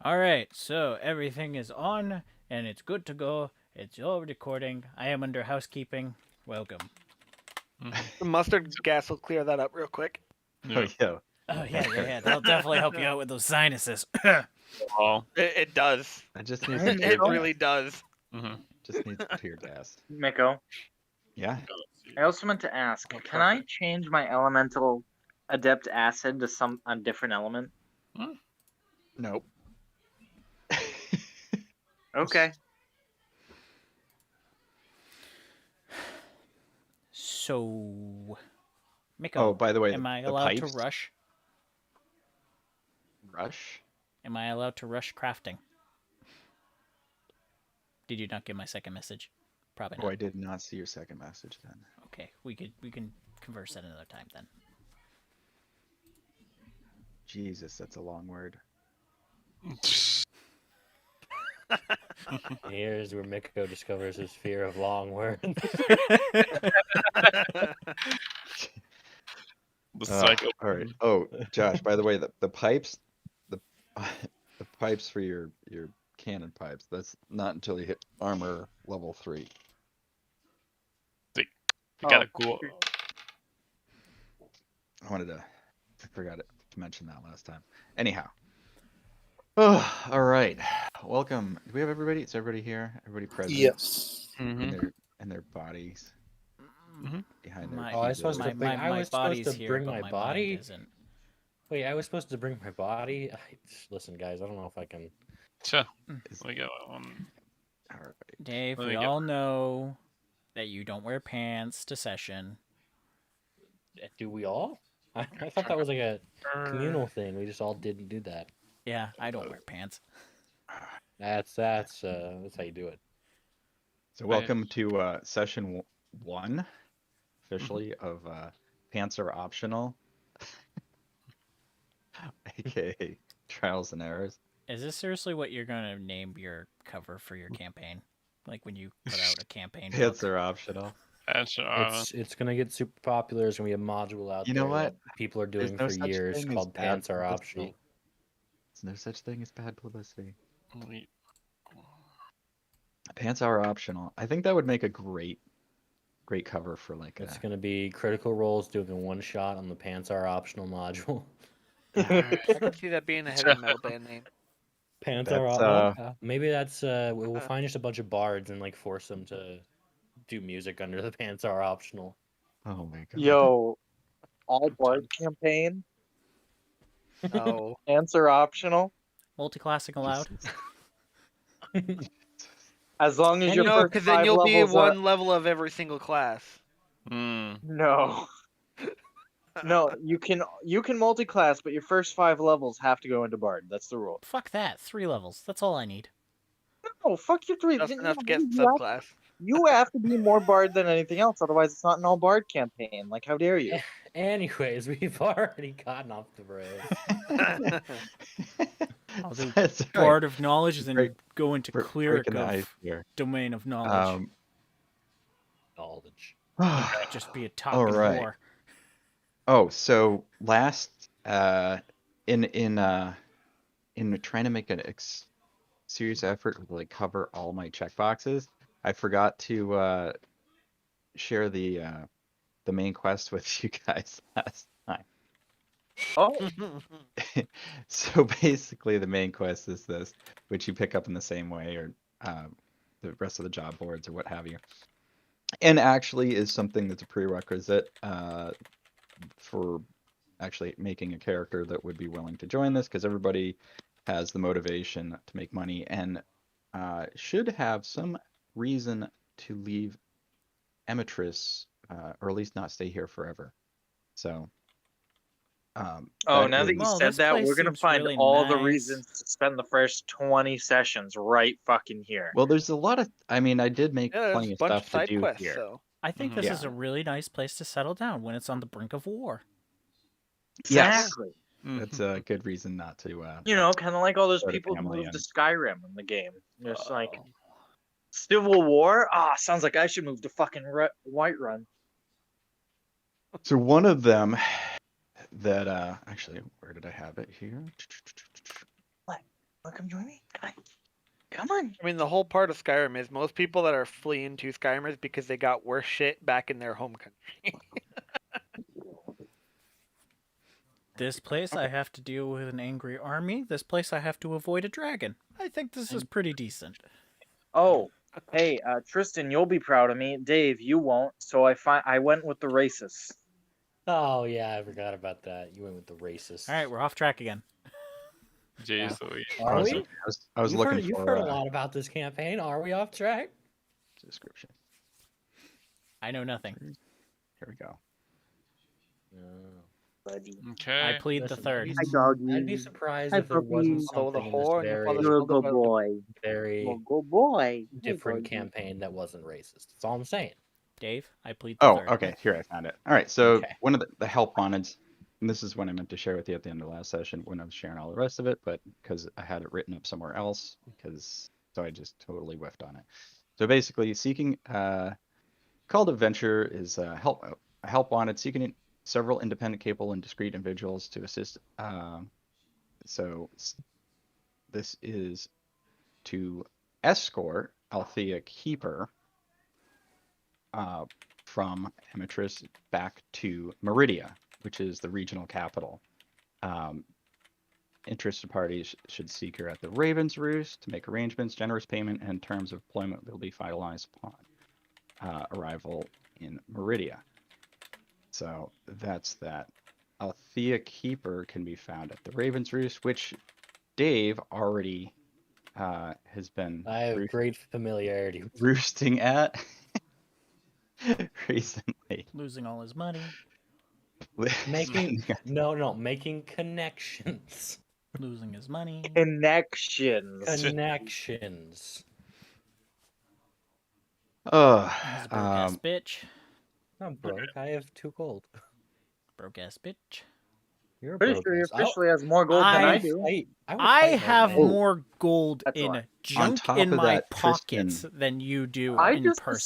All right, so everything is on and it's good to go. It's all recording. I am under housekeeping. Welcome. The mustard gas will clear that up real quick. Oh, yeah. Oh yeah. That'll definitely help you out with those sinuses. Oh. It does. I just need It tear really does. gas. Just needs tear gas. Mikko, Yeah. I also meant to ask, can I change my elemental adept acid to a different element? Nope. Okay. So, Mikko, Oh, by the way, am I the allowed to pipes? rush? Rush? Am I allowed to rush crafting? Did you not get my second message? Probably not. Oh, I did not see your second message then. Okay, we can converse at another time then. Jesus, that's a long word. Here's where Mikko discovers his fear of long words. The psycho. All right. Oh, Josh, by the way, the pipes, the pipes for your cannon pipes, that's not until you hit armor level 3. You gotta go. I forgot to mention that last time. Anyhow. Oh, all right. Welcome. Do we have everybody? Is everybody here? Everybody present? Yes. In their bodies. Behind their My, I was supposed to bring. I was supposed body's to here, bring but my mind body. isn't. Wait, I was supposed to bring my body. Listen, guys, I don't know if I can. Sure. Is- We go. All right. Dave, Let we me get- all know that you don't wear pants to session. Do we all? I thought that was like a communal thing. We just all didn't do that. Yeah, I don't wear pants. That's how you do it. So welcome to session 1, officially, of Pants Are Optional, aka Trials and Errors. Is this seriously what you're going to name your cover for your campaign? Like when you put out a campaign Pants book? are optional. It's gonna get super popular. There's gonna be a module out You there know what? that people are There's doing no for such years thing as called bad Pants Are publicity. Optional. There's no such thing as bad publicity. Pants are optional. I think that would make a great cover for like It's a... gonna be Critical Role's doing a one shot on the Pants Are Optional module. I could see that being a heavy metal band name. Pants That's, Are Optional. Maybe that's we'll find just a bunch of bards and like force them to do music under the Pants Are Optional. Oh my god. Yo, all bard campaign. Oh. Answer optional. Multi-classing allowed? As long as your No, first because then 5 you'll be levels are... one level of every single class. No. No, you can multi-class, but your first 5 levels have to go into bard. That's the rule. Fuck that. 3 levels. That's all I need. No, fuck your 3. That's enough to get You have- subclass. You have to be more bard than anything else, otherwise it's not an all bard campaign. Like, how dare you? Anyways, we've already gotten off the rails. I'll do That's right. Bard of Knowledge and then Break- go into Cleric breaking the ice of here. Domain of Knowledge. Knowledge. Just be a talking all right. whore. Oh, so last in trying to make a serious effort to like cover all my checkboxes, I forgot to share the main quest with you guys last time. Oh, So basically, the main quest is this, which you pick up in the same way, or the rest of the job boards, or what have you. And actually, is something that's a prerequisite for actually making a character that would be willing to join this, because everybody has the motivation to make money and should have some reason to leave Emetris, or at least not stay here forever. So. now that that you Well, said this that, place we're gonna seems find really all the nice. reasons to spend the first 20 sessions right fucking here. Well, there's a lot of. I mean, I did make Yeah, there's plenty a of bunch stuff of to side do quests, here. so. I think Mhm. this Yeah. is a really nice place to settle down when it's on the brink of war. Yes. Exactly. That's a good reason not to. You know, kind of like all those Start a people who family moved to and- Skyrim in the game. Just like Civil War. Sounds like I should move to fucking Whiterun. So one of them that actually, where did I have it here? What? Come join me. Come on. I mean, the whole part of Skyrim is most people that are fleeing to Skyrim is because they got worse shit back in their home country. This place I have to deal with an angry army. This place I have to avoid a dragon. I think this is pretty decent. Oh, hey, Tristan, you'll be proud of me. Dave, you won't. So I went with the racists. Oh yeah, I forgot about that. You went with the racist. All right, we're off track again. Jeez Louise. Are we? I was looking You've for heard a lot about this campaign. Are we off track? description. I know nothing. Here we go. Buddy. Okay. I plead the Listen, third. Hi, doggy. I'd be surprised Hi, if there wasn't puppy. Follow the something in this whore and your very, father's You're a Well, good the- boy. very Good boy. Hi, different doggy. campaign that wasn't racist. That's all I'm saying. Dave, I plead the Oh, third. okay. Here, I found it. All right. So Okay. one of the help wanteds, and this is what I meant to share with you at the end of the last session when I was sharing all the rest of it, but because I had it written up somewhere else, so I just totally whiffed on it. So basically, seeking call to venture is help wanted, seeking several independent, capable, and discreet individuals to assist. This is to escort Althea Keeper from Ametris back to Meridia, which is the regional capital. Interested parties should seek her at the Raven's Roost to make arrangements. Generous payment and terms of employment will be finalized upon arrival in Meridia. So that's that. Althea Keeper can be found at the Raven's Roost, which Dave already has been I have great familiarity with roosting at recently. Losing all his money. making making connections. Losing his money. Connections. Connections. He's a broke ass bitch. I'm broke. I have 2 gold. Broke ass bitch. You're a Pretty broke sure he ass. officially has more gold than I do. I have more. more gold That's in why. junk top in of my that, pockets Tristan- than you do I in just person.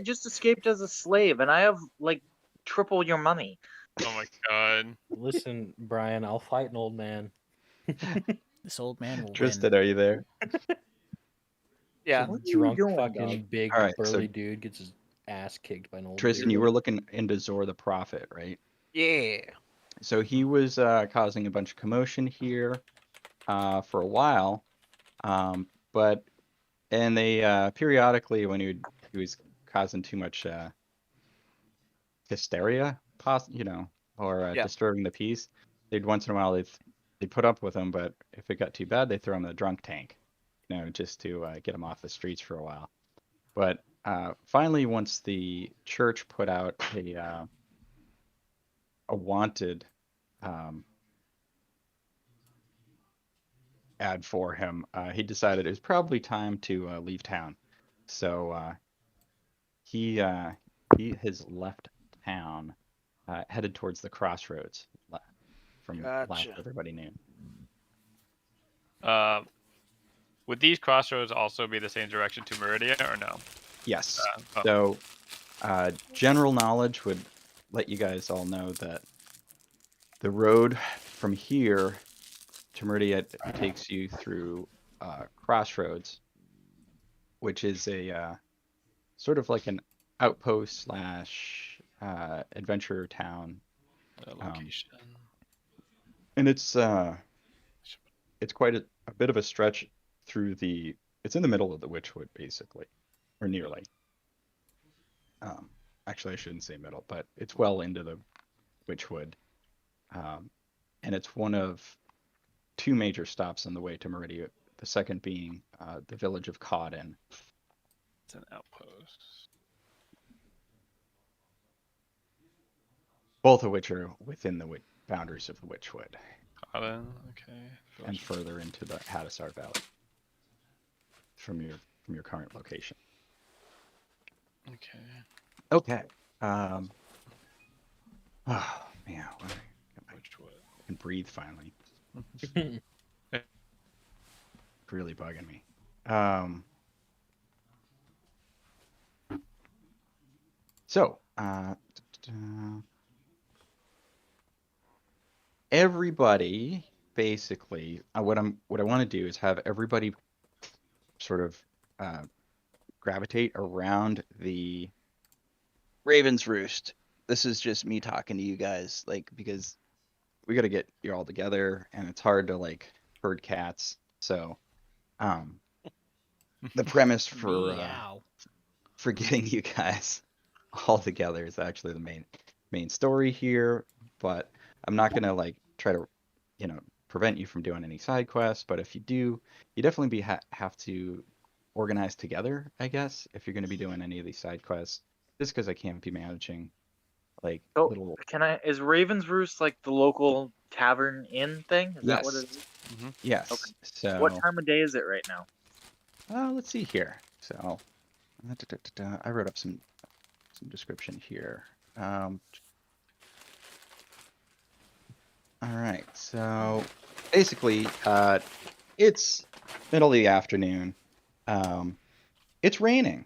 just escaped as a slave, and I have like triple your money. Oh my god. Listen, Brian, I'll fight an old man. This old man will Tristan, win. are you there? Yeah. What are you Drunk doing, fucking dog? big All right, so- burly dude gets his ass kicked by an old Tristan, dude. you were looking into Zor the Prophet, right? Yeah. So he was causing a bunch of commotion here for a while, but they periodically, when he was causing too much hysteria, or Yeah. disturbing the peace, they'd once in a while they'd put up with him, but if it got too bad, they throw him in the drunk tank, just to get him off the streets for a while. But finally, once the church put out a wanted ad for him, he decided it was probably time to leave town. So he has left town, headed towards the crossroads from last Gotcha. everybody knew. Would these crossroads also be the same direction to Meridia or no? Yes. Oh. So general knowledge would let you guys all know that the road from here to Meridia takes you through Crossroads, which is a sort of like an outpost / adventure town, Location. and it's quite a bit of a stretch through it's in the middle of the Witchwood, basically, or nearly. Actually, I shouldn't say middle, but it's well into the Witchwood, and it's one of 2 major stops on the way to Meridia. The second being the village of Cawdon. It's an outpost. Both of which are within the boundaries of the Witchwood Cotton, okay. and further into the Hadasar Valley from your current location. Okay. Okay. Oh man, I can breathe finally. Really bugging me. So, everybody basically, what I want to do is have everybody sort of gravitate around the Raven's Roost. This is just me talking to you guys, like, because we got to get you all together, and it's hard to like herd cats. So, the premise for Meow. getting you guys all together is actually the main story here. But I'm not gonna like try to, prevent you from doing any side quests. But if you do, you definitely have to organize together, I guess, if you're gonna be doing any of these side quests. Just because I can't be managing like So, little. is Raven's Roost like the local tavern inn thing? Is that what it Yes. is? Yes. Okay. So. What time of day is it right now? Let's see here. So, I wrote up some description here. All right. So, basically, it's middle of the afternoon. It's raining,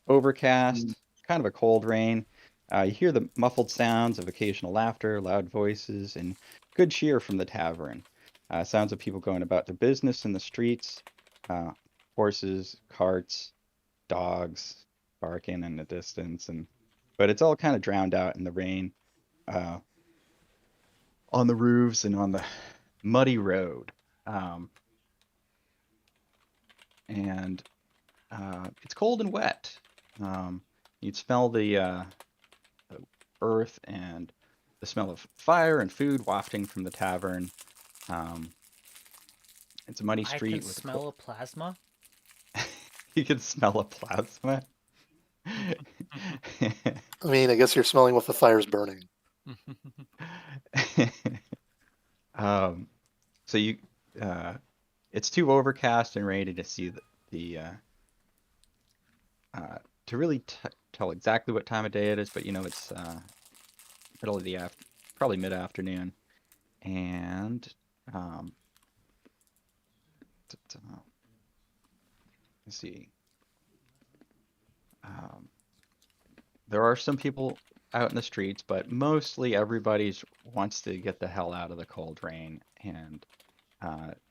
overcast, kind of a cold rain. You hear the muffled sounds of occasional laughter, loud voices, and good cheer from the tavern. Sounds of people going about their business in the streets. Horses, carts, dogs barking in the distance, but it's all kind of drowned out in the rain, on the roofs and on the muddy road, and it's cold and wet. You'd smell the earth and the smell of fire and food wafting from the tavern. It's a muddy I street can with smell a plasma. You can smell a plasma. I mean, I guess you're smelling what the fire's burning. So it's too overcast and rainy to see to really tell exactly what time of day it is, but it's middle of the probably mid-afternoon, and let's see. There are some people out in the streets, but mostly everybody wants to get the hell out of the cold rain and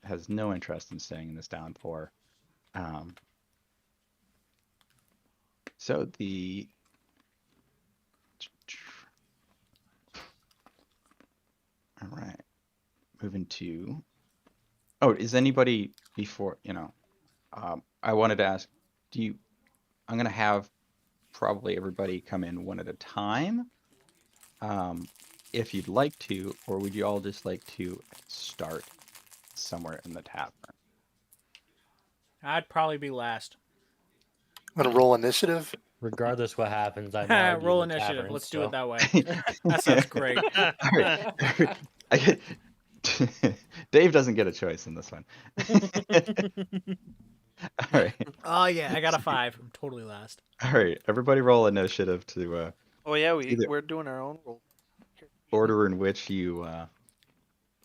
has no interest in staying in this downpour. So all right, moving to. Oh, is anybody before I wanted to ask, I'm gonna have probably everybody come in one at a time, if you'd like to, or would you all just like to start somewhere in the tavern? I'd probably be last. I'm gonna roll initiative. Regardless what happens, I'm already Roll in the initiative. tavern, Let's do so- it that way. That sounds great. I get, Dave doesn't get a choice in this one. All right. Oh yeah, I got a 5. I'm totally last. All right. Everybody roll initiative to Oh yeah, Either- we're doing our own roll. order in which you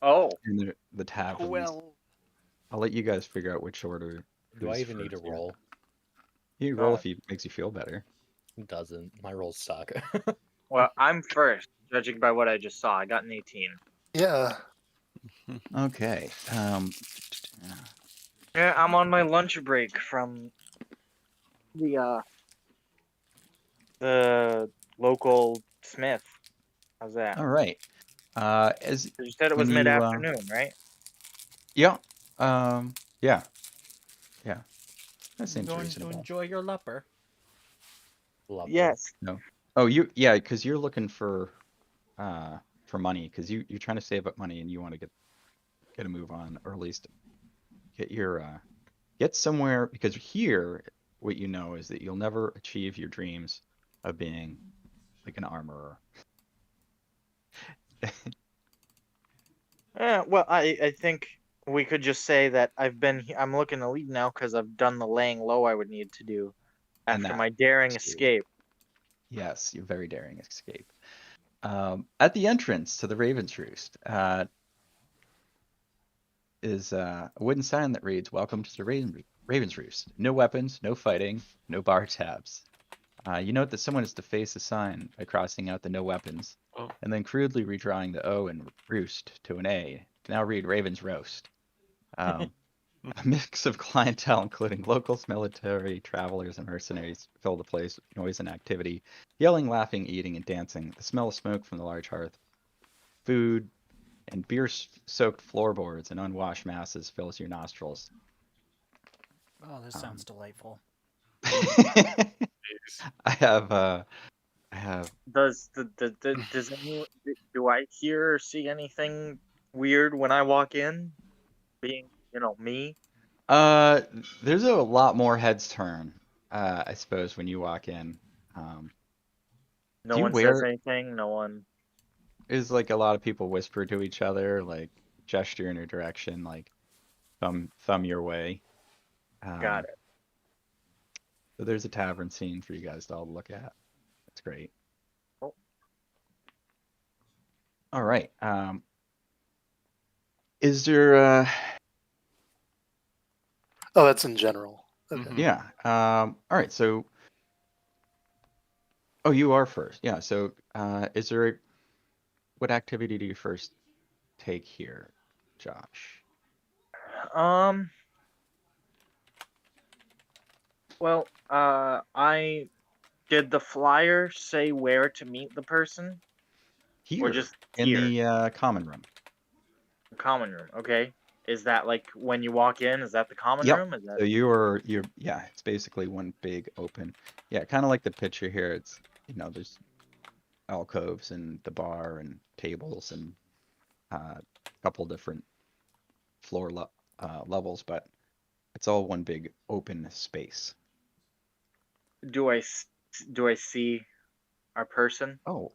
Oh, in the taverns. 12. I'll let you guys figure out which order. Do I who's even need to first here. roll? You roll if it makes you feel better. It doesn't. My rolls suck. well, I'm first, judging by what I just saw. I got an 18. Yeah. Okay. Yeah, I'm on my lunch break from the local Smith. How's that? All right. As You said it was when you, mid-afternoon, right? yeah, yeah. That I'm seems going reasonable. to enjoy your lupper. Love Yes. Oh, because you're looking for money, because you're trying to save up money and you want to get a move on, or at least get somewhere, because here what you know is that you'll never achieve your dreams of being like an armorer. Yeah, well, I think we could just say that I'm looking to lead now because I've done the laying low I would need to do And after that my daring escape. escape. Yes, your very daring escape. At the entrance to the Raven's Roost is a wooden sign that reads, "Welcome to the Raven's Roost. No weapons, no fighting, no bar tabs." You note that someone is to face the sign by crossing out the no weapons, Oh. and then crudely redrawing the O in roost to an A now read Raven's Roast. A mix of clientele, including locals, military, travelers, and mercenaries, fill the place with noise and activity, yelling, laughing, eating, and dancing. The smell of smoke from the large hearth, food, and beer-soaked floorboards and unwashed masses fills your nostrils. Oh, this sounds delightful. I have Does anyone, do I hear or see anything weird when I walk in? Being, me. there's a lot more heads turn, I suppose, when you walk in. No Do you one says wear- anything. No one. Is like a lot of people whisper to each other, like gesture in your direction, like thumb your way. Got it. So there's a tavern scene for you guys to all look at. That's great. Oh. All right. Is there Oh, that's in general. Okay. yeah. All right. So oh, you are first. Yeah. So is there what activity do you first take here, Josh? Well, I did the flyer say where to meet the person? Here just in here? the common room. Common room. Okay. Is that like when you walk in? Is that the common Yep. room? Is that... So you're yeah, it's basically one big open. Yeah, kind of like the picture here. It's there's alcoves and the bar and tables and a couple different floor levels, but it's all one big open space. Do I see our person? Oh,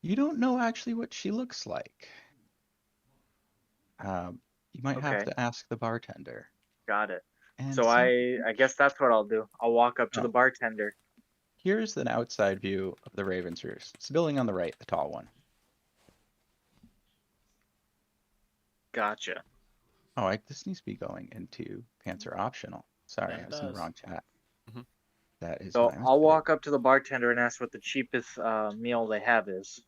you don't know actually what she looks like. You might have Okay. to ask the bartender. Got it. And So I guess that's what I'll do. I'll walk up to the Oh. bartender. Here's an outside view of the Raven's Roost. It's the building on the right, the tall one. Gotcha. Oh, this needs to be going into pants are optional. Sorry, Yeah, it I was in the does. wrong chat. Mhm. That is So my I'll mistake. walk up to the bartender and ask what the cheapest meal they have is.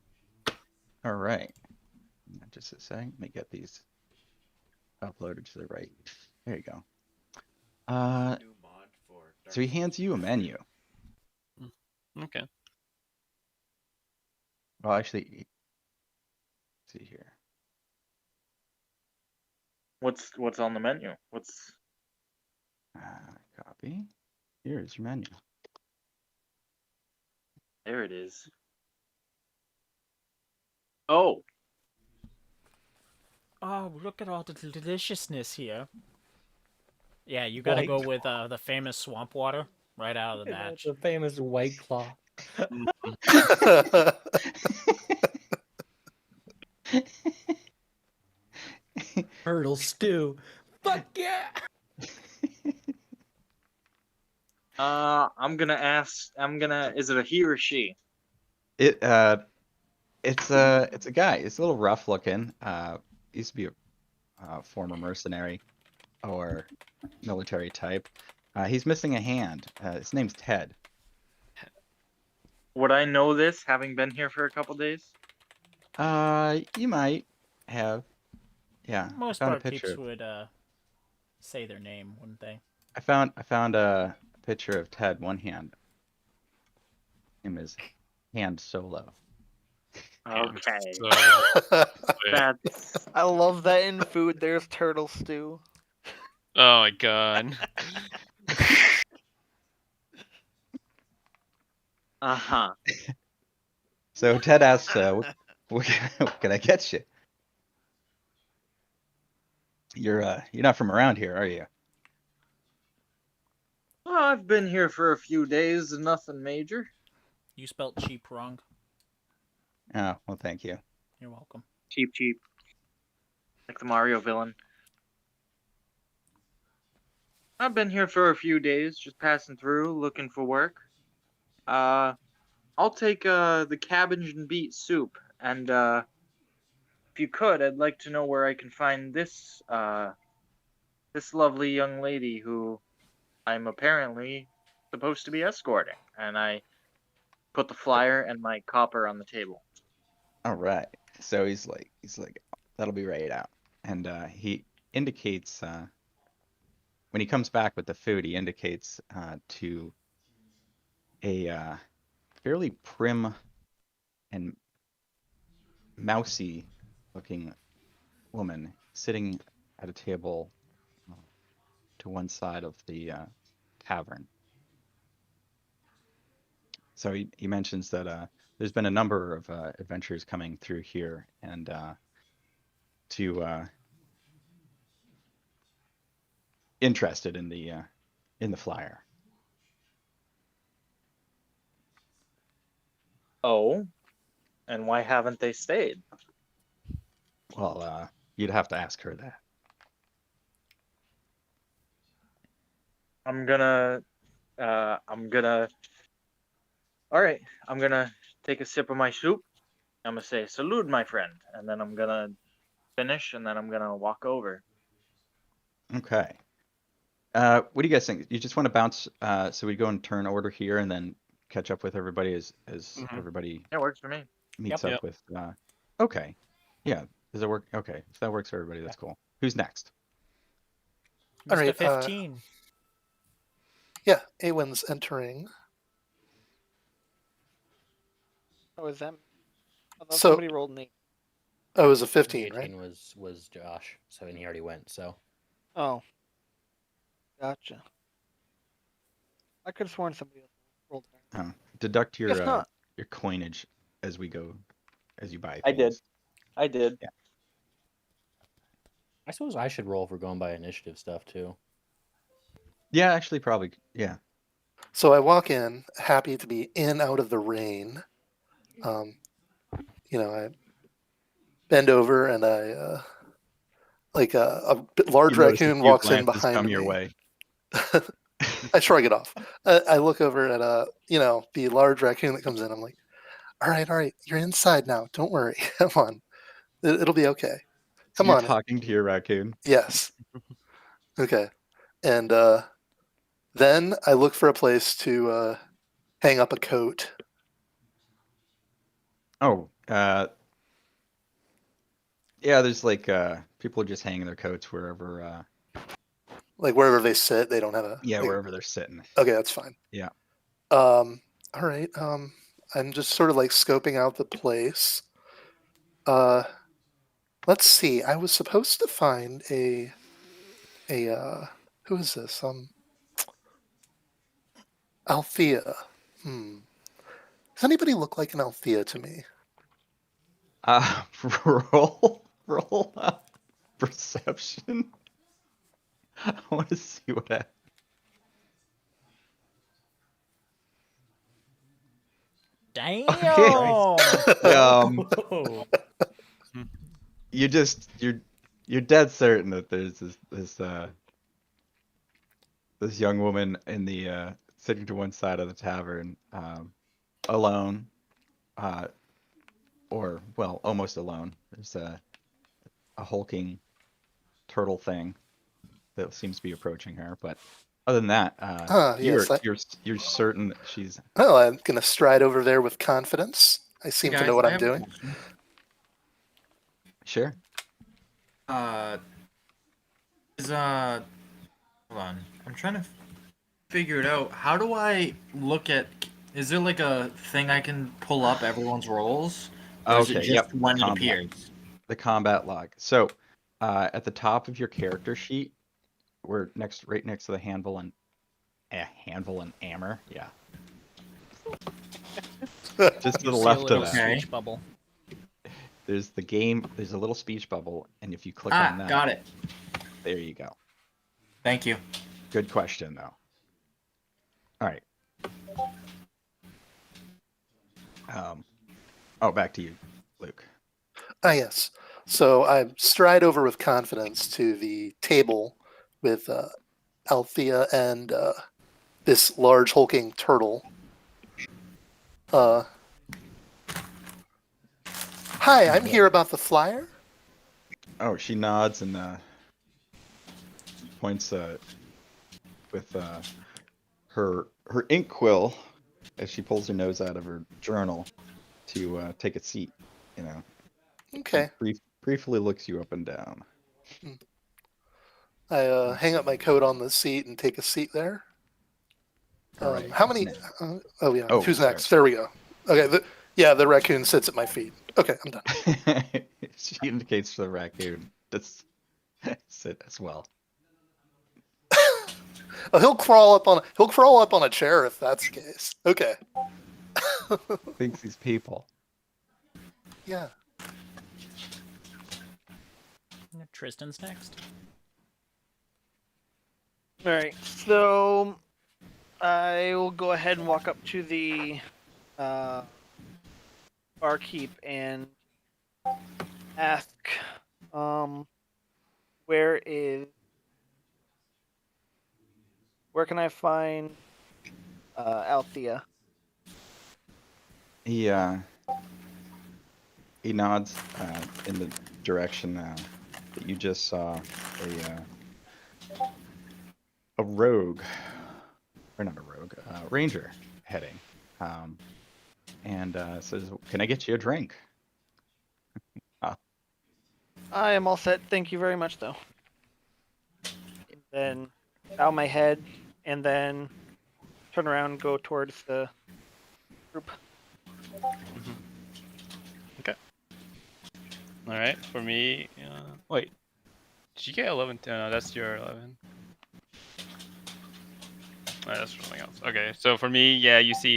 All right. Just a second. Let me get these uploaded to the right. There you go. So he hands you a menu. Okay. Well, actually, let's see here. What's on the menu? What's... Copy. Here's your menu. There it is. Oh, Oh, look at all the deliciousness here. Yeah, you gotta White go with the famous swamp water right out of the That's batch. the famous White Claw. Turtle stew. Fuck yeah! I'm gonna ask. Is it a he or she? It's a guy. It's a little rough looking. Used to be a former mercenary or military type. He's missing a hand. His name's Ted. Would I know this, having been here for a couple days? You might have. Yeah, Most I found a barkeeps picture. would say their name, wouldn't they? I found a picture of Ted. One hand. Him is hand solo. Okay. So, That's I love that in food there's turtle stew. oh my god. uh-huh. So Ted asks, what can I get you? You're not from around here, are you? Well, I've been here for a few days, nothing major. You spelt cheap wrong. Oh, well, thank you. You're welcome. Cheap. Like the Mario villain. I've been here for a few days, just passing through, looking for work. I'll take the cabbage and beet soup, and if you could, I'd like to know where I can find this this lovely young lady who I'm apparently supposed to be escorting. And I put the flyer and my copper on the table. All right. So he's like, that'll be right out. And he indicates when he comes back with the food, he indicates to a fairly prim and mousy looking woman sitting at a table to one side of the tavern. So he mentions that there's been a number of adventurers coming through here, and to interested in the flyer. Oh, and why haven't they stayed? Well, you'd have to ask her that. I'm gonna. All right, I'm gonna take a sip of my soup. I'm gonna say, "Salute, my friend," and then I'm gonna finish, and then I'm gonna walk over. Okay. What do you guys think? You just want to bounce, so we go in turn order here, and then catch up with everybody as everybody It works for me. meets Yep. up with. Okay. Yeah. Does it work? Okay. If that works for everybody, that's cool. Who's next? All Mr. right, 15. Yeah, Awen's entering. Oh, is that? I thought So- somebody rolled an 8. Oh, it was a The 15, right? 18 was Josh, so and he already went. So Oh, gotcha. I could have sworn somebody else rolled an 8. Deduct Guess your not. your coinage as we go, as you buy. I did. things. I did. I suppose I should roll if we're going by initiative stuff too. Yeah, actually, probably. Yeah. So I walk in, happy to be in out of the rain. I bend over and I, large You notice a raccoon few walks in glances behind come me. your way. I shrug it off. I look over at the large raccoon that comes in. I'm like, all right, you're inside now. Don't worry. Come on, it'll be okay. So Come you're on. talking to your raccoon. Yes. Okay. And then I look for a place to hang up a coat. Oh, yeah. There's like people just hanging their coats wherever. Like wherever they sit, they don't have a. Yeah, wherever they're sitting. Okay, that's fine. Yeah. All right. I'm just sort of like scoping out the place. Let's see. I was supposed to find a who is this? Althea. Does anybody look like an Althea to me? Roll perception. I want to see what happens. Damn. Um, you're dead certain that there's this young woman in the sitting to one side of the tavern, alone, or well, almost alone. There's a hulking turtle thing that seems to be approaching her, but other than that, yes, you're certain that she's. Well, I'm gonna stride over there with confidence. I seem to know what I'm doing. Sure. Hold on. I'm trying to figure it out. How do I look at? Is there like a thing I can pull up everyone's rolls? Or is it Okay. just Yep. when it Combat. appears? The combat log. So, at the top of your character sheet, we're right next to the handle and hammer. Yeah. Just to the See a left little of that. Okay. speech bubble. There's the game. There's a little speech bubble, and if you click on that, Got it. there you go. Thank you. Good question, though. All right. Oh, back to you, Luke. Yes. So I stride over with confidence to the table with Althea and this large hulking turtle. Hi, I'm here about the flyer. Oh, she nods and points with her ink quill as she pulls her nose out of her journal to take a seat. Okay. Briefly looks you up and down. I hang up my coat on the seat and take a seat there. All right. How many? Oh yeah. Oh, Who's sorry. next? There we go. Okay. The raccoon sits at my feet. Okay, I'm done. She indicates to the raccoon to sit as well. Oh, he'll crawl up on a chair if that's the case. Okay. Thinks he's people. Yeah. Tristan's next. All right, so I will go ahead and walk up to the barkeep and ask, where can I find Althea? He nods in the direction that you just saw a rogue, or not a rogue, ranger heading, and says, "Can I get you a drink?" I am all set. Thank you very much, though. And then bow my head, and then turn around and go towards the group. Okay. All right. For me, wait. Did you get 11? No, that's your 11. That's something else. Okay. So for me, yeah, you see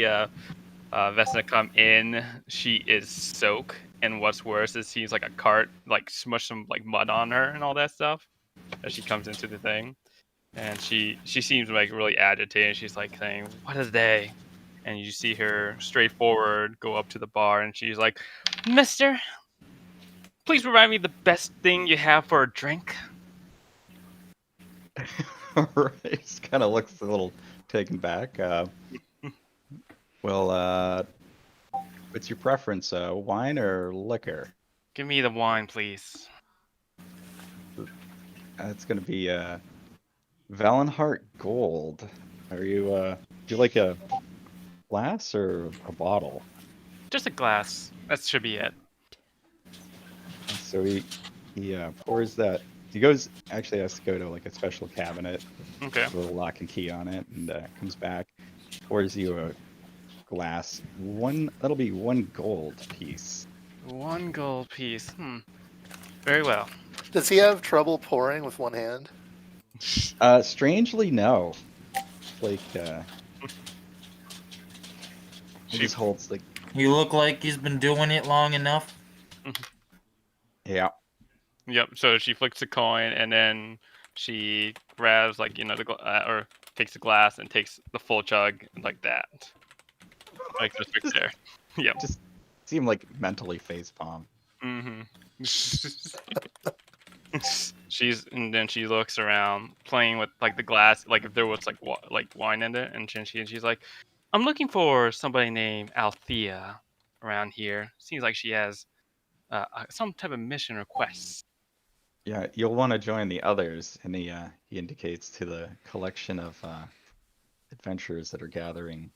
Vesna come in. She is soaked, and what's worse is seems like a cart like smushed some like mud on her and all that stuff as she comes into the thing, and she seems like really agitated. She's like saying, "What a day!" And you see her straightforward go up to the bar, and she's like, "Mister, please provide me the best thing you have for a drink." Right. He kind of looks a little taken back. Well, what's your preference? Wine or liquor? Give me the wine, please. It's gonna be Valenhart Gold. Are you do you like a glass or a bottle? Just a glass. That should be it. So he pours that. He goes actually has to go to like a special cabinet Okay. with a little lock and key on it, and comes back, pours you a glass. That'll be 1 gold piece. 1 gold piece. Very well. Does he have trouble pouring with one hand? Strangely, no. Like he She- just holds like You look like he's been doing it long enough. yeah. Yep. So she flicks a coin, and then she grabs like or takes a glass and takes the full chug like that. Like just right there. Yep. Just seem like mentally facepalm. Mm-hmm. And then she looks around, playing with like the glass, like if there was like wine in it, and she's like, "I'm looking for somebody named Althea around here. Seems like she has some type of mission or quest." Yeah, you'll want to join the others, and he indicates to the collection of adventurers that are gathering.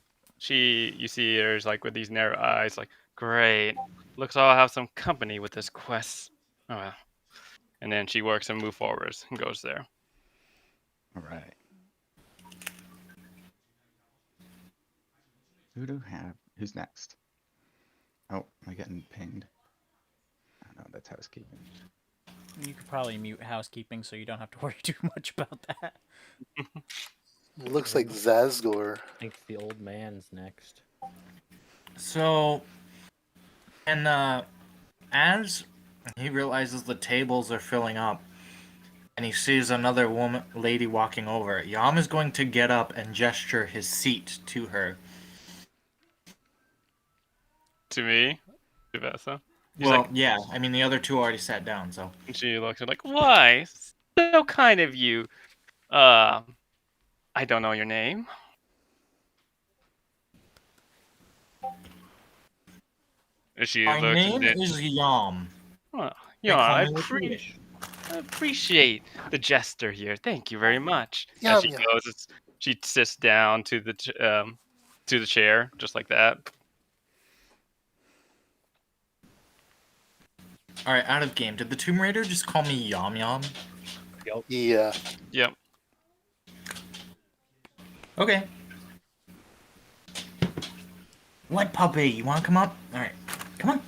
You see her's like with these narrow eyes, like, "Great, looks like I'll have some company with this quest." Oh well. And then she works and moves forwards and goes there. All right. Who's next? Oh, am I getting pinged? Oh, no, that's housekeeping. You could probably mute housekeeping so you don't have to worry too much about that. It looks like Zazgor. I think the old man's next. So, and as he realizes the tables are filling up, and he sees another lady walking over, Yam is going to get up and gesture his seat to her. To me, to Vesa. He's Well, like, yeah, I mean the other two already sat down, so. and she looks at like, "Why? So kind of you. I don't know your name." And she My looks name and is Yam. oh, They yeah, call I me what you wish. appreciate the jester here. Thank you very much. Yum, As she yum. goes, she sits down to the chair, just like that. All right, out of game. Did the Tomb Raider just call me Yom Yom? Yeah. Yep. Okay. What puppy? You want to come up? All right. Come on.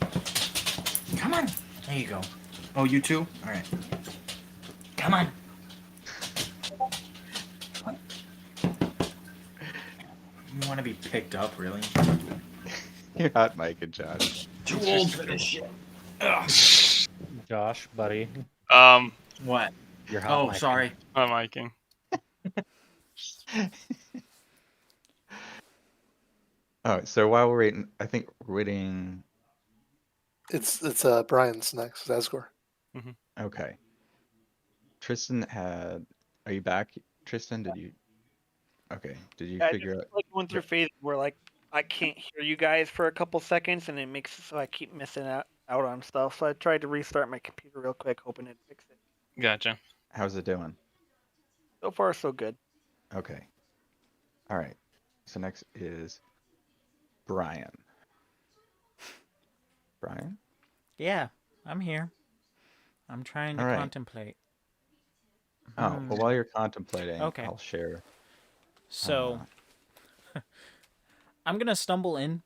Come on. There you go. Oh, you too? All right. Come on. You want to be picked up, really? You're hot, Mike and Josh. Too old for this shit. Ugh. Josh, buddy, What? you're hot. Oh, mic. sorry. I'm miking. Oh, so while we're waiting, I think we're waiting. It's Brian's next. Asgore. Okay. Tristan had. Are you back, Tristan? Did you? Okay. Did you I figure just out? like going through phases where like I can't hear you guys for a couple seconds, and it makes it so I keep missing out on stuff. So I tried to restart my computer real quick, hoping it'd fix it. Gotcha. How's it doing? So far, so good. Okay. All right. So next is Brian. Brian? Yeah, I'm here. I'm trying to All right. contemplate. Oh, well, while you're contemplating, Okay. I'll share. So, I'm gonna stumble in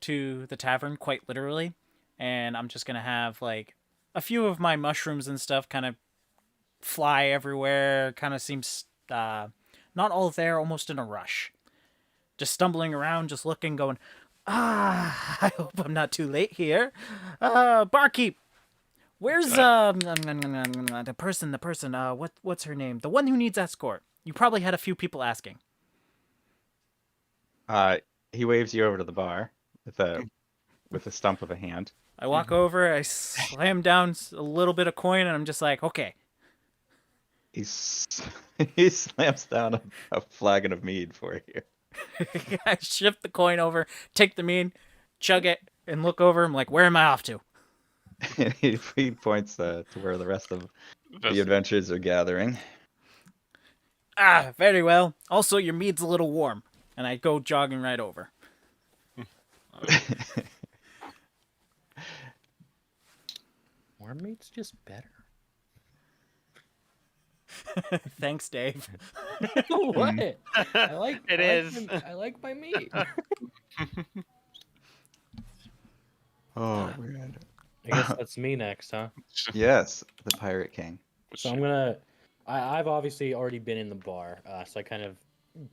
to the tavern quite literally, and I'm just gonna have like a few of my mushrooms and stuff kind of fly everywhere. Kind of seems not all there, almost in a rush. Just stumbling around, just looking, going, I hope I'm not too late here. Barkeep, where's the person? What's her name? The one who needs escort. You probably had a few people asking. He waves you over to the bar with a stump of a hand. I walk over, I slam down a little bit of coin, and I'm just like, okay. He slams down a flagon of mead for you. I shift the coin over, take the mead, chug it, and look over. I'm like, where am I off to? And he points to where the rest of the adventurers are gathering. Ah, very well. Also, your mead's a little warm. And I go jogging right over. Warm meat's just better. Thanks, Dave. What? I like It is. I like my meat. Oh man. I guess that's me next, huh? Yes, the Pirate King. So I've obviously already been in the bar, so I kind of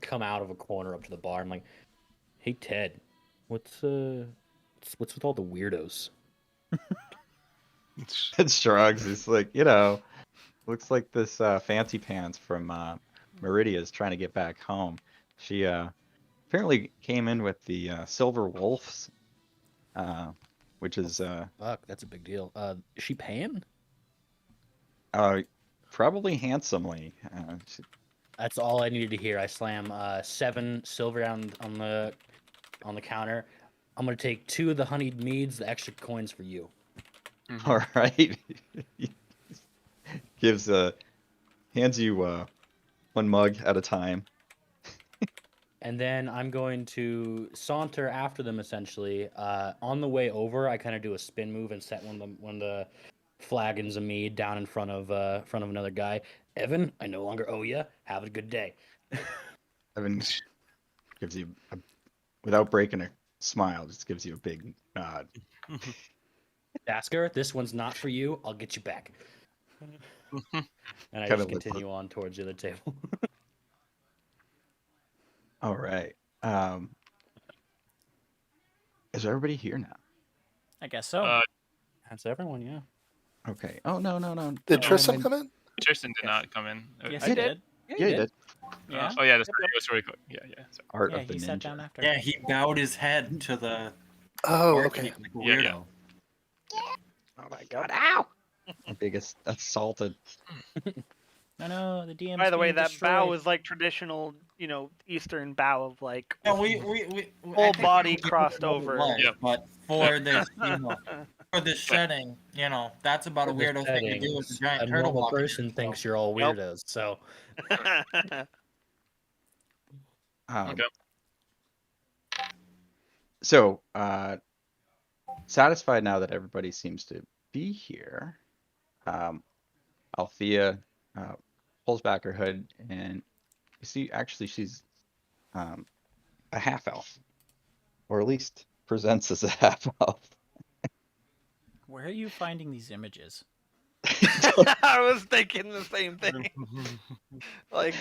come out of a corner up to the bar. I'm like, hey Ted, what's with all the weirdos? Ted shrugs. He's like, looks like this fancy pants from Meridia is trying to get back home. She apparently came in with the Silver Wolves, which is Fuck, that's a big deal. Is she paying? probably handsomely. That's all I needed to hear. I slam 7 silver on the counter. I'm gonna take 2 of the honeyed meads, the extra coins for you. All right. Hands you one mug at a time. And then I'm going to saunter after them essentially. On the way over, I kind of do a spin move and set one of the flagons of mead down in front of another guy. Evan, I no longer owe you. Have a good day. Evan gives you, without breaking a smile, just gives you a big nod. Dasker, this one's not for you. I'll get you back. And I Kinda just looks continue on towards the other table. All right. Is everybody here now? I guess so. That's everyone, yeah. Okay. Oh no. Did Tristan come in? Tristan did not come in. Yes, I he did. did. Yeah, you did. Yeah. Oh yeah, that's really quick. Yeah. Sorry. Art Yeah, of the he Ninja. sat down after. Yeah, he bowed his head to the Oh, barkeep okay. like a Yeah, weirdo. Oh my god! Ow! The biggest assaulted. No, the DM. By the way, that bow is like traditional, Eastern bow of like No, we Full I think body we knew crossed what it over. was, Yep. But for this, for this setting, that's about a For the weirdo thing to do with a settings, giant a turtle normal walking person in, so- thinks you're all Yep. weirdos. So Okay. So, satisfied now that everybody seems to be here. Althea pulls back her hood, and you see, actually, she's a half elf, or at least presents as a half elf. Where are you finding these images? I was thinking the same thing. Like,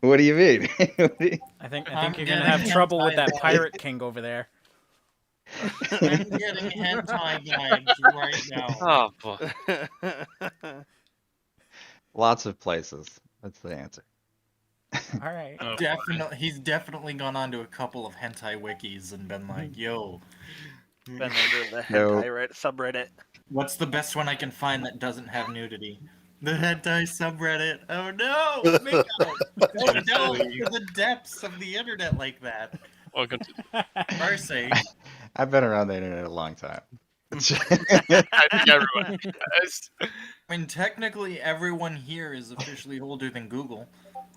What do you mean? I think I'm you're gonna getting have trouble with that hentai pirate king over there. I'm getting hentai vibes right now. Oh boy. Lots of places. That's the answer. All right. Oh, Definitely, he's definitely gone on to a couple of hentai wikis and been like, "Yo, been under the No. hentai subreddit. what's the best one I can find that doesn't have nudity?" The hentai subreddit. Oh no, Mikko! Don't delve into the depths of the internet like that. welcome to. Mercy. I've been around the internet a long time. I think everyone has. I mean, technically, everyone here is officially older than Google,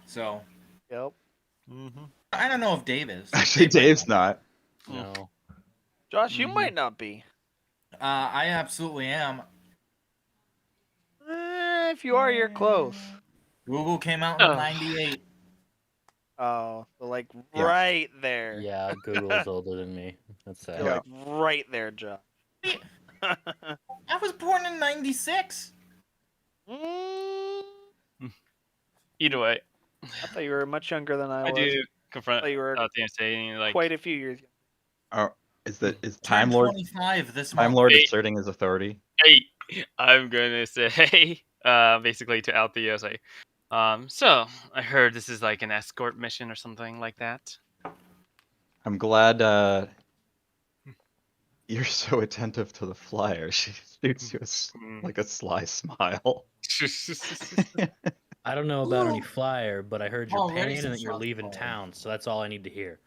so Yep. I don't know if Dave is. Actually, Dave might Dave's not. No. Josh, you might not be. I absolutely am. If you are, you're close. Google came out in Oh. '98. Oh, so like Yeah. right there. Yeah, Google's older than me. That's sad. You're like right there, Josh. I was born in '96. Mm, Either way, I thought you were much younger than I I was. do I confront thought you were Dnd saying like, quite a few years. Oh, is Time Turned Lord 25 this Time month. Lord Hey. asserting his authority? hey, I'm gonna say, basically to Althea, say, so I heard this is like an escort mission or something like that. I'm glad you're so attentive to the flyer. She shoots you like a sly smile. I don't know about any flyer, but I heard you're Already paying and that you're some leaving shots town, so that's all I need to hear.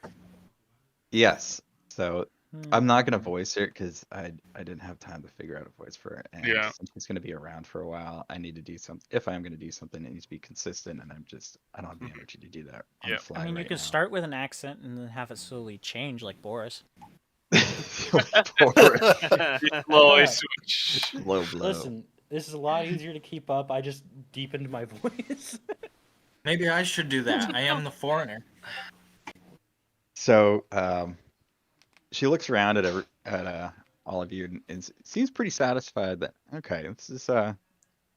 Yes. So I'm not gonna voice it because I didn't have time to figure out a voice for it. And Yeah. since he's gonna be around for a while, I need to do something. If I'm gonna do something, it needs to be consistent, and I don't have the energy to do that on Yeah. the fly I mean, you right could now. start with an accent and then have it slowly change, like Boris. Slowly switch. Low blow. Listen, this is a lot easier to keep up. I just deepened my voice. Maybe I should do that. I am the foreigner. So she looks around at all of you and seems pretty satisfied that okay, this is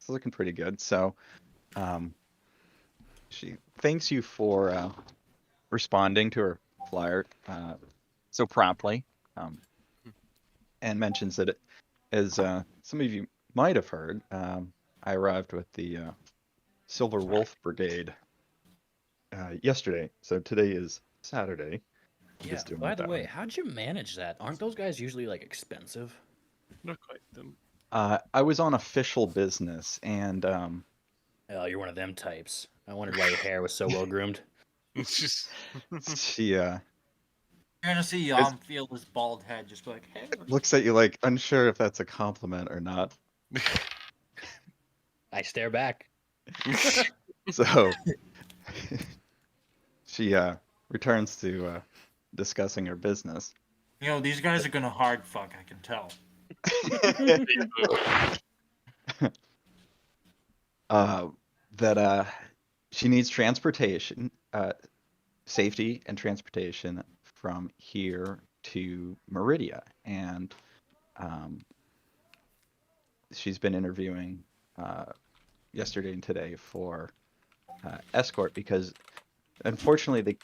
looking pretty good. So she thanks you for responding to her flyer so promptly, and mentions that as some of you might have heard, I arrived with the Silver Wolf Brigade yesterday. So today is Saturday. Yeah, Just doing by it the that way, way. how'd you manage that? Aren't those guys usually like expensive? Not quite them. I was on official business, and Oh, you're one of them types. I wondered why your hair was so well groomed. It's just she You're gonna see Yom feel his bald head just be like, hey. looks at you like unsure if that's a compliment or not. I stare back. So she returns to discussing her business. You know, these guys are gonna hard fuck, I can tell. That she needs transportation, safety and transportation from here to Meridia, and she's been interviewing yesterday and today for escort because unfortunately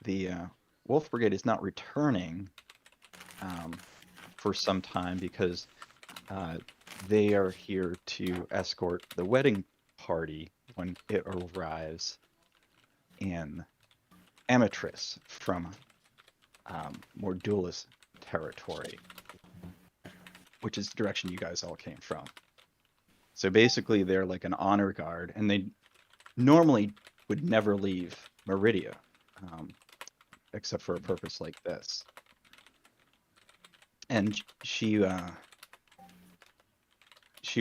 the Wolf Brigade is not returning for some time because they are here to escort the wedding party when it arrives in Ametris from more duelist territory, which is the direction you guys all came from. So basically they're like an honor guard, and they normally would never leave Meridia except for a purpose like this. And she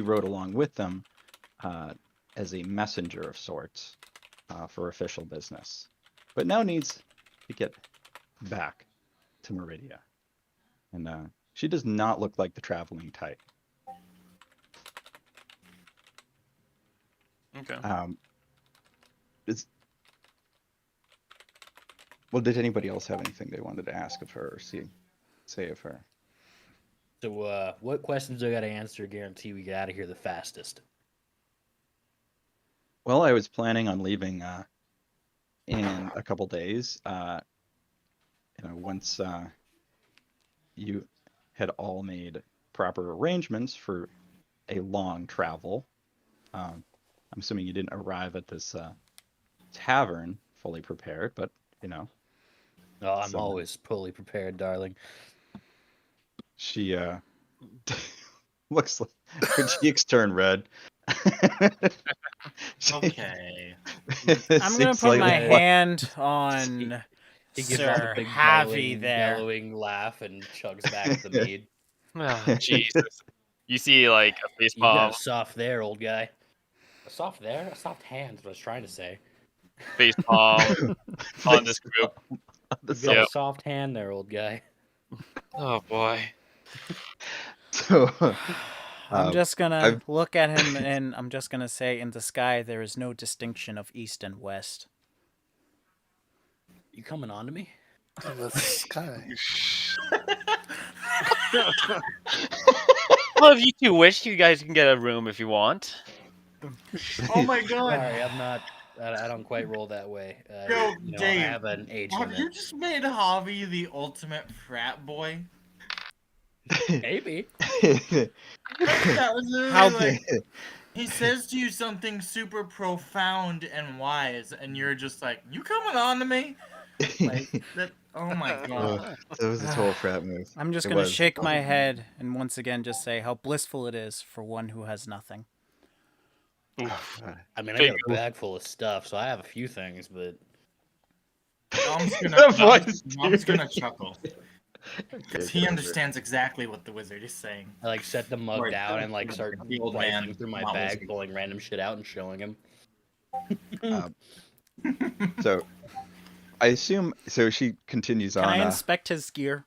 rode along with them as a messenger of sorts for official business, but now needs to get back to Meridia. And She does not look like the traveling type. Okay. Well, did anybody else have anything they wanted to ask of her or say of her? So, what questions I got to answer? Guarantee we get out of here the fastest. Well, I was planning on leaving in a couple days. Once you had all made proper arrangements for a long travel. I'm assuming you didn't arrive at this tavern fully prepared, but Oh, I'm So- always fully prepared, darling. she looks like her cheeks turn red. She Okay. I'm gonna seems put my slightly flushed. hand on He gives out Sir a big Javi there. bellowing laugh and chugs back the mead. Ah, Jesus. You see like a face You got palm, a soft there, old guy. A soft there? A soft hand is what I was trying to say. face palm on this group. You got Yep. a soft hand there, old guy. Oh boy. So I'm just gonna I've- look at him and I'm just gonna say, in the sky there is no distinction of east and west. You coming on to me? In the sky. Well, if you two wish, you guys can get a room if you want. Oh my god. Sorry, I'm not. I don't quite roll that way. Yo, I Dave, have an age Have limit. you just made Javi the ultimate frat boy? Maybe. That was literally How like he says to you something super profound and wise, and you're just like, "You coming on to me?" Like that. Oh my god. That was his whole frat move. I'm just It gonna was. shake my head and once again just say how blissful it is for one who has nothing. Oof. I mean, I Big got a bag full of stuff, so I have a few things, but Mom's The gonna, voice, Mom's dude. gonna chuckle because he understands exactly what the wizard is saying. I like set the mug Or down and like start the old rifling man, through my not bag, wizard. pulling random shit out and showing him. So I assume so she continues Can on. I inspect his gear?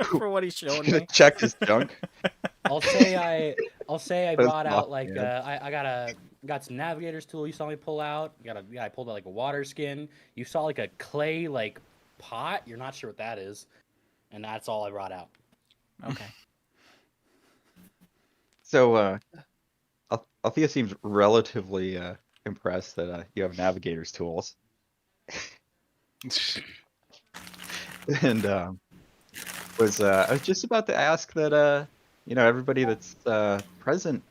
For what he's showing Gonna me. check his junk. I'll say I That's brought out not like bad. I got some navigator's tool you saw me pull out. I pulled out like a water skin. You saw like a clay like pot. You're not sure what that is, and that's all I brought out. Okay. So Althea seems relatively impressed that you have navigator's tools. And I was just about to ask that everybody that's present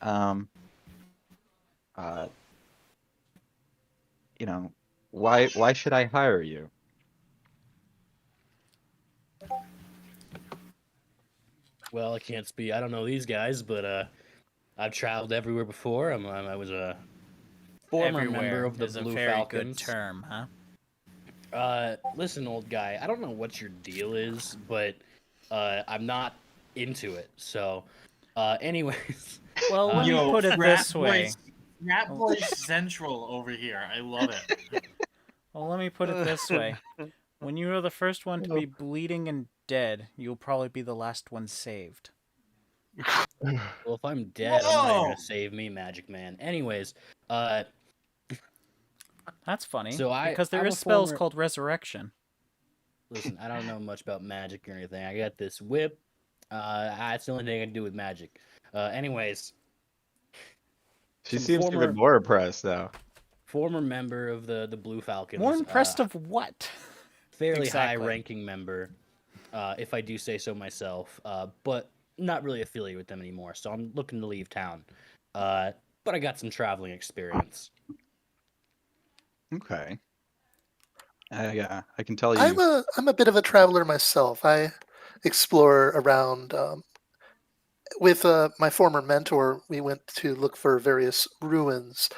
why should I hire you? Well, I can't speak. I don't know these guys, but I've traveled everywhere before. I was a former member Everywhere of the is a Blue very Falcons. good term, huh? Listen, old guy. I don't know what your deal is, but I'm not into it. So, anyways, Well, let me Yo, put it frat this way. Frat boy central over here. I love it. Well, let me put it this way. When you are the first one to be bleeding and dead, you'll probably be the last one saved. well, if I'm dead, I'm not Whoa! gonna save me, Magic Man. Anyways, That's funny. So because there I'm is a spells former- called resurrection. listen, I don't know much about magic or anything. I got this whip. That's the only thing I can do with magic. Anyways, She Some seems former- even more impressed now. former member of the Blue Falcons. More impressed of what? fairly Exactly. high-ranking member, if I do say so myself. But not really affiliated with them anymore. So I'm looking to leave town. But I got some traveling experience. Okay. I can tell you. I'm a bit of a traveler myself. I explore around with my former mentor. We went to look for various ruins,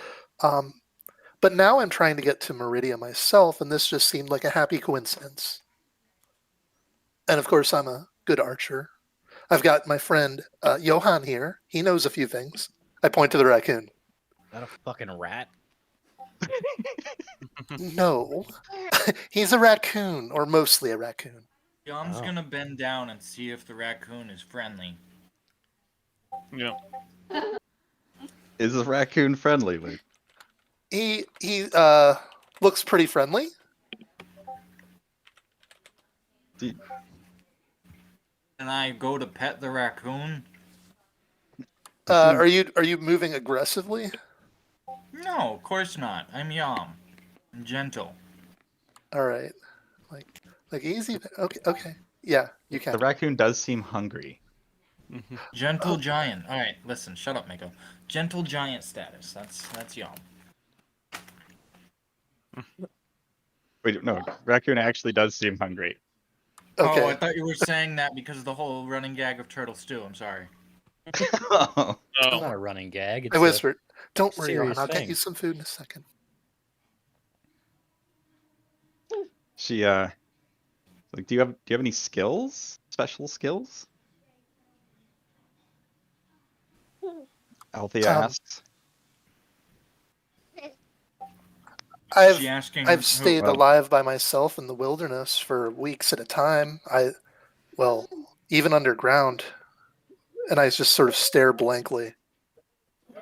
but now I'm trying to get to Meridia myself, and this just seemed like a happy coincidence. And of course, I'm a good archer. I've got my friend Johan here. He knows a few things. I point to the raccoon. Is that a fucking rat? No, he's a raccoon, or mostly a raccoon. Yom's Oh. gonna bend down and see if the raccoon is friendly. Yeah. Is a raccoon friendly, Luke? He looks pretty friendly. Do- And I go to pet the raccoon. he seems- Are you moving aggressively? No, of course not. I'm Yom. I'm gentle. All right, like easy. Okay. Yeah, you can. the raccoon does seem hungry. Gentle giant. All right, listen. Shut up, Mikko. Gentle giant status. That's Yom. Wait, no, raccoon actually does seem hungry. Okay. Oh, I thought you were saying that because of the whole running gag of turtle stew. I'm sorry. Oh, It's Oh, not a running gag. It's I whispered, "Don't worry, serious Johan. I'll get thing. you some food in a second." she like, do you have any skills? Special skills? Althea Um, asks. Is she asking I've who- stayed alive by myself in the wilderness for weeks at a time. Well, even underground, and I just sort of stare blankly.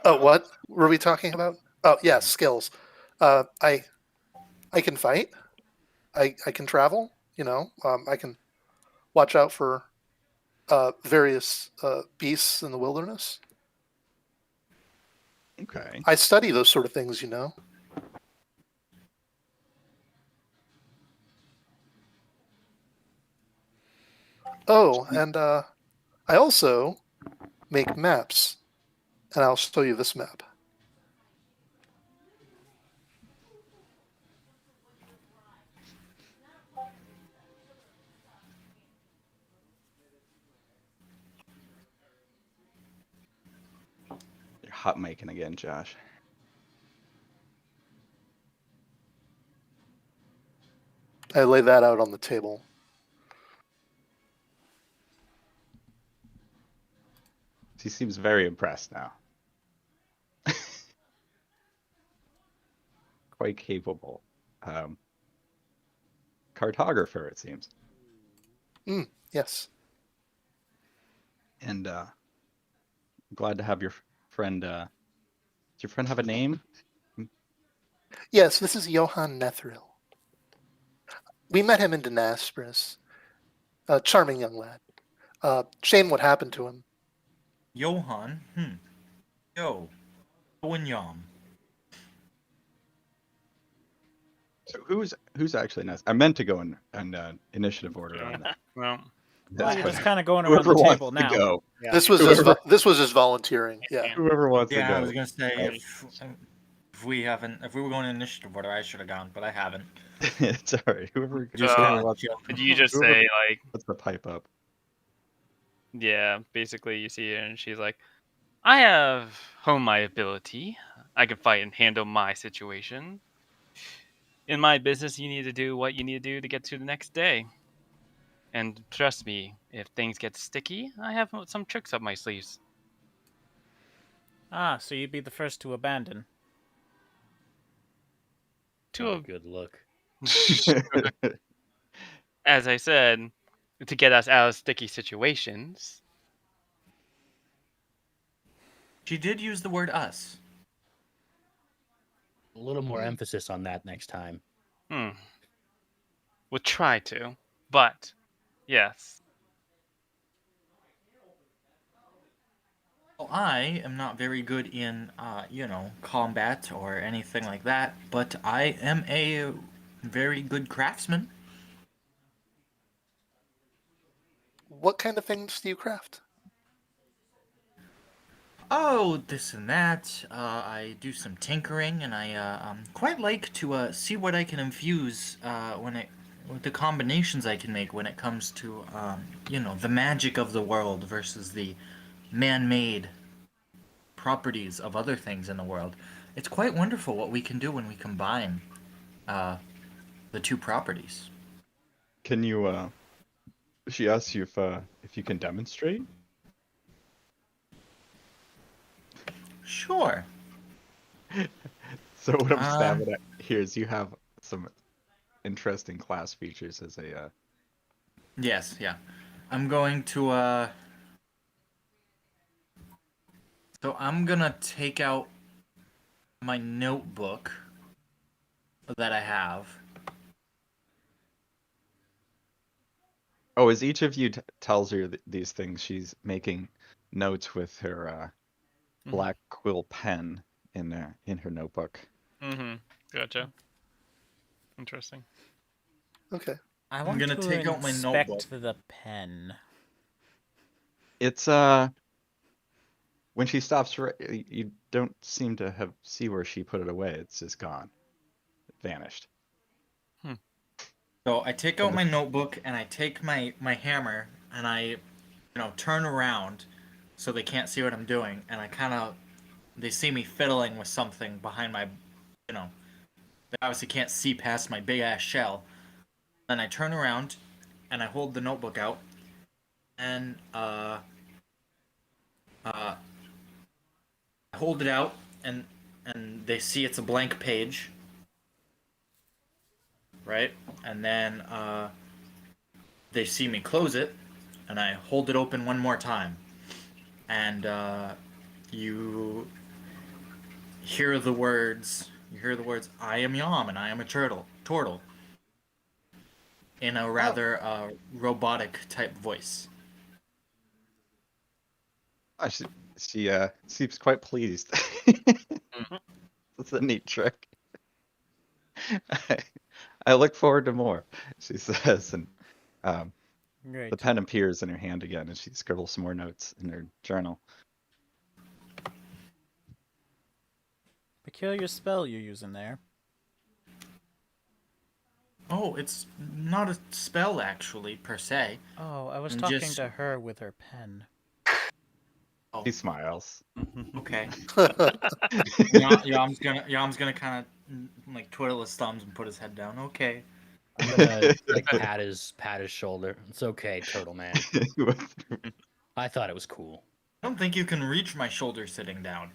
Oh, what were we talking about? Oh, yeah, skills. I can fight. I can travel. I can watch out for various beasts in the wilderness. Okay. I study those sort of things. Oh, and I also make maps, and I'll show you this map. You're hot micing again, Josh. I lay that out on the table. He seems very impressed now. Quite capable. Cartographer, it seems. Yes. And glad to have your friend. Does your friend have a name? Yes, this is Johann Nethril. We met him in Dynaspris. A charming young lad. Shame what happened to him. Johan? Yo. Yo and Yom. So who's actually next? I meant to go in initiative order on that. well, Well, you're but just kind of going around whoever the wants table to now. go. Yeah. This was just volunteering. Yeah. Whoever wants to Yeah, go. I was gonna say if we were going in initiative order, I should have gone, but I haven't. It's alright. Whoever wants, did you just Whoever- say like, wants to pipe up. yeah, basically you see her and she's like, I have home my ability. I can fight and handle my situation. In my business, you need to do what you need to do to get to the next day. And trust me, if things get sticky, I have some tricks up my sleeves. Ah, so you'd be the first to abandon. To a good look. as I said, to get us out of sticky situations. She did use the word us. A little more emphasis on that next time. We'll try to, but yes. Well, I am not very good in, combat or anything like that, but I am a very good craftsman. What kind of things do you craft? Oh, this and that. I do some tinkering, and I quite like to see what I can infuse with the combinations I can make when it comes to the magic of the world versus the man-made properties of other things in the world. It's quite wonderful what we can do when we combine the two properties. Can you? She asks you if you can demonstrate. Sure. So what I'm stabbing at here is you have some interesting class features as a Yes, yeah. I'm going to so I'm gonna take out my notebook that I have. Oh, as each of you tells her these things, she's making notes with her Mhm. black quill pen in her notebook. Mm-hmm. Gotcha. Interesting. Okay. I I'm want gonna to take out my notebook. inspect the pen. It's when she stops, you don't seem to see where she put it away. It's just gone, it vanished. So I take From out the my notebook and I take my hammer and I, turn around so they can't see what I'm doing, and I kind of they see me fiddling with something behind my, they obviously can't see past my big ass shell. Then I turn around and I hold the notebook out and I hold it out and they see it's a blank page, right? And then they see me close it and I hold it open one more time, and you hear the words. You hear the words, "I am Yom and I am a turtle," in a rather robotic type voice. She seems quite pleased. That's a neat trick. I, I look forward to more, she says, and the Great. pen appears in her hand again, and she scribbles some more notes in her journal. Peculiar spell you're using there. Oh, it's not a spell actually per se. Oh, I was I'm talking just to her with her pen. She smiles. okay. Yom's gonna kind of like twiddle his thumbs and put his head down. Okay. I'm gonna like pat his shoulder. It's okay, Turtle Man. I thought it was cool. I don't think you can reach my shoulder sitting down.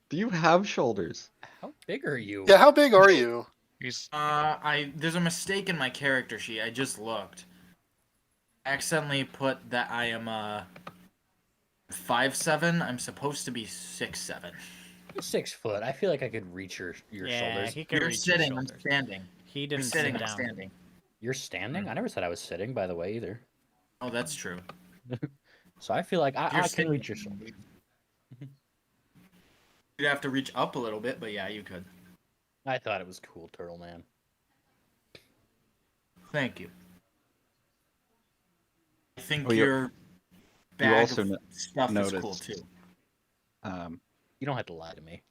Do you have shoulders? How big are you? Yeah, how big are you? He's There's a mistake in my character sheet. I just looked. I accidentally put that I am 5'7". I'm supposed to be 6'7". 6 foot. I feel like I could reach your Yeah, shoulders. he can You're reach your sitting. I'm shoulders. standing. He You're didn't sitting. sit I'm down. standing. You're standing? I never said I was sitting, by the way, either. Oh, that's true. So I feel like I can sitting. reach your shoulders. You'd have to reach up a little bit, but yeah, you could. I thought it was cool, Turtle Man. Thank you. I think Oh, your bag also of stuff is cool noticed, too. You don't have to lie to me,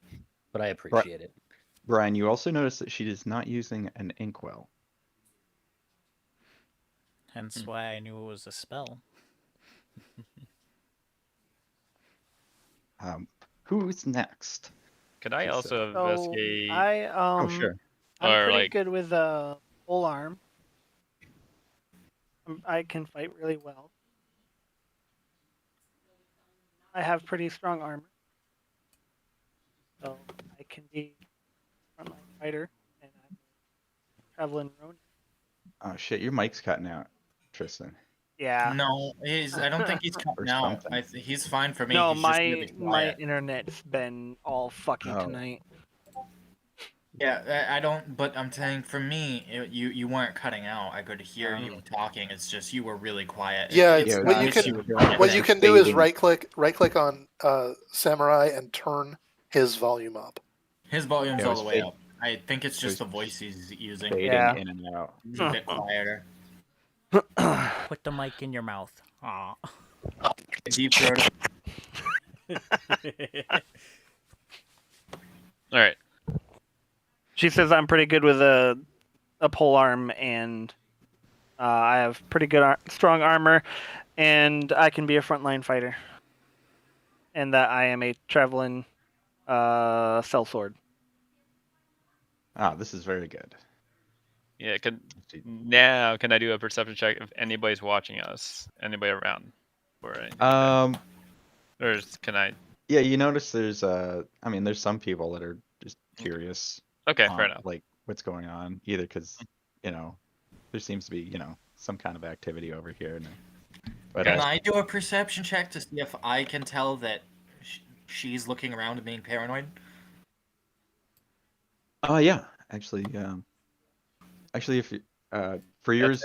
but I appreciate it. Brian, you also notice that she is not using an inkwell. Hence why I knew it was a spell. Who's next? Could I She also So investigate? Oh, sure. I'm Or, pretty like- good with a pole arm. I can fight really well. I have pretty strong armor, so I can be a frontline fighter, and I'm a traveling Ronin. Oh shit, your mic's cutting out, Tristan. Yeah. No, I don't think he's Or cutting out. something. He's fine for me. No, he's my just really my quiet. internet's been all fucky Oh. tonight. Yeah, I don't. But I'm saying for me, you weren't cutting out. I could hear you talking. It's just you were really quiet. Yeah, It's Yeah, what not you an can- issue with your What you connection. can do is fading. right click on Samurai and turn his volume up. His volume's Yeah, it all was the way fade- up. I think it's just the was voice he's using. Fading Yeah. in and out. He's a bit quieter. Put the mic in your mouth. Aw. Deep throat. All right. She says I'm pretty good with a pole arm, and I have pretty good strong armor, and I can be a frontline fighter, and that I am a traveling sellsword. Ah, this is very good. Yeah. Can I do a perception check if anybody's watching us? Anybody around? Or anything like that? Or can I? Yeah, you notice there's there's some people that are just curious. Okay, fair enough. Like what's going on? Either because there seems to be some kind of activity over here. But Can I do a perception check to see if I can tell that she's looking around and being paranoid? yeah, actually, if you, for yours,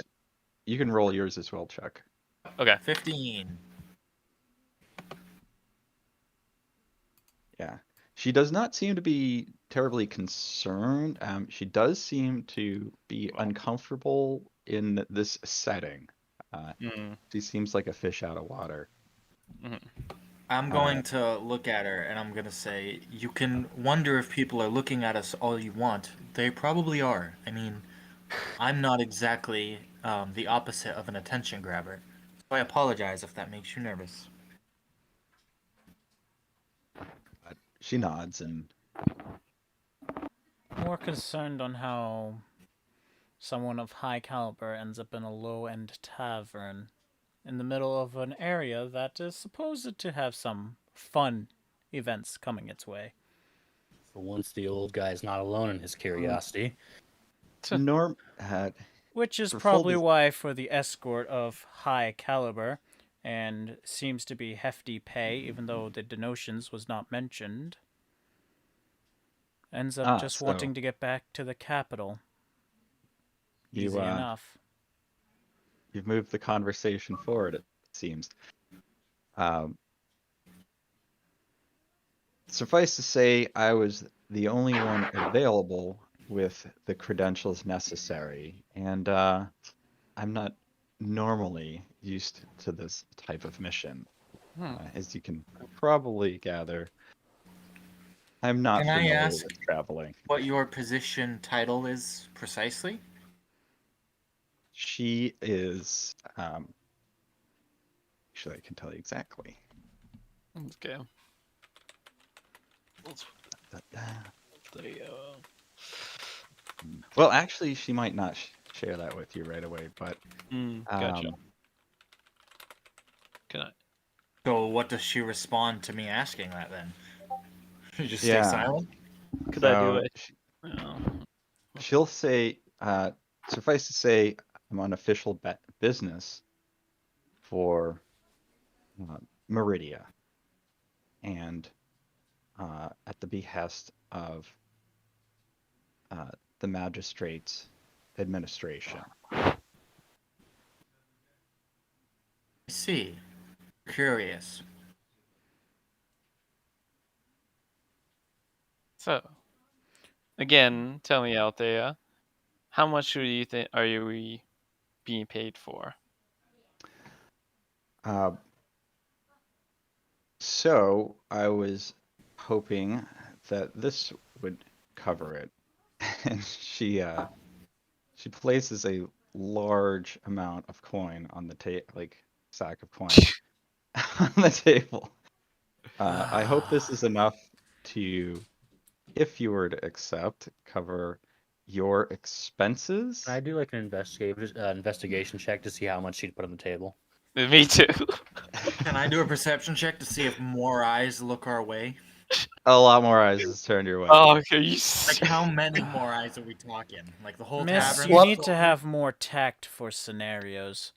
you can roll yours as well, Chuck. Okay. 15. Yeah, she does not seem to be terribly concerned. She does seem to be uncomfortable in this setting. She seems like a fish out of water. I'm going to look at her and I'm going to say, you can wonder if people are looking at us all you want. They probably are. I mean, I'm not exactly the opposite of an attention grabber. So I apologize if that makes you nervous. But she nods and More concerned on how someone of high caliber ends up in a low-end tavern in the middle of an area that is supposed to have some fun events coming its way. For once, the old guy is not alone in his curiosity. Norm Which is For probably full why for the escort of high caliber and seems to be hefty pay, even though the denotions was not mentioned, ends up just so wanting to get back to the capital. Easy enough. You've moved the conversation forward, it seems. Suffice to say, I was the only one available with the credentials necessary, and I'm not normally used to this type of mission. As you can probably gather, I'm not Can I familiar ask with traveling. what your position title is precisely? She is, actually, I can tell you exactly. Okay. Well, actually, she might not share that with you right away, but Gotcha. Can I? So what does she respond to me asking that then? She just stay Yeah. silent? Could I do so it? No. she'll say, suffice to say, I'm on official business for Meridia, and at the behest of the magistrate's administration. I see. Curious. So, again, tell me out there, how much do you think are you being paid for? So I was hoping that this would cover it, and she places a large amount of coin on the sack of coin on the table. I hope this is enough to, if you were to accept, cover your expenses. Can I do like an investigation check to see how much she'd put on the table? Me too. Can I do a perception check to see if more eyes look our way? A lot more eyes is turned your way. Oh, okay. You. Like, how many more eyes are we talking? Like, the whole Miss, tavern? you What? need to have more tact for scenarios.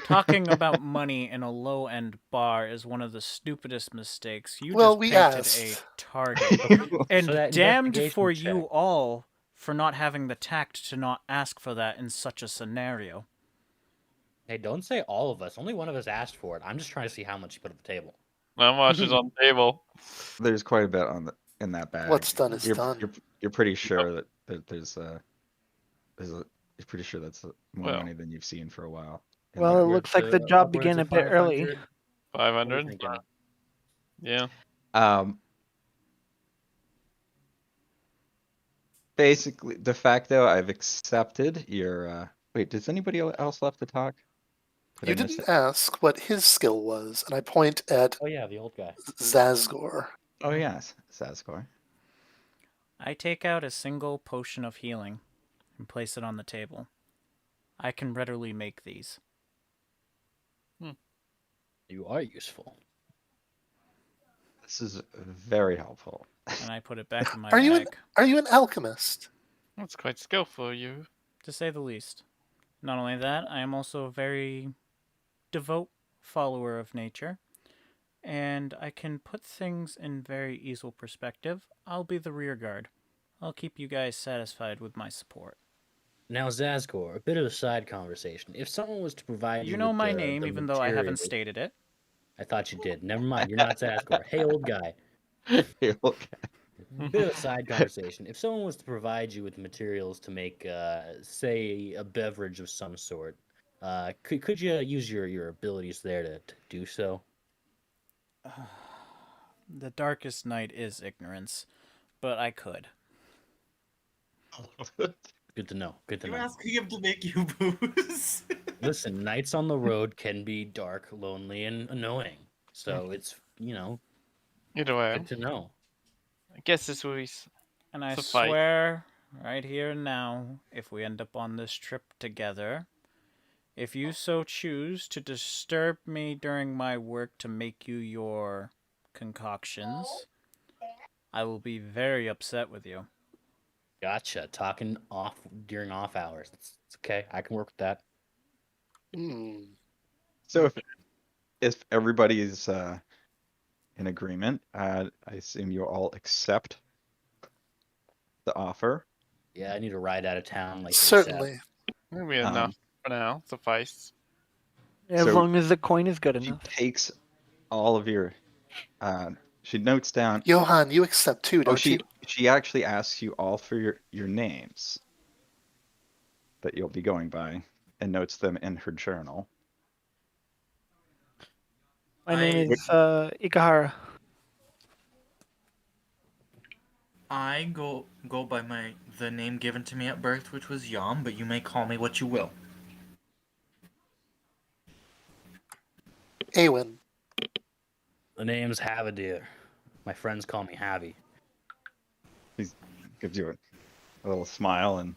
Talking about money in a low-end bar is one of the stupidest mistakes. You Well, just we painted asked. a target. And So that damned investigation for you check. all for not having the tact to not ask for that in such a scenario. Hey, don't say all of us. Only one of us asked for it. I'm just trying to see how much she put on the table. How much is on the table? There's quite a bit in that bag. What's done is you're, done. You're pretty sure that you're pretty sure that's more Well. money than you've seen for a while. Well, it looks like the job began a bit early. 500. Thinking. Yeah. Basically, de facto, I've accepted your. Wait, does anybody else left to talk? You didn't ask what his skill was, and I point at Oh yeah, the old guy. Zazgor. Oh yes, Saskor. I take out a single potion of healing and place it on the table. I can readily make these. You are useful. This is very helpful. And I put it back in my Are you bag, an alchemist? That's quite skillful, you. to say the least. Not only that, I am also a very devout follower of nature, and I can put things in very easy perspective. I'll be the rear guard. I'll keep you guys satisfied with my support. Now, Zazgor, a bit of a side conversation. If someone was to provide You you know with my the name, even though I haven't materials, stated it. I thought you did. Never mind, you're not Zazgor. Hey, old guy. Okay. Bit of a side conversation. If someone was to provide you with materials to make, say, a beverage of some sort, could you use your abilities there to do so? The darkest night is ignorance, but I could. Good to know. Good to You know. asking him to make you booze? Listen, nights on the road can be dark, lonely, and annoying. So it's, Either way, good to know. I guess this will be And I suffice. swear, right here and now, if we end up on this trip together, if you so choose to disturb me during my work to make you your concoctions, I will be very upset with you. Gotcha. Talking off during off hours. It's okay. I can work with that. So if everybody is in agreement, I assume you all accept the offer. Yeah, I need to ride out of town like ASAP. Certainly. Maybe enough for now. Suffice. As So long as the coin is good She enough. takes all of your. She notes down. Johan, you accept too, don't you? She actually asks you all for your names that you'll be going by, and notes them in her journal. My name is Ikahara. I go by the name given to me at birth, which was Yam, but you may call me what you will. Awen. The name's Havadir. My friends call me Javi. He gives you a little smile and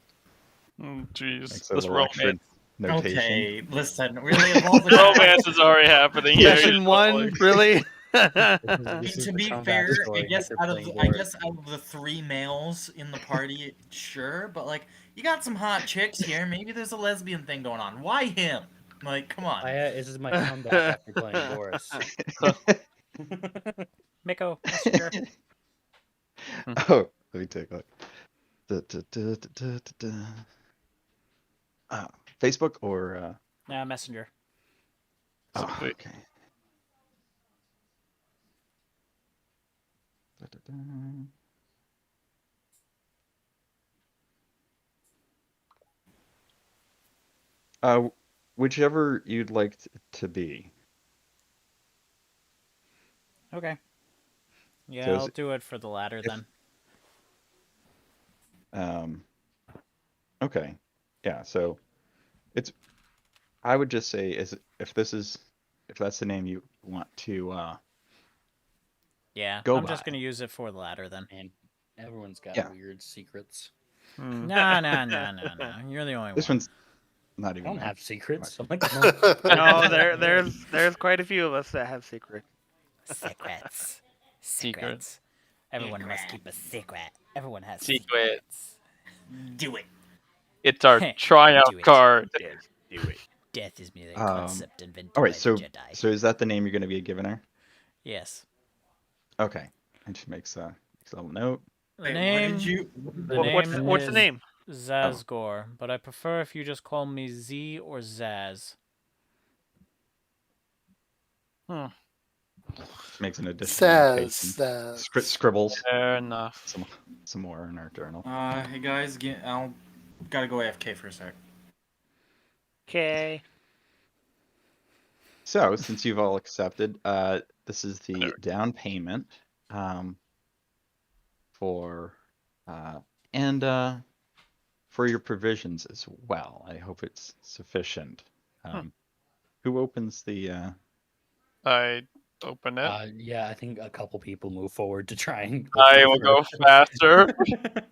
Jeez, makes a this little extra romance. notation. Okay, listen, really, of all the Romance is already happening here. Session 1, really? To be fair, I guess out of the three males in the party, sure, but like you got some hot chicks here. Maybe there's a lesbian thing going on. Why him? Like, come on. This is my comeback after playing Boris. Mikko, messenger. Oh, let me take a look. Facebook or Messenger. oh, okay. Whichever you'd like to be. Okay. Yeah, So I'll do it for the latter then. Okay. Yeah, so I would just say if that's the name you want to Yeah, go I'm just by. gonna use it for the latter then. Man, everyone's got Yeah. weird secrets. No. You're the only This one. one's not I even don't that have secrets. I'm much. like, No, there's quite a few of us that have secrets. Secrets. Secrets. Everyone must keep a secret. Everyone has Secret. secrets. Do it. It's our Do tryout it. card. Do it. Death is merely a concept invented All by right, so the Jedi. so is that the name you're going to be giving her? Yes. Okay. And she makes a little note. The Wait, name. what did you? The name What's the is name? Zazgor, but I prefer if you just call me Z or Zaz. Makes an additional notation. Says. Scribbles Fair enough. some more in our journal. Hey guys, I'll gotta go AFK for a sec. Okay. So since you've all accepted, this is the down payment for for your provisions as well. I hope it's sufficient. Who opens the? I open it. yeah, I think a couple people move forward to try and. I will go faster.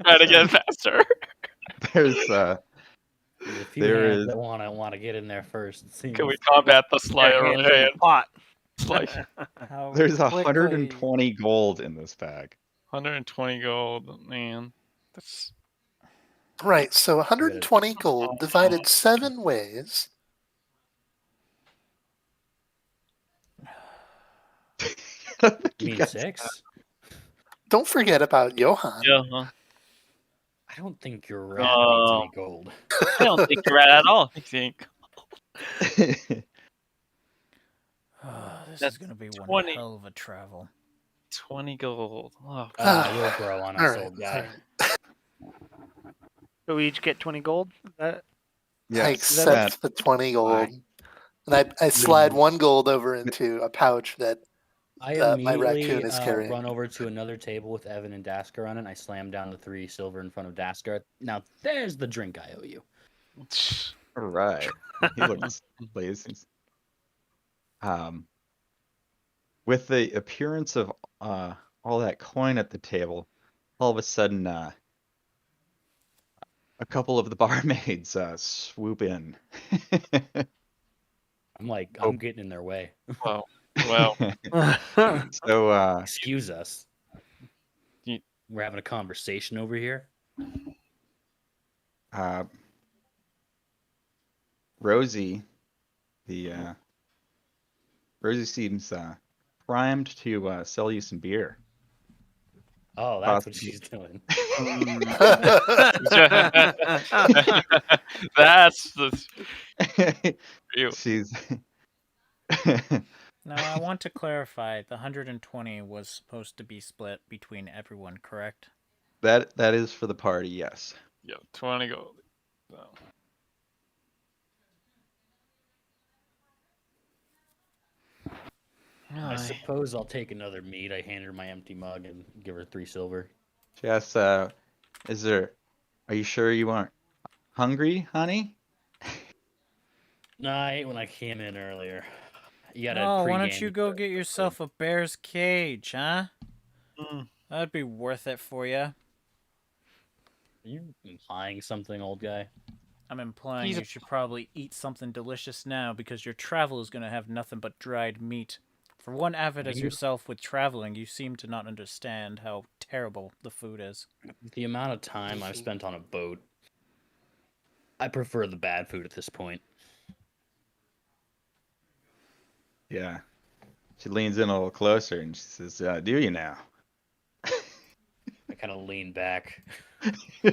Try to get faster. There's A few there hands is- that want to get in there first. It seems. Can we combat the Slayer Hands in the hand? pot. Like there's quickly- 120 gold in this bag. 120 gold, man. That's Right, so 120 gold divided 7 ways. You mean 6? Don't forget about Johan. Yeah. I don't think your rat needs any gold. I don't think you're right at all. I think This That's is gonna be one 20. hell of a travel. 20 gold. Oh, You'll grow on us, Alright, old guy. alright. So we each get 20 gold? I Yes, accept the 20 gold. And I slide 1 gold over into a pouch that I my immediately raccoon is carrying. run over to another table with Evan and Daskar on it, and I slam down the 3 silver in front of Daskar. Now, there's the drink I owe you. all right. He looks lazy. With the appearance of all that coin at the table, all of a sudden, a couple of the barmaids swoop in. I'm like, I'm getting in their way. wow. Well, So, Excuse us. We're having a conversation over here. Rosie, Rosie seems primed to sell you some beer. Oh, that's what she's doing. that's the. Ew. She's. Now, I want to clarify, the 120 was supposed to be split between everyone, correct? That is for the party, yes. Yeah, 20 gold. So. I suppose I'll take another mead. I hand her my empty mug and give her 3 silver. She asks, are you sure you aren't hungry, honey? No, I ate when I came in earlier. You gotta Oh, why pregame don't you go first. get yourself a bear's cage, huh? Mm. That'd be worth it for you. Are you implying something, old guy? I'm implying He's a- you should probably eat something delicious now because your travel is going to have nothing but dried meat. For one avid as You- yourself with traveling, you seem to not understand how terrible the food is. The amount of time I've spent on a boat, I prefer the bad food at this point. Yeah. She leans in a little closer and she says, do you now? I kind of lean back. My,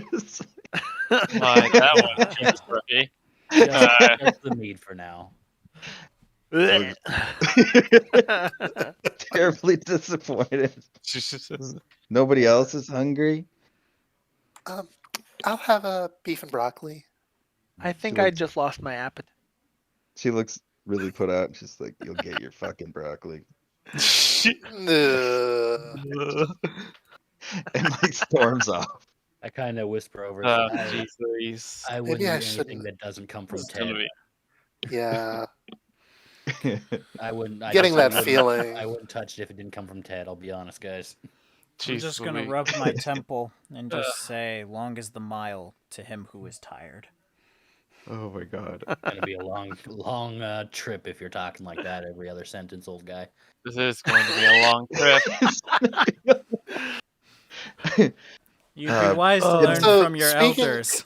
that one seems pretty. Just the mead for now. Terribly disappointed. Nobody else is hungry? I'll have a beef and broccoli. I think She I looks- just lost my appetite. She looks really put out. She's like, you'll get your fucking broccoli. And like storms off. I kind of whisper over. Jeez. I wouldn't Maybe I eat anything shouldn't. that doesn't come from It's gonna Ted. be- Yeah, I wouldn't. getting that wouldn't- feeling. I wouldn't touch it if it didn't come from Ted. I'll be honest, guys. I'm Jeez just going to Louise. rub my temple and just say, long is the mile to him who is tired. Oh my god. It's gonna be a long trip if you're talking like that every other sentence, old guy. This is going to be a long trip. You'd be wise to learn so from your speaking- elders.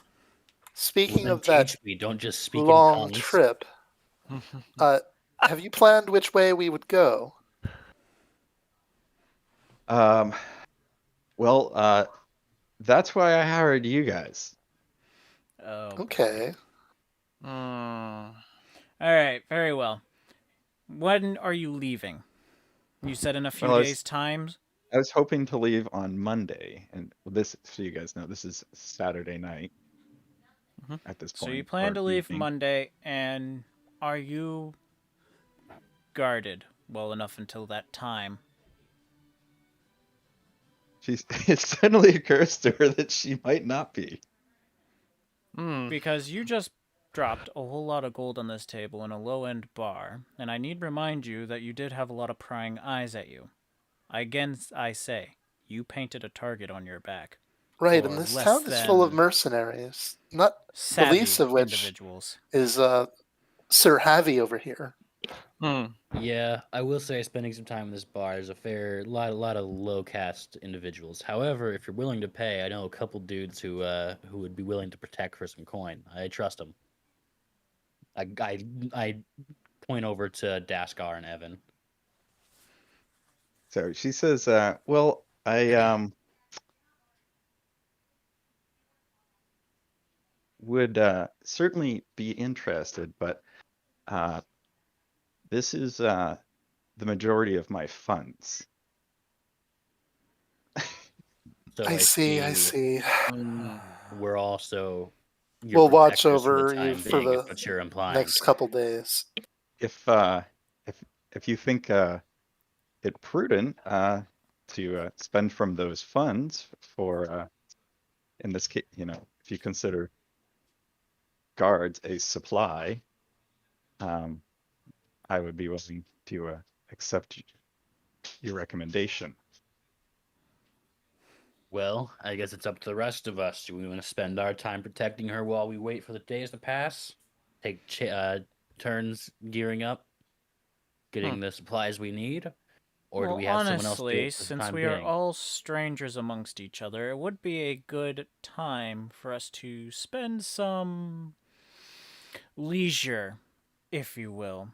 Speaking Well, of then that teach me. Don't just speak long in tongues. trip, have you planned which way we would go? Well, that's why I hired you guys. Oh. Okay. Mm. All right, very well. When are you leaving? You said in a few Well, I was- days' time. I was hoping to leave on Monday, and this, so you guys know, this is Saturday night. Mhm. At this point. So you plan or to leave evening. Monday, and are you guarded well enough until that time? It suddenly occurs to her that she might not be. Hmm. Because you just dropped a whole lot of gold on this table in a low-end bar, and I need remind you that you did have a lot of prying eyes at you. I say, you painted a target on your back. Right, Or and this less town is full of than mercenaries. Not Savvy least of which- individuals. is Sir Javi over here. Yeah, I will say spending some time in this bar is a fair lot of low caste individuals. However, if you're willing to pay, I know a couple dudes who would be willing to protect for some coin. I trust them. I point over to Daskar and Evan. So she says, well, I would certainly be interested, but this is the majority of my funds. So I see. We're also your We'll watch protectors for the over you time for being, is the what you're implying. next couple days. If you think it prudent to spend from those funds for in this case, if you consider guards a supply, I would be willing to accept your recommendation. Well, I guess it's up to the rest of us. Do we want to spend our time protecting her while we wait for the days to pass? Take turns gearing up, getting the supplies we need? Or do we have someone else do honestly, it for the since time we are being? all strangers amongst each other, it would be a good time for us to spend some leisure, if you will.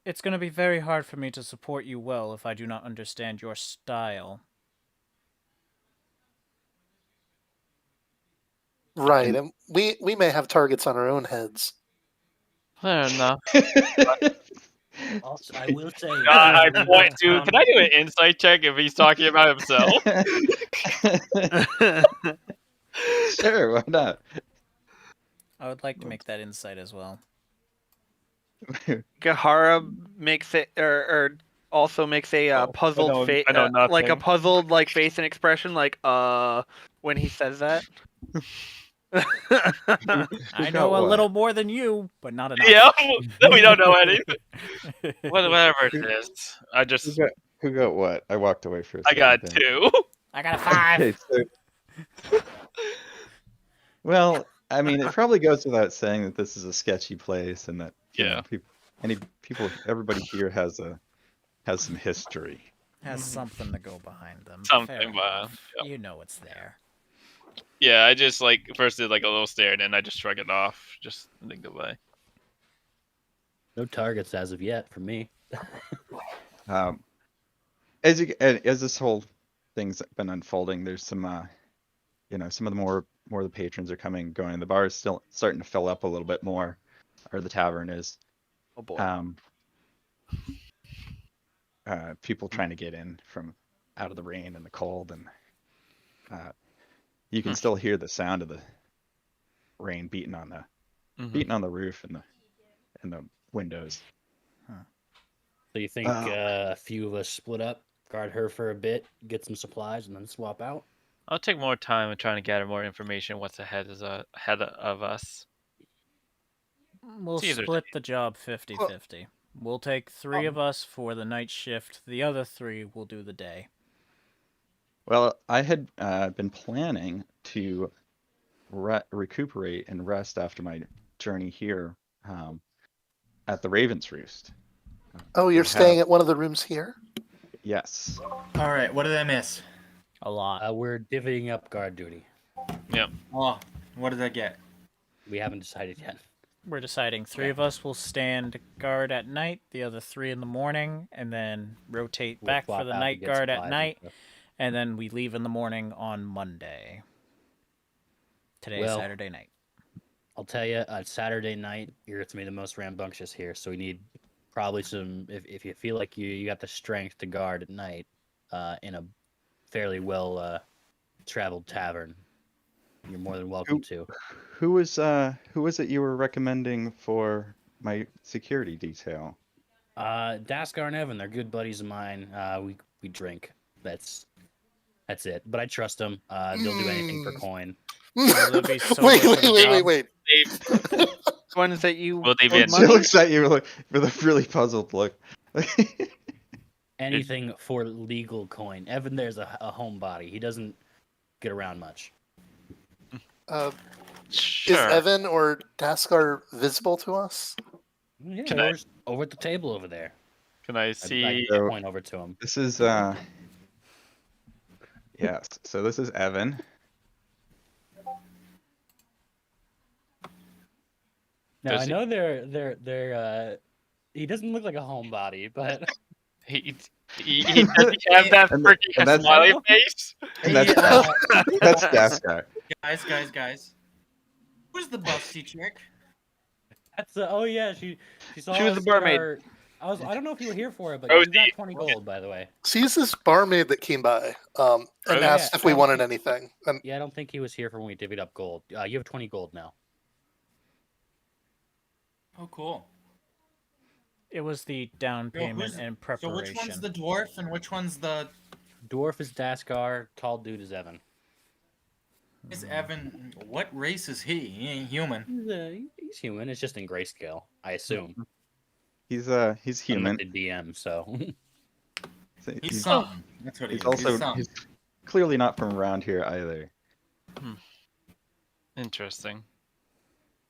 It's going to be very hard for me to support you well if I do not understand your style. Right, and we may have targets on our own heads. Fair enough. Also, I will say, I point to. Can I do an insight check if he's talking about himself? Sure, why not? I would like to make that insight as well. Gahara makes it, or also makes a puzzled face, I know nothing. like a puzzled face and expression, like when he says that. I know a little more than you, but not enough. Yeah, we don't know anything. Whatever it is, I just Who got what? I walked away for a I second. got there. 2. I got a 5. Okay, well, I mean, it probably goes without saying that this is a sketchy place, and that everybody here has some history. Has something to go behind them. Something, Fair enough. yeah. You know it's there. Yeah, I just first did a little stare, and then I just shrug it off, just and then goodbye. No targets as of yet for me. As this whole thing's been unfolding, there's some some of the more of the patrons are coming and going. The bar is still starting to fill up a little bit more, or the tavern is. Oh boy. People trying to get in from out of the rain and the cold, and you can still hear the sound of the rain beating on the roof and the windows. So you think a few of us split up, guard her for a bit, get some supplies, and then swap out? I'll take more time in trying to gather more information. What's ahead of us? We'll split the job 50-50. We'll take 3 of us for the night shift. The other 3 will do the day. Well, I had been planning to recuperate and rest after my journey here at the Raven's Roost. Oh, you're staying at one of the rooms here? Yes. All right, what did I miss? A lot. We're divvying up guard duty. Yep. Oh, what did I get? We haven't decided yet. We're deciding 3 of us will stand guard at night, the other 3 in the morning, and then rotate We'll back swap for the out to night get guard at supplies and night, stuff. and then we leave in the morning on Monday. Today's Well, Saturday night. I'll tell you, Saturday night, you're going to be the most rambunctious here, so we need probably some, if you feel like you got the strength to guard at night in a fairly well traveled tavern, you're more than welcome to. Who was it you were recommending for my security detail? Daskar and Evan, they're good buddies of mine. We drink. That's it. But I trust them. They'll do anything for coin. They'll be so wait. Ones that you Will they owed be She money? looks at you with a really puzzled look. Anything for legal coin. Evan, there's a homebody. He doesn't get around much. Sure. Is Evan or Daskar visible to us? Yeah, Can I- over at the table over there. Can I I see? So- point over to him. This is yes. So this is Evan. Now Does I he- know they're he doesn't look like a homebody, but He does he have that And- freaking and that's- smiley face? And that's Hey, that's Daskar. guys. Who's the busty chick? that's oh yeah, she saw She was us the get barmaid. I don't know if you were here for it, but Oh, you got Steve. 20 gold, by the way. She's this barmaid that came by and Really? asked Yeah, if we I don't wanted think- anything. And Yeah, I don't think he was here for when we divvied up gold. You have 20 gold now. Oh, cool. It was the down Yo, payment who's- and So preparation. which one's the dwarf and which one's the Dwarf is Daskar, tall dude is Evan. is Evan? What race is he? He ain't human. He's human. It's just in grayscale, I assume. He's I'm human. not the DM, so He's something. That's what he He's is. also He's something. he's clearly not from around here either. Interesting.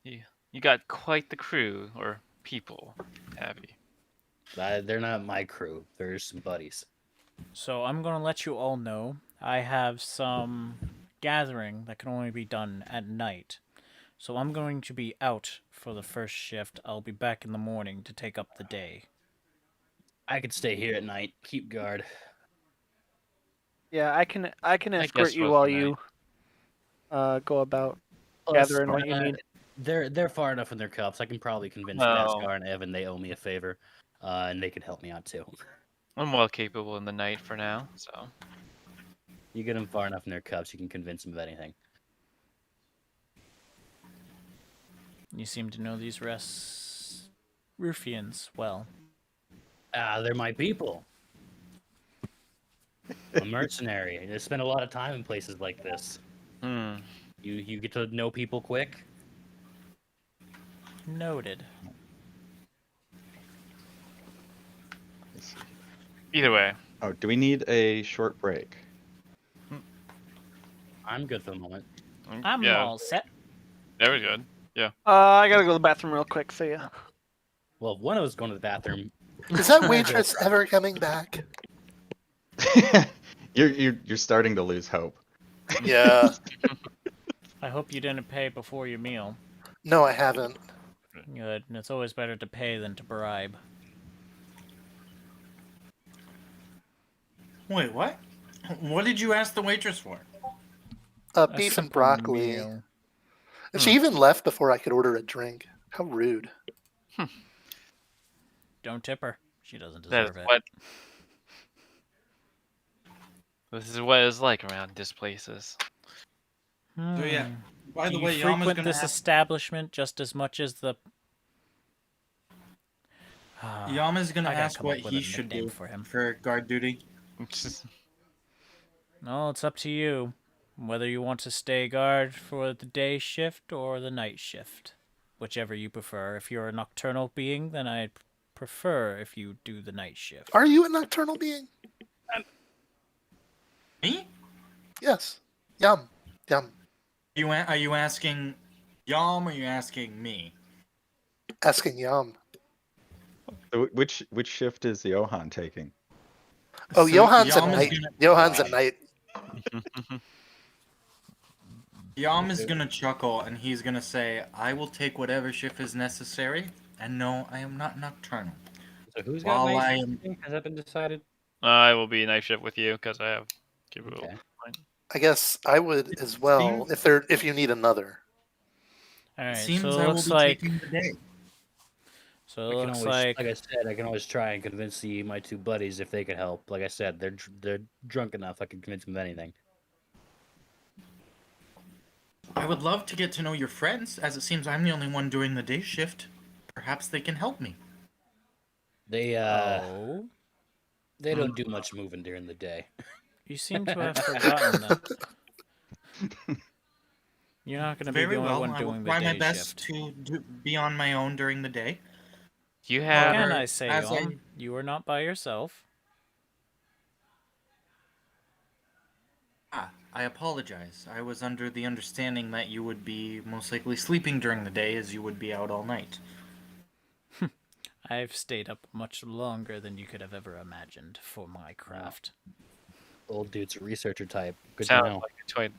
You got quite the crew or people, Abby. they're not my crew. They're some buddies. So I'm gonna let you all know I have some gathering that can only be done at night. So I'm going to be out for the first shift. I'll be back in the morning to take up the day. I could stay here at night, keep guard. Yeah, I can escort guess you for while the you go about Plus, gathering what you need. They're far enough in their cups. I can probably convince Oh. Daskar and Evan they owe me a favor, and they can help me out too. I'm well capable in the night for now, so. You get them far enough in their cups, you can convince them of anything. You seem to know these ruffians well. They're my people. I'm a mercenary. I spend a lot of time in places like this. You get to know people quick. Noted. Let's see. Either way, Oh, do we need a short break? I'm good for the moment. I'm yeah, all set. very good. I gotta go to the bathroom real quick. See ya. Well, if one of us is going to the bathroom. is that waitress ever coming back? You're starting to lose hope. Yeah. I hope you didn't pay before your meal. No, I haven't. Good. And it's always better to pay than to bribe. Wait, what? What did you ask the waitress for? A Beef and simple broccoli. meal. And she even left before I could order a drink. How rude. Don't tip her. She doesn't That deserve is it. what. This is what it's like around these places. So yeah. By Do the you way, Yama's frequent gonna this ask. establishment just as much as the... Yama's gonna I gotta ask come what up with he a should nickname do for him. for guard duty. No, it's up to you. Whether you want to stay guard for the day shift or the night shift. Whichever you prefer. If you're a nocturnal being, then I'd prefer if you do the night shift. Are you a nocturnal being? Me? Yes. Yum. Yum. Are you asking Yam or are you asking me? Asking Yum. So which shift is Johan taking? Oh, So Johan's a Yam is night. gonna- Johan's a night. Yam is gonna chuckle and he's gonna say, "I will take whatever shift is necessary." And no, I am not nocturnal. So who's While got I night am- shift? Has that been decided? I will be night shift with you because I have capable. Okay. I guess I would as well if you need another. Alright, Seems so I it will looks be like... taking the day. So I it can looks always, like... I said, I can always try and convince my two buddies if they could help. Like I said, they're drunk enough. I can convince them of anything. I would love to get to know your friends, as it seems I'm the only one doing the day shift. Perhaps they can help me. They Oh? they don't do much moving during the day. You seem to have forgotten that. You're not going to be Very the only well. one I will doing the try day my best shift. to be on my own during the day. You have. Again, However, I say, as I- you are not by yourself. I apologize. I was under the understanding that you would be most likely sleeping during the day as you would be out all night. I've stayed up much longer than you could have ever imagined for my craft. Old dude's a researcher type. Good to Sounds know. like a choice.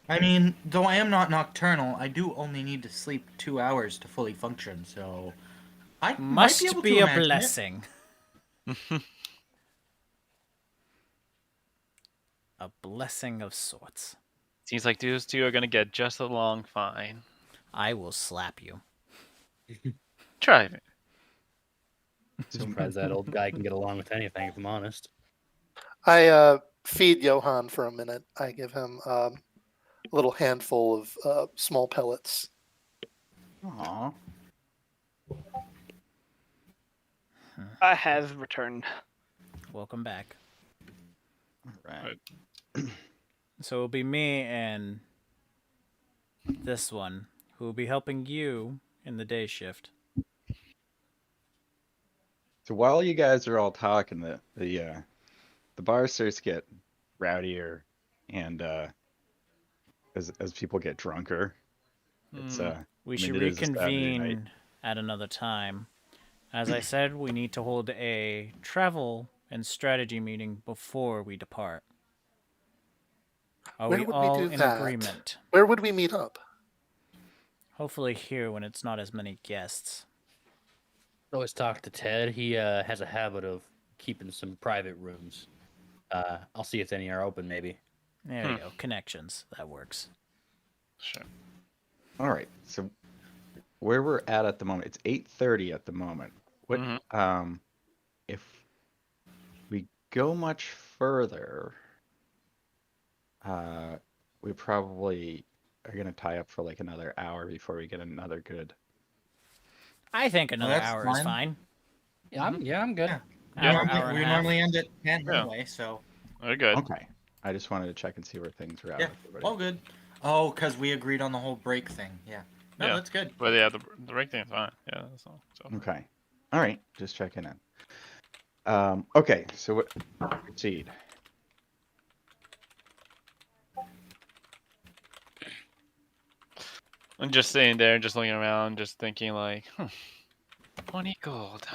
I mean, though I am not nocturnal, I do only need to sleep 2 hours to fully function, so I might be able Must to be a imagine it. blessing. A blessing of sorts. Seems like those two are gonna get just along fine. I will slap you. Try it. Surprised that old guy can get along with anything, if I'm honest. I feed Johann for a minute. I give him a little handful of small pellets. Aww. I have returned. Welcome back. Right. So it'll be me and this one who will be helping you in the day shift. So while you guys are all talking, the bar starts to get rowdier, and as people get drunker, it's We I should mean, it is a Saturday night. reconvene at another time. As I said, we need to hold a travel and strategy meeting before we depart. Are Where we would all we do in that? agreement? Where would we meet up? Hopefully here when it's not as many guests. Always talk to Ted. He has a habit of keeping some private rooms. I'll see if any are open, maybe. There you go. Connections. That works. Sure. All right. So where we're at the moment, it's 8:30 at the moment. What if we go much further? We probably are gonna tie up for like another hour before we get another good. I think another that's hour is fine. fine. Yeah, I'm good. Yeah. Hour and we a half. normally end at 10 Yeah. anyway, so We're good. Okay. I just wanted to check and see where things were at. yeah, with everybody. all good. Oh, because we agreed on the whole break thing. Yeah. No, Yeah. that's good. But yeah, the right thing is fine. Yeah, that's all. So. Okay. All right. Just checking in. Okay. So what? Proceed. I'm just sitting there, just looking around, just thinking like, 20 gold.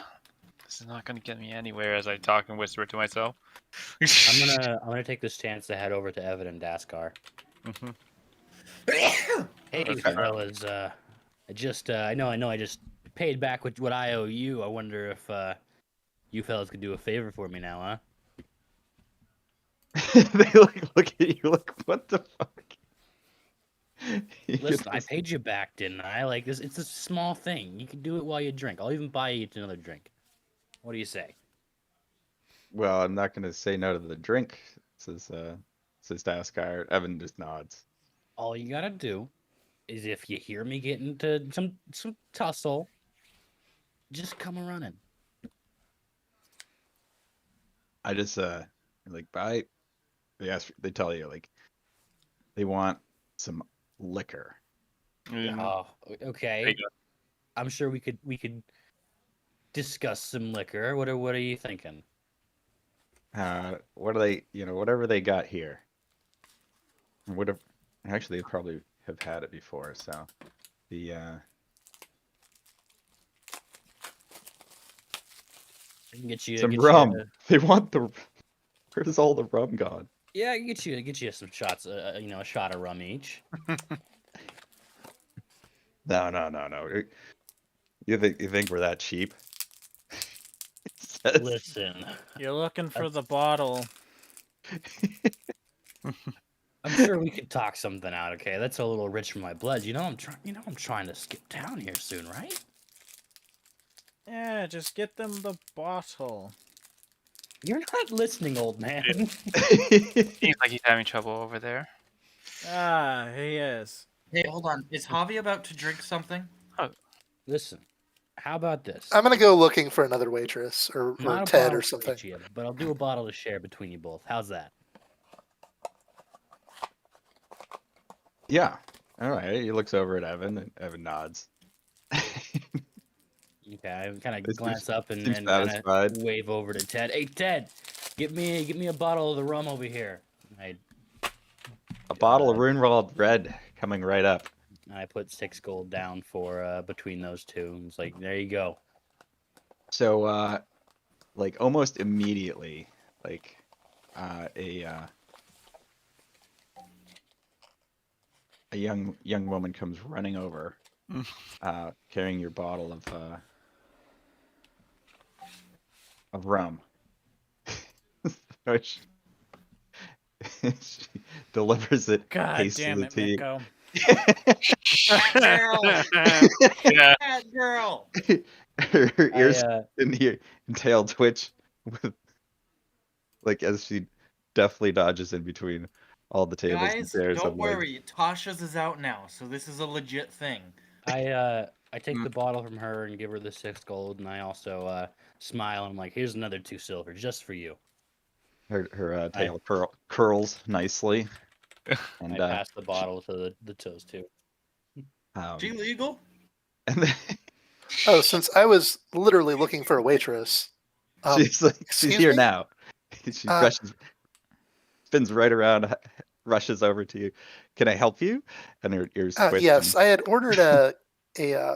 This is not gonna get me anywhere as I talk and whisper to myself. I'm gonna take this chance to head over to Evan and Daskar. Mhm. Hey, Okay. fellas. I know I just paid back with what I owe you. I wonder if you fellas could do a favor for me now, huh? They look at you like, what the fuck? You Listen, I just- paid you back, didn't I? Like this, it's a small thing. You can do it while you drink. I'll even buy you another drink. What do you say? Well, I'm not gonna say no to the drink. Says Daskar. Evan just nods. All you gotta do is if you hear me get into some tussle, just come a running. I just like buy. They tell you like they want some liquor. Mm, Oh, there you okay. go. I'm sure we could discuss some liquor. What are you thinking? What are they? Whatever they got here. Whatever. Actually, they probably have had it before. So the I can get you some get rum. You, They want the. Where's all the rum gone? yeah, I can get you some shots. A shot of rum each. No. You think we're that cheap? It says- Listen, You're looking for the bottle. I'm sure we could talk something out. Okay, that's a little rich for my blood. I'm trying to skip town here soon, right? Yeah, just get them the bottle. You're not listening, old man. Seems like he's having trouble over there. Ah, he is. Hey, hold on. Is Javi about to drink something? Listen, how about this? I'm gonna go looking for another waitress or Not a Ted bottle or for something. each of you, but I'll do a bottle to share between you both. How's that? Yeah. All right. He looks over at Evan, and Evan nods. Okay, I kind This of glance up and seems kind satisfied. of wave over to Ted. Hey, Ted, get me a bottle of the rum over here. A bottle of Runewald Red coming right up. I put 6 gold down for between those two. It's like, there you go. So, like almost immediately, like a young woman comes running over, carrying your bottle of rum. Which she delivers it God damn hastily it, to you. Mikko. Girl, Yeah. that girl. Her ears I, and your tail twitch with, like, as she deftly dodges in between all the tables and Guys, chairs don't and legs. worry. Tasha's is out now, so this is a legit thing. I take the bottle from her and give her the 6 gold, and I also smile and I'm like, here's another 2 silver just for you. Her tail curls nicely, and I pass the bottle to the toes too. She legal? and then Oh, since I was literally looking for a waitress. she's like, she's excuse here me? now. She spins right around, rushes over to you. Can I help you? And her ears twitch. Yes, I had ordered a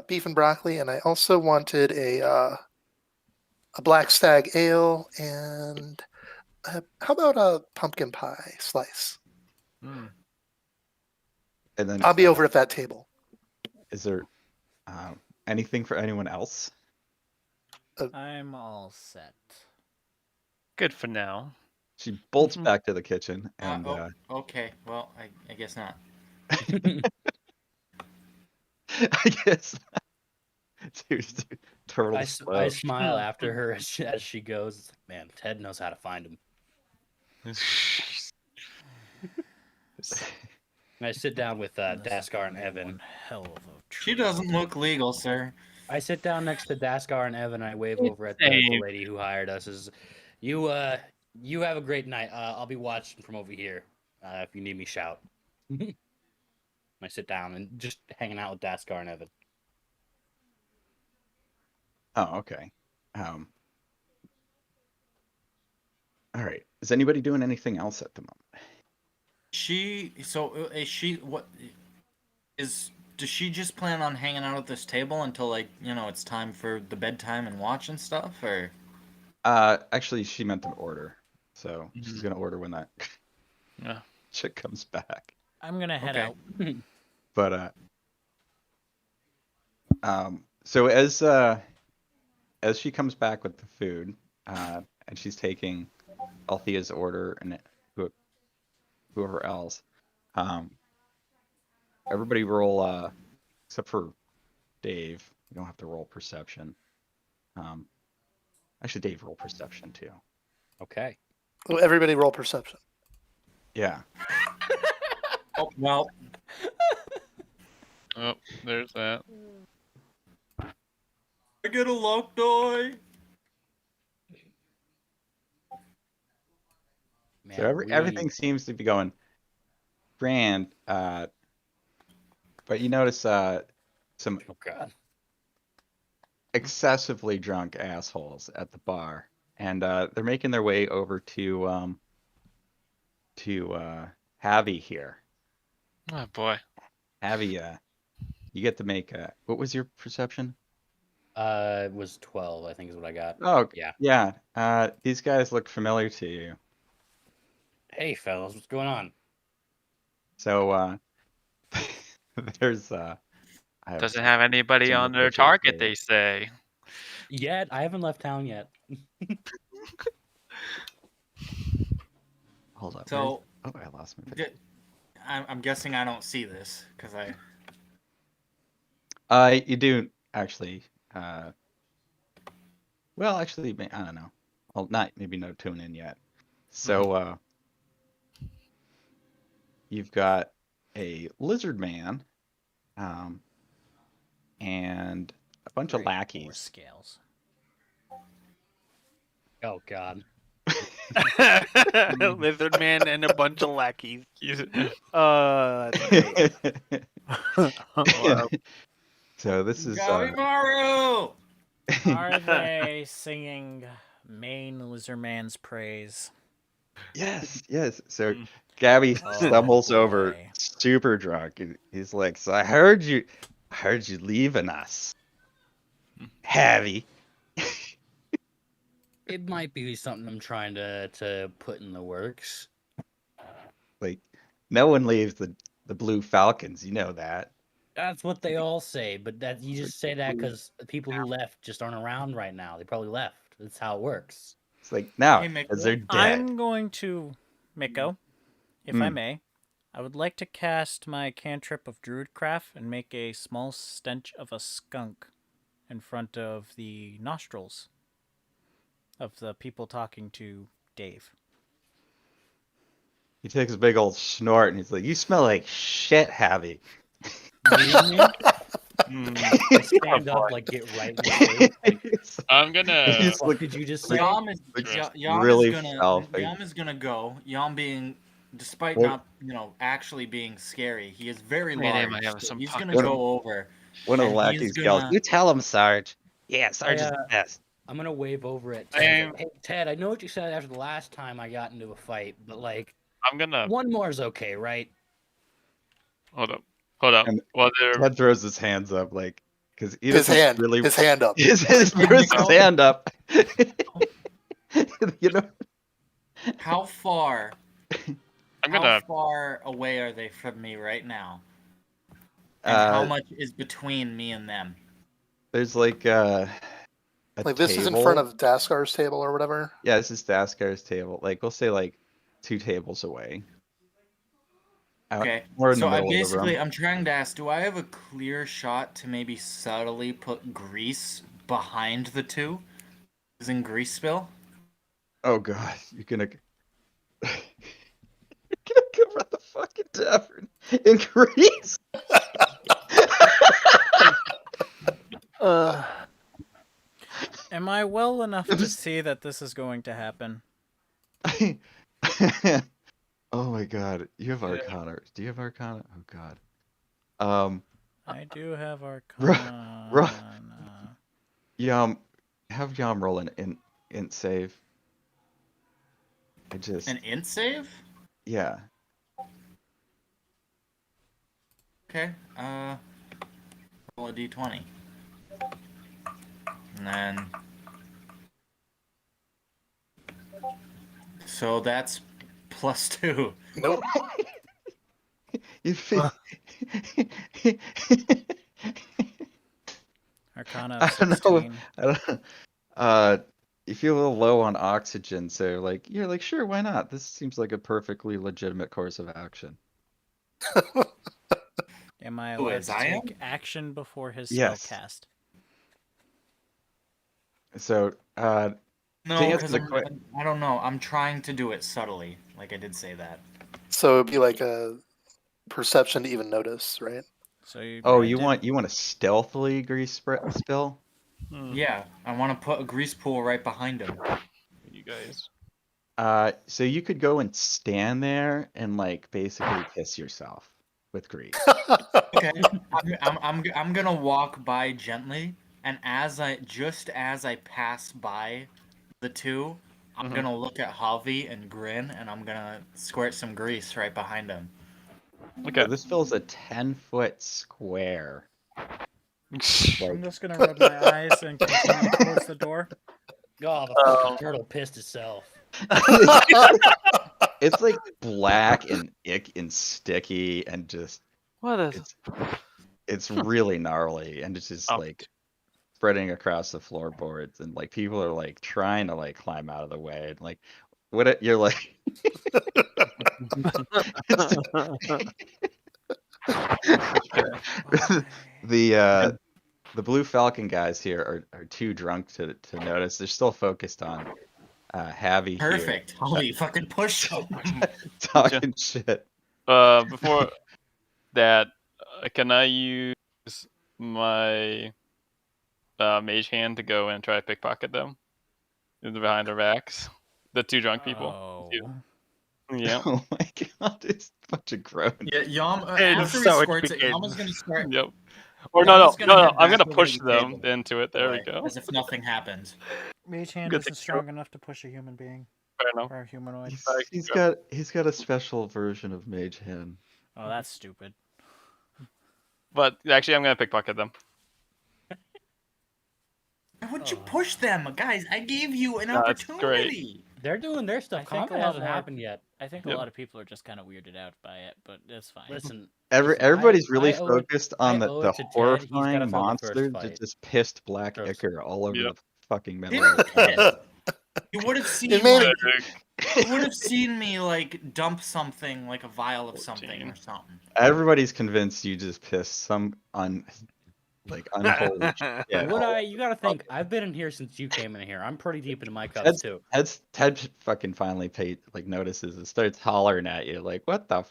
beef and broccoli, and I also wanted a black stag ale, and how about a pumpkin pie slice? And then I'll be over at that table. is there anything for anyone else? I'm all set. Good for now. She bolts back to the kitchen and Okay. Well, I guess not. I guess dude, turtle I slow. smile after her as she goes. It's like, man, Ted knows how to find him. And I sit down with Daskar and Evan. One hell of a She doesn't look legal, sir. I sit down next to Daskar and Evan. And I wave over at the lady who hired us. As you have a great night. I'll be watching from over here. If you need me, shout. I sit down and just hanging out with Daskar and Evan. Oh, okay. All right. Is anybody doing anything else at the moment? Is she what is does she just plan on hanging out at this table until, like, it's time for the bedtime and watch and stuff, or? Actually, she meant to order, so she's gonna order when that chick comes back. I'm gonna head out. But so as she comes back with the food, and she's taking Althea's order and whoever else, everybody roll except for Dave. You don't have to roll perception. Actually, Dave, roll perception too. Okay. Oh, everybody roll perception. Yeah. Oh, well. Oh, there's that. I get a luck die. Man, So everything seems to be going grand, but you notice some Oh God. excessively drunk assholes at the bar, and they're making their way over to Javi here. Oh boy. Javi, you get to make what was your perception? It was 12, I think is what I got. Oh, Yeah. Yeah. These guys look familiar to you. Hey, fellas, what's going on? So there's Doesn't have anybody some on their pictures target, there. they say. Yet I haven't left town yet. Hold up. So, oh, I lost my picture. I'm guessing I don't see this because You do actually. Well, actually, I don't know. Well, maybe no tune in yet. So you've got a lizard man, and a bunch of More lackeys. scales. Oh God. Lizard man and a bunch of lackeys. That's great. Wow. So this is Gabimaru! Are they singing main Lizardman's praise? yes. So Gabby Oh, stumbles over, boy. super drunk. He's like, "So I heard you leaving us, Javi." It might be something I'm trying to put in the works. Like, no one leaves the Blue Falcons. You know that. That's what they all say, but that you just say that because the people who left just aren't around right now. They probably left. That's how it works. It's like, no, Hey, Mikko. because they're dead. I'm going to, Mikko, if I Mm. may, I would like to cast my cantrip of Druidcraft and make a small stench of a skunk in front of the nostrils of the people talking to Dave. He takes a big old snort and he's like, "You smell like shit, Javi." I stand up, like get right in the face. Like, I'm gonna. He's what looking did you just say? Yom is Interesting. Yom really is gonna selfie. Yom is gonna go. Yom being, despite Well- not actually being scary, he is very My name, large. I have So some he's pocket. gonna go over. One of the And he's lackeys yells, gonna- "You tell him, Sarge." Yeah, Sarge is the best. I'm gonna wave over at Ted. Like, hey Ted, I know what you said after the last time I got into a fight, but like I'm gonna. one more is okay, right? Hold up. Hold up. And Well, there. Ted throws his hands up, like, because he His doesn't hand. really. His hand up. His throws his hand up. You know. How far? I'm How gonna. far away are they from me right now? And how Uh, much is between me and them? there's like a Like this is in front table. of Daskar's table or whatever. Yeah, this is Daskar's table. Like, we'll say like 2 tables away. Out, Okay. More in So the I middle of the basically, room. I'm trying to ask, do I have a clear shot to maybe subtly put grease behind the two? Using grease spill? Oh god, you're gonna go around the fucking tavern in Greece. Am I well enough to see that this is going to happen? Oh my god, you have Arcana. Do you have Arcana? Oh god. I do have Ru- Arcana. Yum, have Yum roll an int save. I just An int save? yeah. Okay. Roll a d20. And then. So that's +2. Nope. You feel Arcana I of don't know. 16. I don't. You feel a little low on oxygen, so like you're like, sure, why not? This seems like a perfectly legitimate course of action. Am I Who allowed is to I am? take action before his Yes. spell cast? So, No, To answer because the I don't know. I'm trying to do it subtly. Like I did say that. So it'd be like a perception to even notice, right? So you oh, did- you want to stealthily grease spill? Yeah, I want to put a grease pool right behind him. You guys. So you could go and stand there and like basically piss yourself with grease. Okay, I'm gonna walk by gently, and as I pass by the two, I'm Mhm. gonna look at Javi and grin, and I'm gonna squirt some grease right behind him. Okay. So this fills a 10-foot square. I'm Like, just gonna rub my eyes and continue towards the door. Oh, the fucking turtle pissed itself. it's like black and ick and sticky and just What is? it's really gnarly and it's just Oh. like spreading across the floorboards and like people are like trying to like climb out of the way and like you're like the Blue Falcon guys here are too drunk to notice. They're still focused on Javi Perfect. Javi, fucking push him. here talking shit. Before that, can I use my mage hand to go and try to pickpocket them behind their backs? The two drunk people. Oh. Yeah. Oh my god, it's a bunch of groans. Yeah, Yom. Hey, After he so it squirts it, became- Yama's gonna start. Yep. Or Yama's no, gonna head I'm back gonna over push to the them table. into it. There we Right, go. As if nothing happened. Mage hand Good isn't to strong enough to push a human being Fair enough. or a humanoid. He's got a special version of Mage Hand. Oh, that's stupid. But actually, I'm gonna pickpocket them. Why would you push them, guys? I gave you an That's great. opportunity. They're doing their I stuff. think a Combat lot hasn't more- happened yet. I think Yep. a lot of people are just kind of weirded out by it, but it's fine. Listen, Everybody's really I owe it- focused on I owe the it to Ted. He's gotta horrifying throw the first monster that fight. just pissed black First. ichor all over Yep. the fucking middle Didn't of it. piss. You would have seen It made like, you would have seen me like dump something like a vial of something 14. or something. Everybody's convinced you just pissed some unholy shit. What you gotta think? I've been in here since you came in here. I'm pretty deep into my cups too. Ted fucking finally notices and starts hollering at you like, what the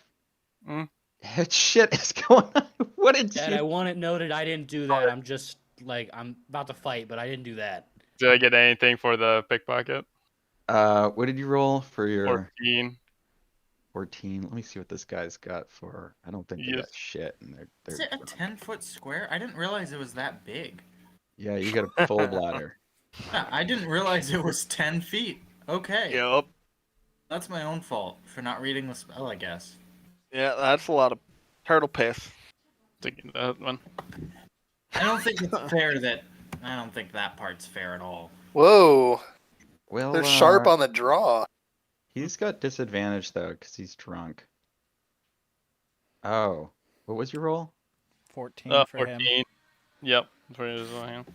what shit is going on? What did Dad, you I want it noted I didn't do that. I'm just like I'm about to fight, but I didn't do that. Did I get anything for the pickpocket? what did you roll for your 14. 14? Let me see what this guy's got for. I don't think they got Yes. shit and they're Is it a 10-foot square? I didn't realize it was that big. yeah, you got a full bladder. Yeah, I didn't realize it was 10 feet. Okay. Yep. That's my own fault for not reading the spell, I guess. Yeah, that's a lot of turtle piss. Taking that one. I don't think it's fair that. I don't think that part's fair at all. Whoa, Well, they're sharp on the draw. He's got disadvantage though because he's drunk. Oh, what was your roll? 14 for 14. him. Yep. For his hand.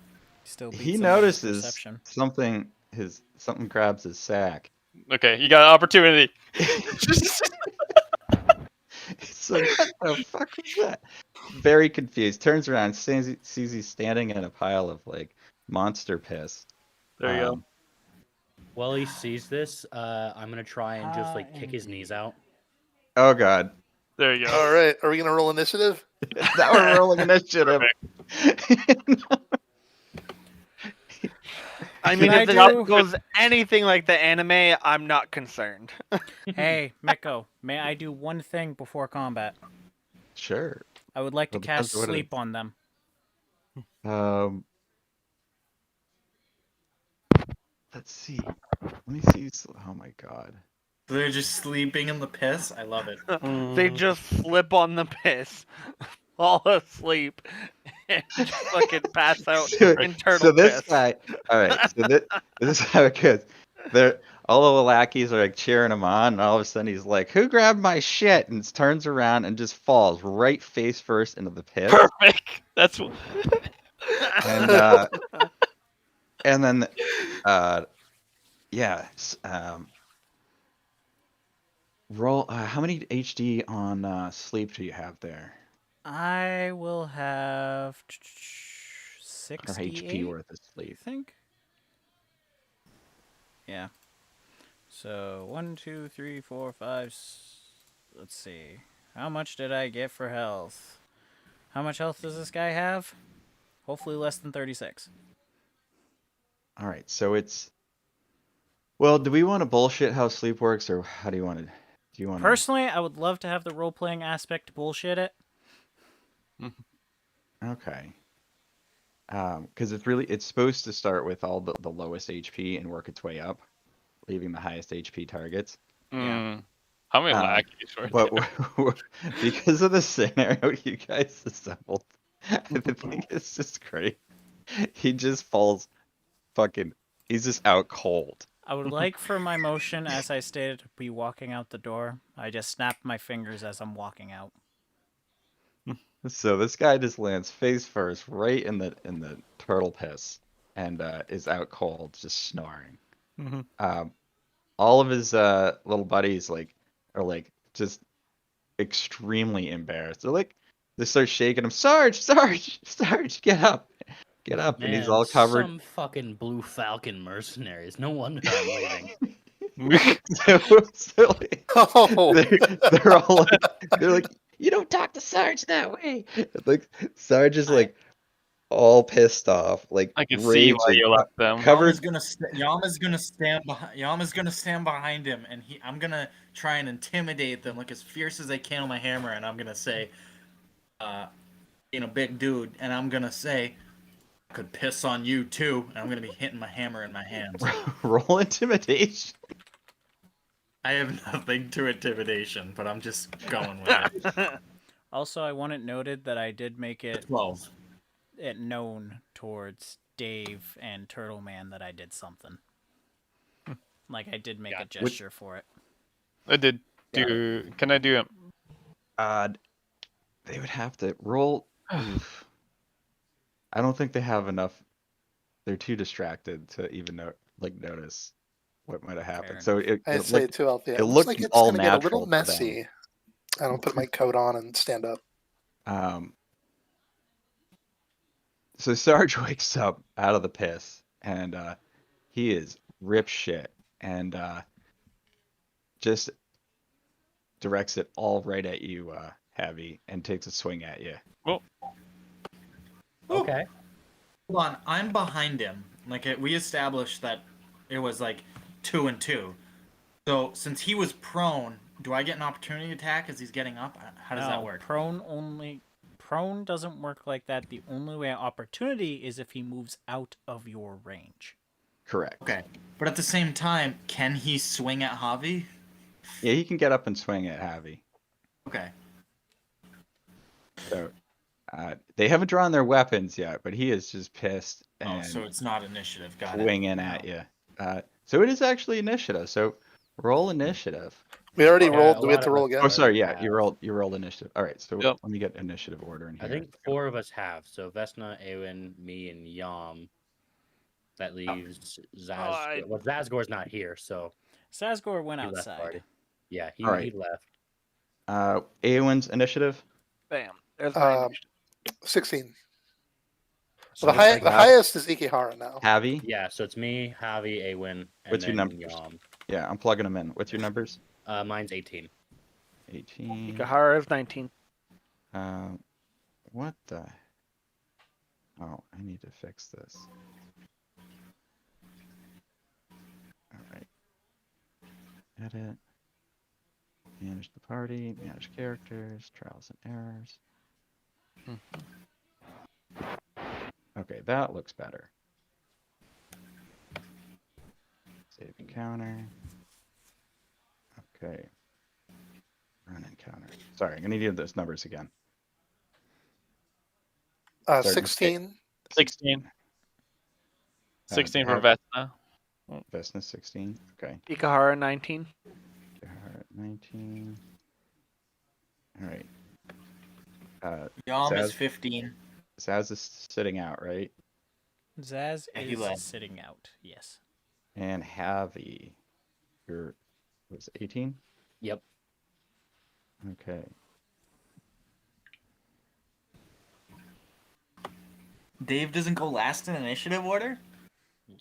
Still beats He him in notices perception. something grabs his sack. Okay, you got an opportunity. It's like, what the fuck was that? Very confused. Turns around, sees he's standing in a pile of like monster piss. There you go. While he sees this, I'm gonna try and just like kick his knees out. Oh god. There you go. All right, are we gonna roll initiative? Now we're rolling initiative. I mean, Can if I the do- goes anything like the anime, I'm not concerned. Hey, Mikko, may I do one thing before combat? Sure. I would like to Well, depends cast what it sleep is. on them. Let's see. Let me see. Oh my god. They're just sleeping in the piss. I love it. They just slip on the piss, fall asleep, and just fucking pass out in turtle So this piss. guy. All right. So this is how it goes. All of the lackeys are like cheering him on, and all of a sudden he's like, "Who grabbed my shit?" and turns around and just falls right face first into the pit. Perfect. That's what. And then, yeah. Roll. How many HD on sleep do you have there? I will have Or 68, HP worth of sleep? I think. Yeah. So 1, 2, 3, 4, 5. Let's see. How much did I get for health? How much health does this guy have? Hopefully less than 36. All right. So it's. Well, do we want to bullshit how sleep works, or how do you want to? Do you want to? Personally, I would love to have the role-playing aspect to bullshit it. Okay. Because it's supposed to start with all the lowest HP and work its way up, leaving the highest HP targets. Yeah. How many lackeys were But there? because of the scenario you guys assembled, I think it's just great. He just falls he's just out cold. I would like for my motion, as I stated, to be walking out the door. I just snap my fingers as I'm walking out. So this guy just lands face first right in the turtle piss and is out cold, just snoring. All of his little buddies are just extremely embarrassed. They start shaking him. Sarge, get up, and he's Man, all covered. Some fucking Blue Falcon mercenaries. No wonder I'm leaving. So, Oh, they're all like, you don't talk to Sarge that way. Like Sarge is all pissed off, I can see why raging, you left them. covered. Yama's gonna stand behind. Yama's gonna stand behind him, and I'm gonna try and intimidate them, like as fierce as I can with my hammer, and I'm gonna say, big dude, and I'm gonna say, I could piss on you too, and I'm gonna be hitting my hammer in my hands. Roll intimidation. I have nothing to intimidation, but I'm just going with it. Also, I want it noted that I did make it 12. known towards Dave and Turtle Man that I did something. Like I did make a Which- gesture for it. I did Yeah. do. Can I do it? They would have to roll. Oof. I don't think they have enough. They're too distracted to even notice what might have happened. Fair So I'd it say looked 2 LP. it It looks looked like it's all going to get a little natural to them. messy. I don't put my coat on and stand up. So Sarge wakes up out of the piss and he is rip shit and just directs it all right at you, Javi, and takes a swing at you. Well, Okay. Hold on, I'm behind him. Like we established that it was like 2 and 2. So since he was prone, do I get an opportunity attack as he's getting up? How does that No, work? Prone doesn't work like that. The only way opportunity is if he moves out of your range. Correct. Okay, but at the same time, can he swing at Javi? Yeah, he can get up and swing at Javi. Okay. So they haven't drawn their weapons yet, but he is just pissed Oh, and so it's not initiative. Got it. swinging at you. So it is actually initiative. So roll initiative. We already Yeah, rolled. a Do we have lot to of roll us again? Oh, sorry. Yeah, have. you rolled initiative. All right. So Yep. let me get initiative order in here. I think 4 of us have. So Vesna, Awen, me, and Yam. That leaves Zaz. Well, Zazgor's not here, so Sazgor went he left outside. party. Yeah, he, All right. he left. Aowen's initiative. Bam. There's my Um, initiative. 16. So Well, it looks like the highest is Ikihara now. Javi. Yeah, so it's me, Javi, Awen, and What's your then numbers? Yam. Yeah, I'm plugging them in. What's your numbers? Mine's 18. 18. Ikahara is 19. What the? Oh, I need to fix this. All right. Edit. Manage the party. Manage characters. Trials and errors. Okay, that looks better. Save encounter. Okay. Run encounter. Sorry, I'm gonna need those numbers again. 16. 16. 16 for Javi- Vesna. Vesna 16. Okay. Ikahara 19. 19. All right. Yam is Zaz- 15. Zaz is sitting out, right? Zaz Yeah, he is left. sitting out. Yes. And Javi, you're was 18. Yep. Okay. Dave doesn't go last in initiative order?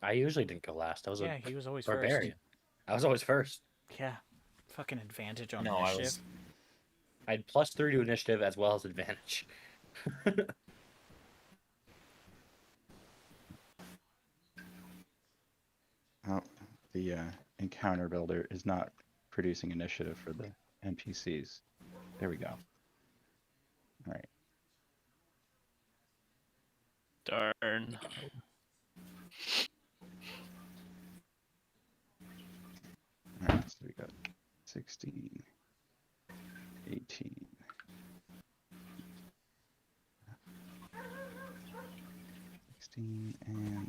I usually didn't go last. I was Yeah, a he was always barbarian. I was always first. first. Yeah. Fucking advantage on No, I initiative. was. I had +3 to initiative as well as advantage. Oh, the encounter builder is not producing initiative for the NPCs. There we go. All right. Darn. All right. So we got 16, 18. 16 and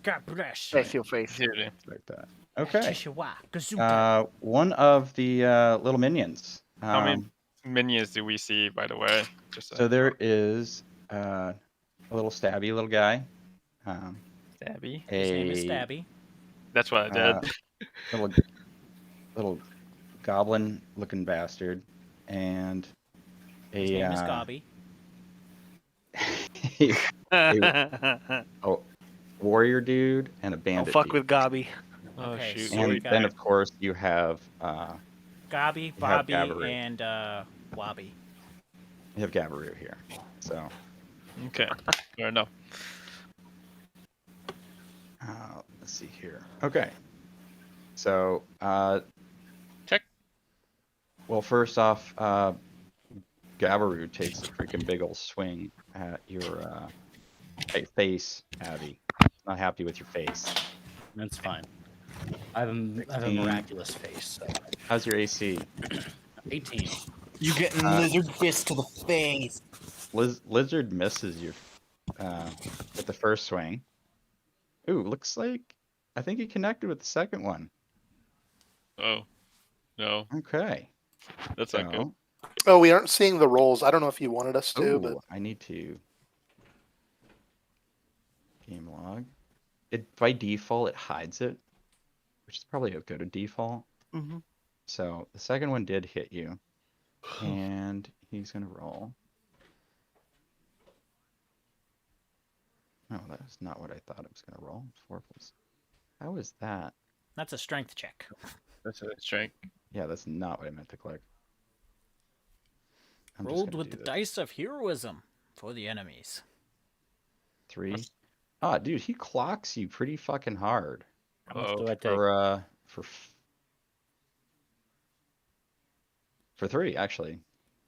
God bless. Bless your face. Seriously. like that. Okay. Chihuahua. Gazooka. One of the little minions. How many minions do we see, by the way? Just So there is a little stabby little guy. Stabby. His name is A Stabby. That's what I did. little goblin looking bastard, and His name is a Gobby. warrior dude and a Don't bandit. fuck dude. with Gabi. Oh Okay, shoot. so And we then got of course you have Gobby, you have Bobby, Gabaru. and Wobby. Gabaru here. So Okay. Fair enough. let's see here. Okay. So Check. well, first off, Gabaru takes a freaking big old swing at your face, Abby. Not happy with your face. That's fine. I have a 16. miraculous face. So. How's your AC? 18. You get Uh, lizard fist to the face. Lizard misses your with the first swing. Ooh, looks like I think he connected with the second one. Oh, no, Okay. that's not good. Oh, we aren't seeing the rolls. I don't know if you wanted us to, but Ooh, I need to game log. It by default it hides it, which is probably a good default. Mm-hmm. So the second one did hit you, and he's gonna roll. No, that's not what I thought it was gonna roll. 4 plus. How is that? That's a strength check. That's a strength. Yeah, that's not what I meant to click. I'm just Rolled gonna with do the this. dice of heroism for the enemies. 3. Ah, dude, he clocks you pretty fucking hard. How much Oh, do I take? For 3 actually.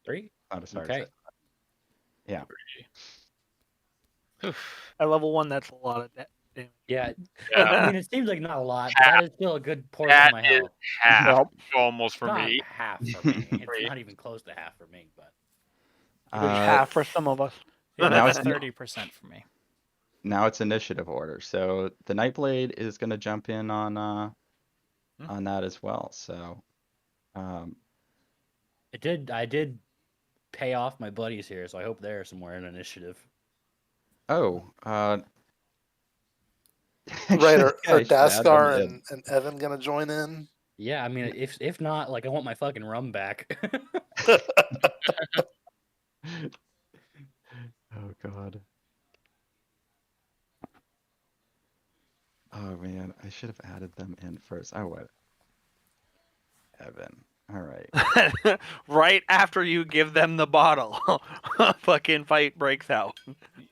3? Not as hard Okay. as it. Yeah. At level 1, that's a lot of damage. Yeah. Yeah. I mean, it seems like not a lot, but that is still a good portion That of my is health. half, almost for Not me. half for me. It's Three. not even close to half for me, but It's half for some of us. Yeah, Now that's it's 30% for me. Now it's initiative order. So the Nightblade is gonna jump in on that as well. So I did pay off my buddies here, so I hope they're somewhere in initiative. oh, right, actually, are I should add them Daskar in. and Evan gonna join in? Yeah, I mean, if not, like, I want my fucking rum back. Oh god. Oh man, I should have added them in first. Oh what? Evan. All right. Right after you give them the bottle, fucking fight breaks out.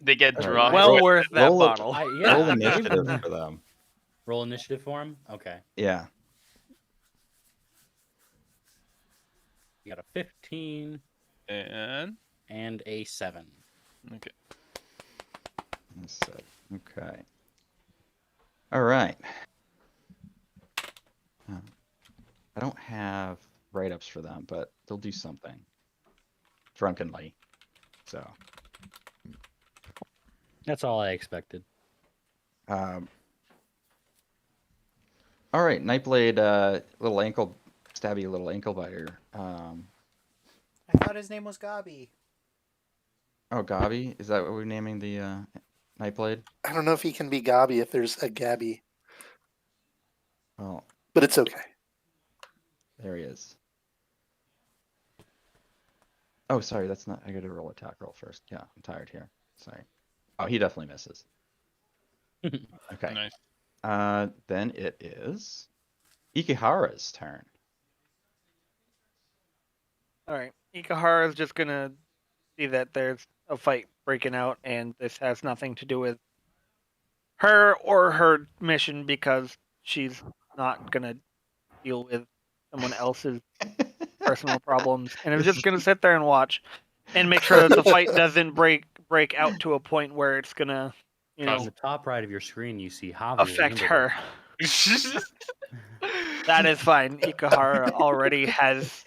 They get All right, drunk. Well roll- worth that roll up- bottle. Yeah, Roll I initiative gave- for them. Roll initiative for him? Okay. Yeah. You got a 15 And and a 7. okay. Okay. All right. I don't have write-ups for them, but they'll do something. Drunkenly. So. That's all I expected. All right, Nightblade, stabby little ankle biter. I thought his name was Gabi. Oh, Gabi? Is that what we're naming the Nightblade? I don't know if he can be Gabi if there's a Gabby, Well, but it's okay. there he is. Oh, sorry, that's not. I gotta roll attack roll first. Yeah, I'm tired here. Sorry. Oh, he definitely misses. Okay. Nice. Then it is Ikihara's turn. All right, Ikahara is just gonna see that there's a fight breaking out, and this has nothing to do with her or her mission because she's not gonna deal with someone else's personal problems, and is just gonna sit there and watch, and make sure that the fight doesn't break out to a point where it's gonna, On the top right of your screen, you see Javi. affect her. That is fine. Ikahara already has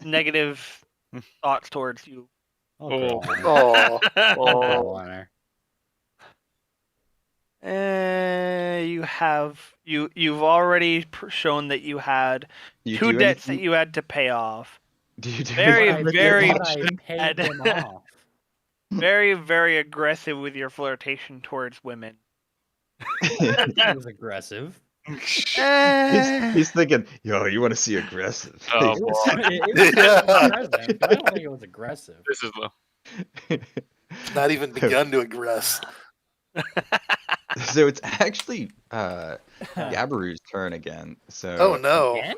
negative thoughts towards you. Oh, girl on her. Oh, Oh, girl on her. You've already shown that you had Do you two do debts anything- that you had to pay off. Do you do Very, anything with very your But I bad. paid them off. Very, very aggressive with your flirtation towards women. It was aggressive. He's thinking, yo, you want to see aggressive? Oh, It was, boy. it was aggressive, but I don't think it was aggressive. This is low. not even begun to aggress. So it's actually Gabaru's turn again. So Oh no. Again?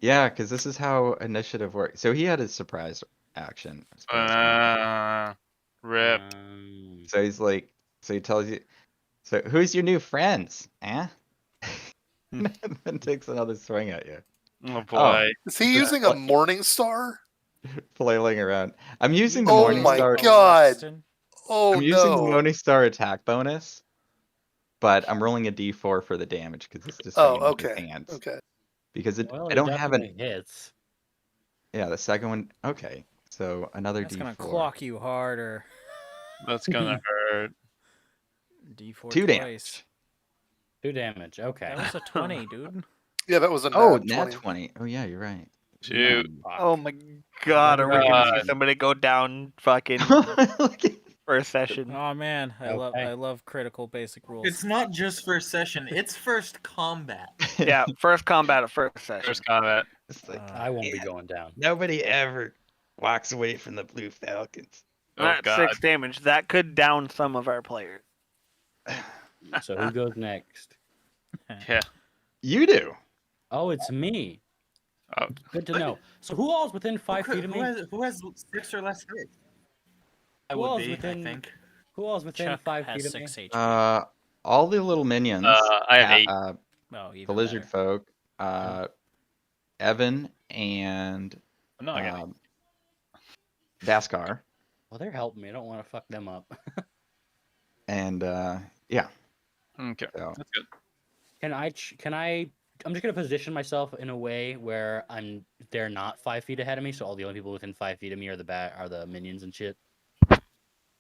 yeah, because this is how initiative works. So he had his surprise action. Rip. So he's like, so he tells you, so who's your new friends? Eh? And then takes another swing at you, Oh boy. Is he using a Morning Star? flailing around. I'm using the Oh Morning my Star. God. Weston. Oh I'm using the no. Morning Star attack bonus, but I'm rolling a D4 for the damage because it's just Oh, saying with his okay. hands. Okay. Because Well, I it don't have an. definitely hits. Yeah, the second one. Okay, so another That's D4. gonna clock you harder. That's gonna hurt. D4 2 twice. damage. 2 damage. Okay. That was a 20, dude. Yeah, that was a Oh, nat nat 20. 20. Oh yeah, you're right. Shoot. Oh my god, are we gonna see God. somebody go down fucking Look at- first session? Oh man, I Okay. love critical basic rules. It's not just first session; it's first combat. Yeah, first combat at first session. First combat. It's like I won't be going down. nobody ever walks away from the Blue Falcons. Oh That's god. 6 damage. That could down some of our players. So who goes next? Yeah. You do. Oh, it's me. Oh. Good to know. So who all's within 5 feet of me? Who has 6 or less hits? I Who would all's be, within- I think. Who all's within Chuck 5 has feet of me? 6 HP. All the little minions. I have 8. Oh, The even lizard better. folk. Evan and I'm not getting. Daskar. Well, they're helping me. I don't want to fuck them up. And yeah. Okay. So That's good. I'm just gonna position myself in a way where they're not 5 feet ahead of me, so all the only people within 5 feet of me are the minions and shit.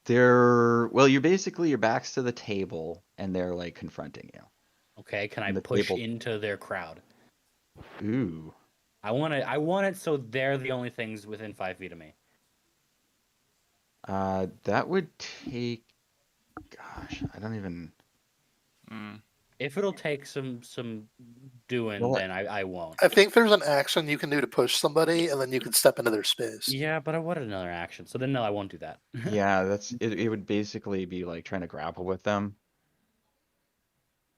you're basically your back's to the table and they're like confronting you. Okay, can I The push table- into their crowd? Ooh. I want it so they're the only things within 5 feet of me. That would take. Gosh, I don't even. Mm. If it'll take some doing, Well, then I won't. I think there's an action you can do to push somebody, and then you can step into their space. Yeah, but I wanted another action, so then no, I won't do that. Yeah, that's it. It would basically be like trying to grapple with them.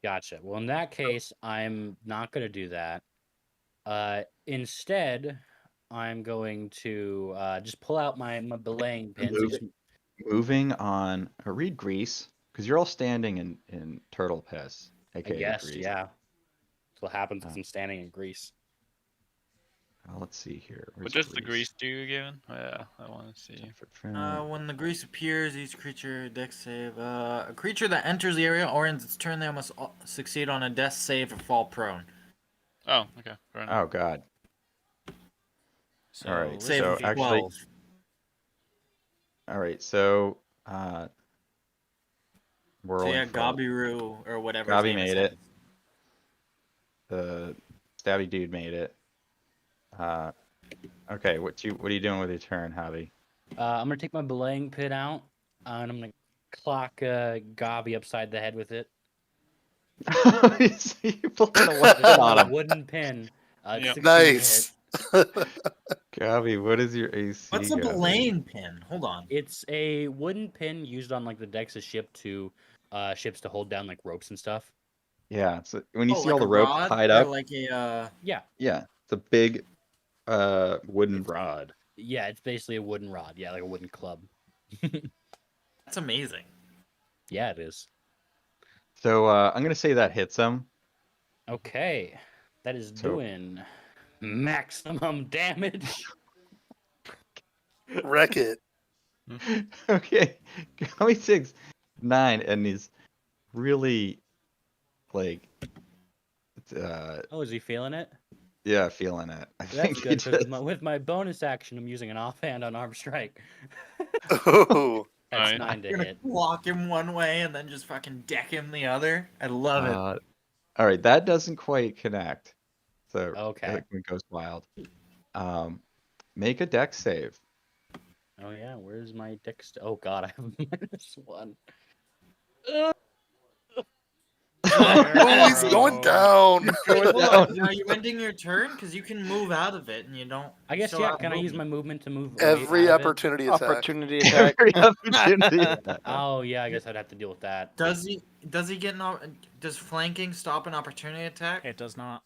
Gotcha. Well, in that case, I'm not going to do that. Instead, I'm going to just pull out my belaying pins. and just- Moving on. Read Grease, because you're all standing in turtle piss. I AKA guess, Grease. yeah. That's what happens if I'm standing in grease. Let's see here. What does the grease do again? Yeah, I want to see. When the grease appears, each creature dex save. A creature that enters the area or ends its turn there must succeed on a death save or fall prone. Oh, okay. Fair enough. Oh God. So, All right, Save so of actually- 12. All right. So we're So rolling yeah, for Gabiru or whatever. Gabi his name is. made it. The stabby dude made it. Okay. What are you doing with your turn, Javi? I'm going to take my belaying pin out, and I'm going to clock Gabi upside the head with it. So you pulled a weapon on A him. wooden pin. It's Yep. 16 to Nice. hit. Gabi, what is your AC? What's a Gabi? belaying pin? Hold on. It's a wooden pin used on like the decks of ships to hold down like ropes and stuff. Yeah. So when you see like all the a ropes rod tied or up, like a. Yeah. yeah, it's a big wooden rod. Yeah, it's basically a wooden rod. Yeah, like a wooden club. That's amazing. Yeah, it is. So I'm gonna say that hits him. Okay. That is So- doing maximum damage. Wreck it. Okay. Gabi takes 9 and he's really like Oh, is he feeling it? yeah, feeling it. I That's think he good because just- with my bonus action, I'm using an offhand unarmed strike. Oh, That's Alright. 9 to You're gonna hit. block him one way and then just fucking deck him the other. I love it. all right, that doesn't quite connect. So Okay. it goes wild. Make a dex save. Oh yeah, where's my dex? Oh god, I have a -1. oh, he's going down. Hold on, now you're ending your turn because you can move out of it and you don't. I guess still yeah. have Can I use movement. my movement to move away Every out of it? opportunity attack. Opportunity attack. Every opportunity. Oh yeah, I guess I'd have to deal with that. Does he get does flanking stop an opportunity attack? it does not.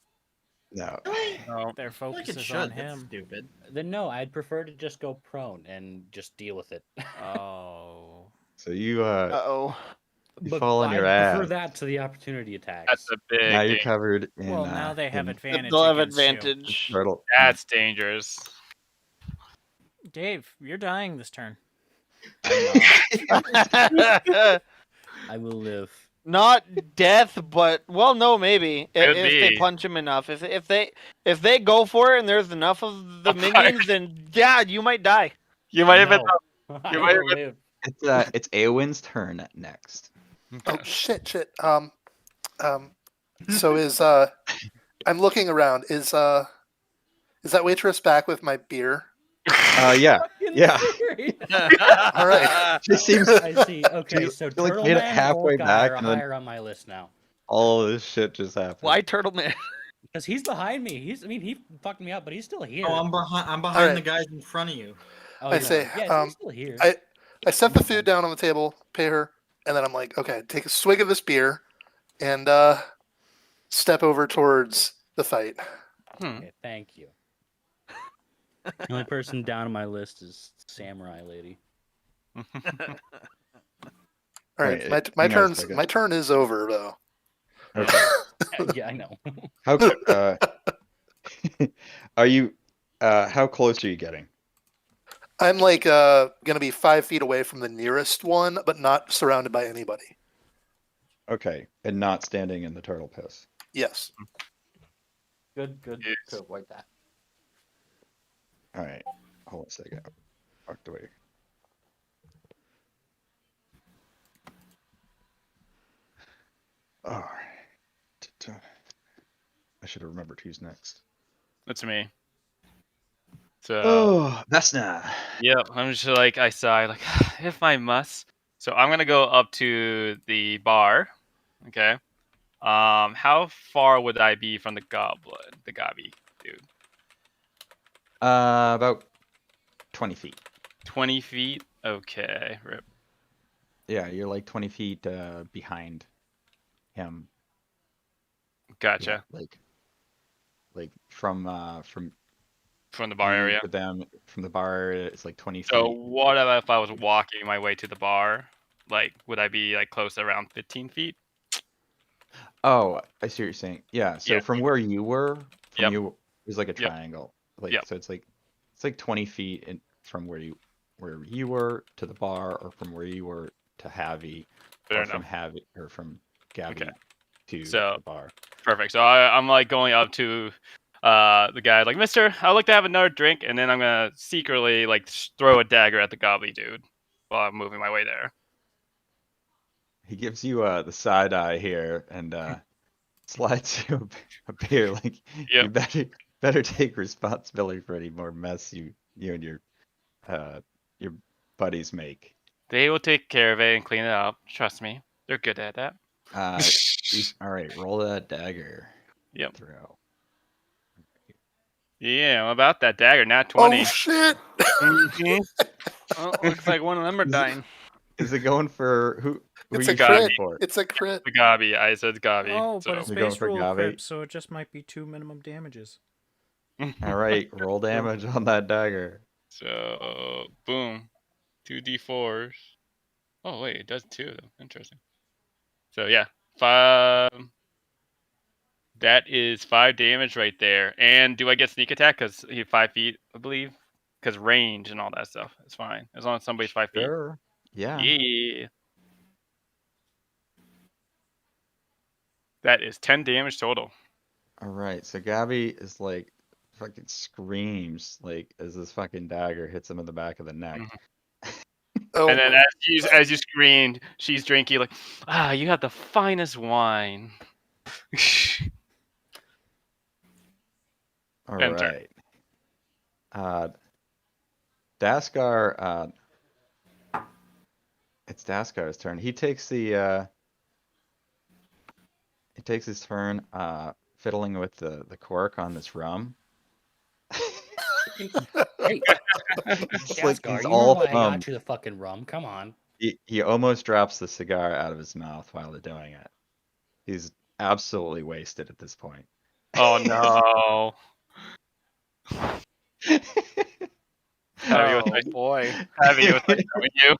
No. No. Their I feel like focus it is should. on That's him. stupid. Then no, I'd prefer to just go prone and just deal with it. Oh. So you Uh-oh. you fall on your I prefer ass. that to the opportunity attacks. That's a big. Now you're dang- covered in Well, now they have in advantage. They'll have against you. advantage. turtle. That's dangerous. Dave, you're dying this turn. I will live. Not death, but well, no, maybe Could if they be. punch him enough. If they go for it and there's enough of the I'm minions, then yeah, you might die. You might have been. No. I you might will have live. It's Eowyn's turn next. Oh shit. So I'm looking around. Is that waitress back with my beer? Yeah. Yeah. All right. She seems I see. Okay, She- so she, like, Turtle made it Man and halfway Orc Guy back, are and then- higher on my list now. all of this shit just happened. Why Turtle Man? Because he's behind me. He fucked me up, but he's still here. Oh, I'm behind. I'm behind Alright. the guys in front of you. Oh, I yeah. say, Yeah, he's still here. I set the food down on the table, pay her, and then I'm like, okay, take a swig of this beer, and step over towards the fight. Okay, thank you. The only person down on my list is Samurai Lady. All right, Wait, my hang on a turn. second. My turn is over though. Okay. Yeah, I know. How are you? How close are you getting? I'm like gonna be 5 feet away from the nearest one, but not surrounded by anybody. Okay, and not standing in the turtle piss. Yes. Good Yes. to avoid that. All right, hold on a second. Walked away. All right. I should have remembered who's next. That's me. So Oh, that's not. yep, I'm just like I sigh, like if I must. So I'm gonna go up to the bar. Okay. How far would I be from the gobby dude? About 20 feet. 20 feet. Okay. Rip. Yeah, you're like 20 feet behind him. Gotcha. Yeah, like from From the bar you area. to them from the bar area, it's like 20 So feet. what if I was walking my way to the bar? Like, would I be like close to around 15 feet? Oh, I see what you're saying. Yeah, so Yeah. from where you were, from Yep. you it was like a Yep. triangle. Like Yep. so it's like 20 feet from where you were to the bar, or from where you were to Javi, Fair or from enough. Javi or from Gabby Okay. to So- the bar. Perfect. So I'm like going up to the guy, like, Mister, I'd like to have another drink, and then I'm gonna secretly like throw a dagger at the gobby dude while I'm moving my way there. He gives you the side eye here and slides you a beer. Like you Yep. better take responsibility for any more mess you and your buddies make. They will take care of it and clean it up. Trust me, they're good at that. All right, roll that dagger. Yep. Throw. Yeah, I'm about that dagger. Not 20. Oh shit! Mhm. Oh, looks like one of them are dying. Is it going for who? Who It's are a you shooting crit. for? It's a crit. The gobby. I said gobby. Oh, so. but it's You're going base for rule Gavi? crypt, so it just might be 2 minimum damages. All right, roll damage on that dagger. So boom, 2d4s. Oh wait, it does 2 though. Interesting. So yeah, 5. That is 5 damage right there. And do I get sneak attack because he's 5 feet, I believe? Because range and all that stuff. It's fine as long as somebody's 5 feet. Sure. Yeah. Yeah. That is 10 damage total. All right, so Gabby is like fucking screams like as this fucking dagger hits him in the back of the neck. Oh, And then as you screamed, she's drinking like, you have the finest wine. All Enter. right. Daskar, it's Daskar's turn. He takes his turn fiddling with the cork on this rum. Hey, It's like Daskar, he's you all know why I rum. got you the fucking rum. Come on. He almost drops the cigar out of his mouth while they're doing it. He's absolutely wasted at this point. Oh no. Heavy was Oh like, boy. Heavy was like showing you.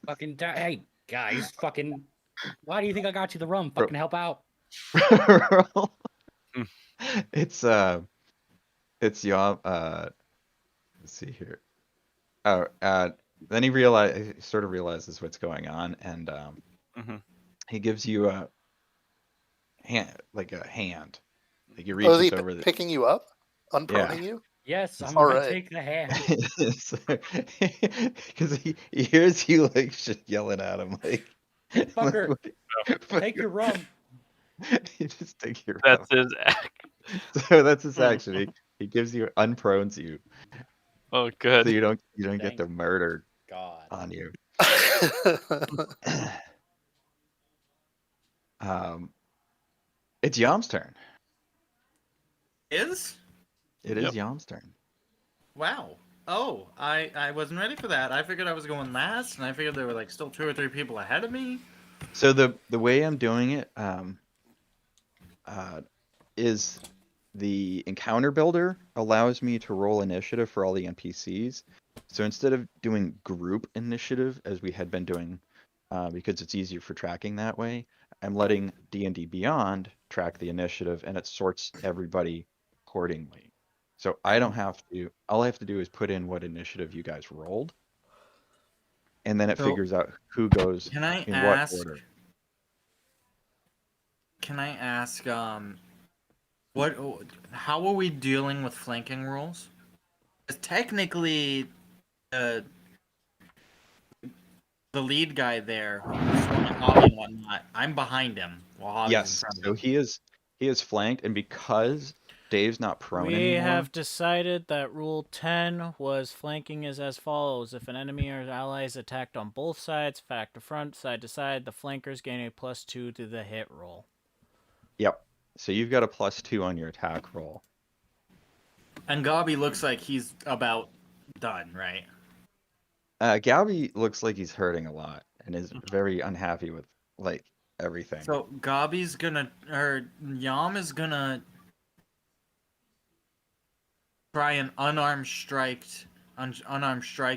Fucking hey guys, fucking. Why do you think I got you the rum? Fucking help out. It's y'all. Let's see here. Oh, then he sort of realizes what's going on, and Mhm. he gives you a hand, like he oh, is he reaches over the. picking you up, unproning you? Yes, I'm All gonna right. take the hand. Because he hears you like yelling at him like, Fucker, fucker. take your rum. You just take your That's his act. So that's his action. He gives you unprones you, Oh, so good. you don't get Thank the murder God. on you. It's Yam's turn. Is? It is Yam's turn. Wow. Oh, I wasn't ready for that. I figured I was going last, and I figured there were like still 2 or 3 people ahead of me. So the way I'm doing it is the encounter builder allows me to roll initiative for all the NPCs. So instead of doing group initiative as we had been doing, because it's easier for tracking that way, I'm letting D&D Beyond track the initiative, and it sorts everybody accordingly. So I don't have to. All I have to do is put in what initiative you guys rolled, and then it So, figures out who goes Can I in what ask? order. Can I ask? What? How are we dealing with flanking rules? 'Cause technically, the lead guy there, who's swung at Hobby and whatnot, I'm behind him while Hobby's in Yes, front of so him. he is flanked, and because Dave's not prone We anymore. have decided that Rule 10 was flanking is as follows. If an enemy or ally is attacked on both sides, back to front, side to side, the flankers gain a +2 to the hit roll. Yep. So you've got a +2 on your attack roll. And Gobby looks like he's about done, right? Gabby looks like he's hurting a lot and is very unhappy with like everything. So Gobby's gonna, or Yam is gonna try and unarmed strike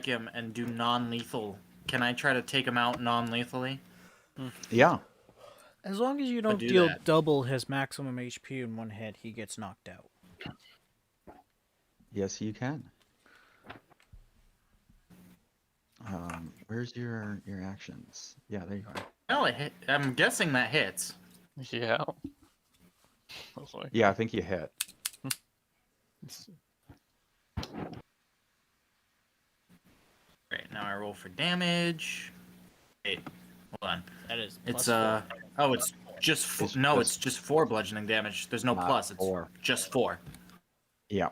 him and do non-lethal. Can I try to take him out non-lethally? Yeah. As long as you don't do deal that. double his maximum HP in one hit, he gets knocked out. Yes, you can. Where's your actions? Yeah, there you are. No, it hit. I'm guessing that hits. Yeah. That's like, Yeah, I think you hit. Right, now I roll for damage. Wait, hold on. That is It's +4. oh, it's just It's it's just 4 bludgeoning damage. There's no plus. It's 4. just 4. Yeah.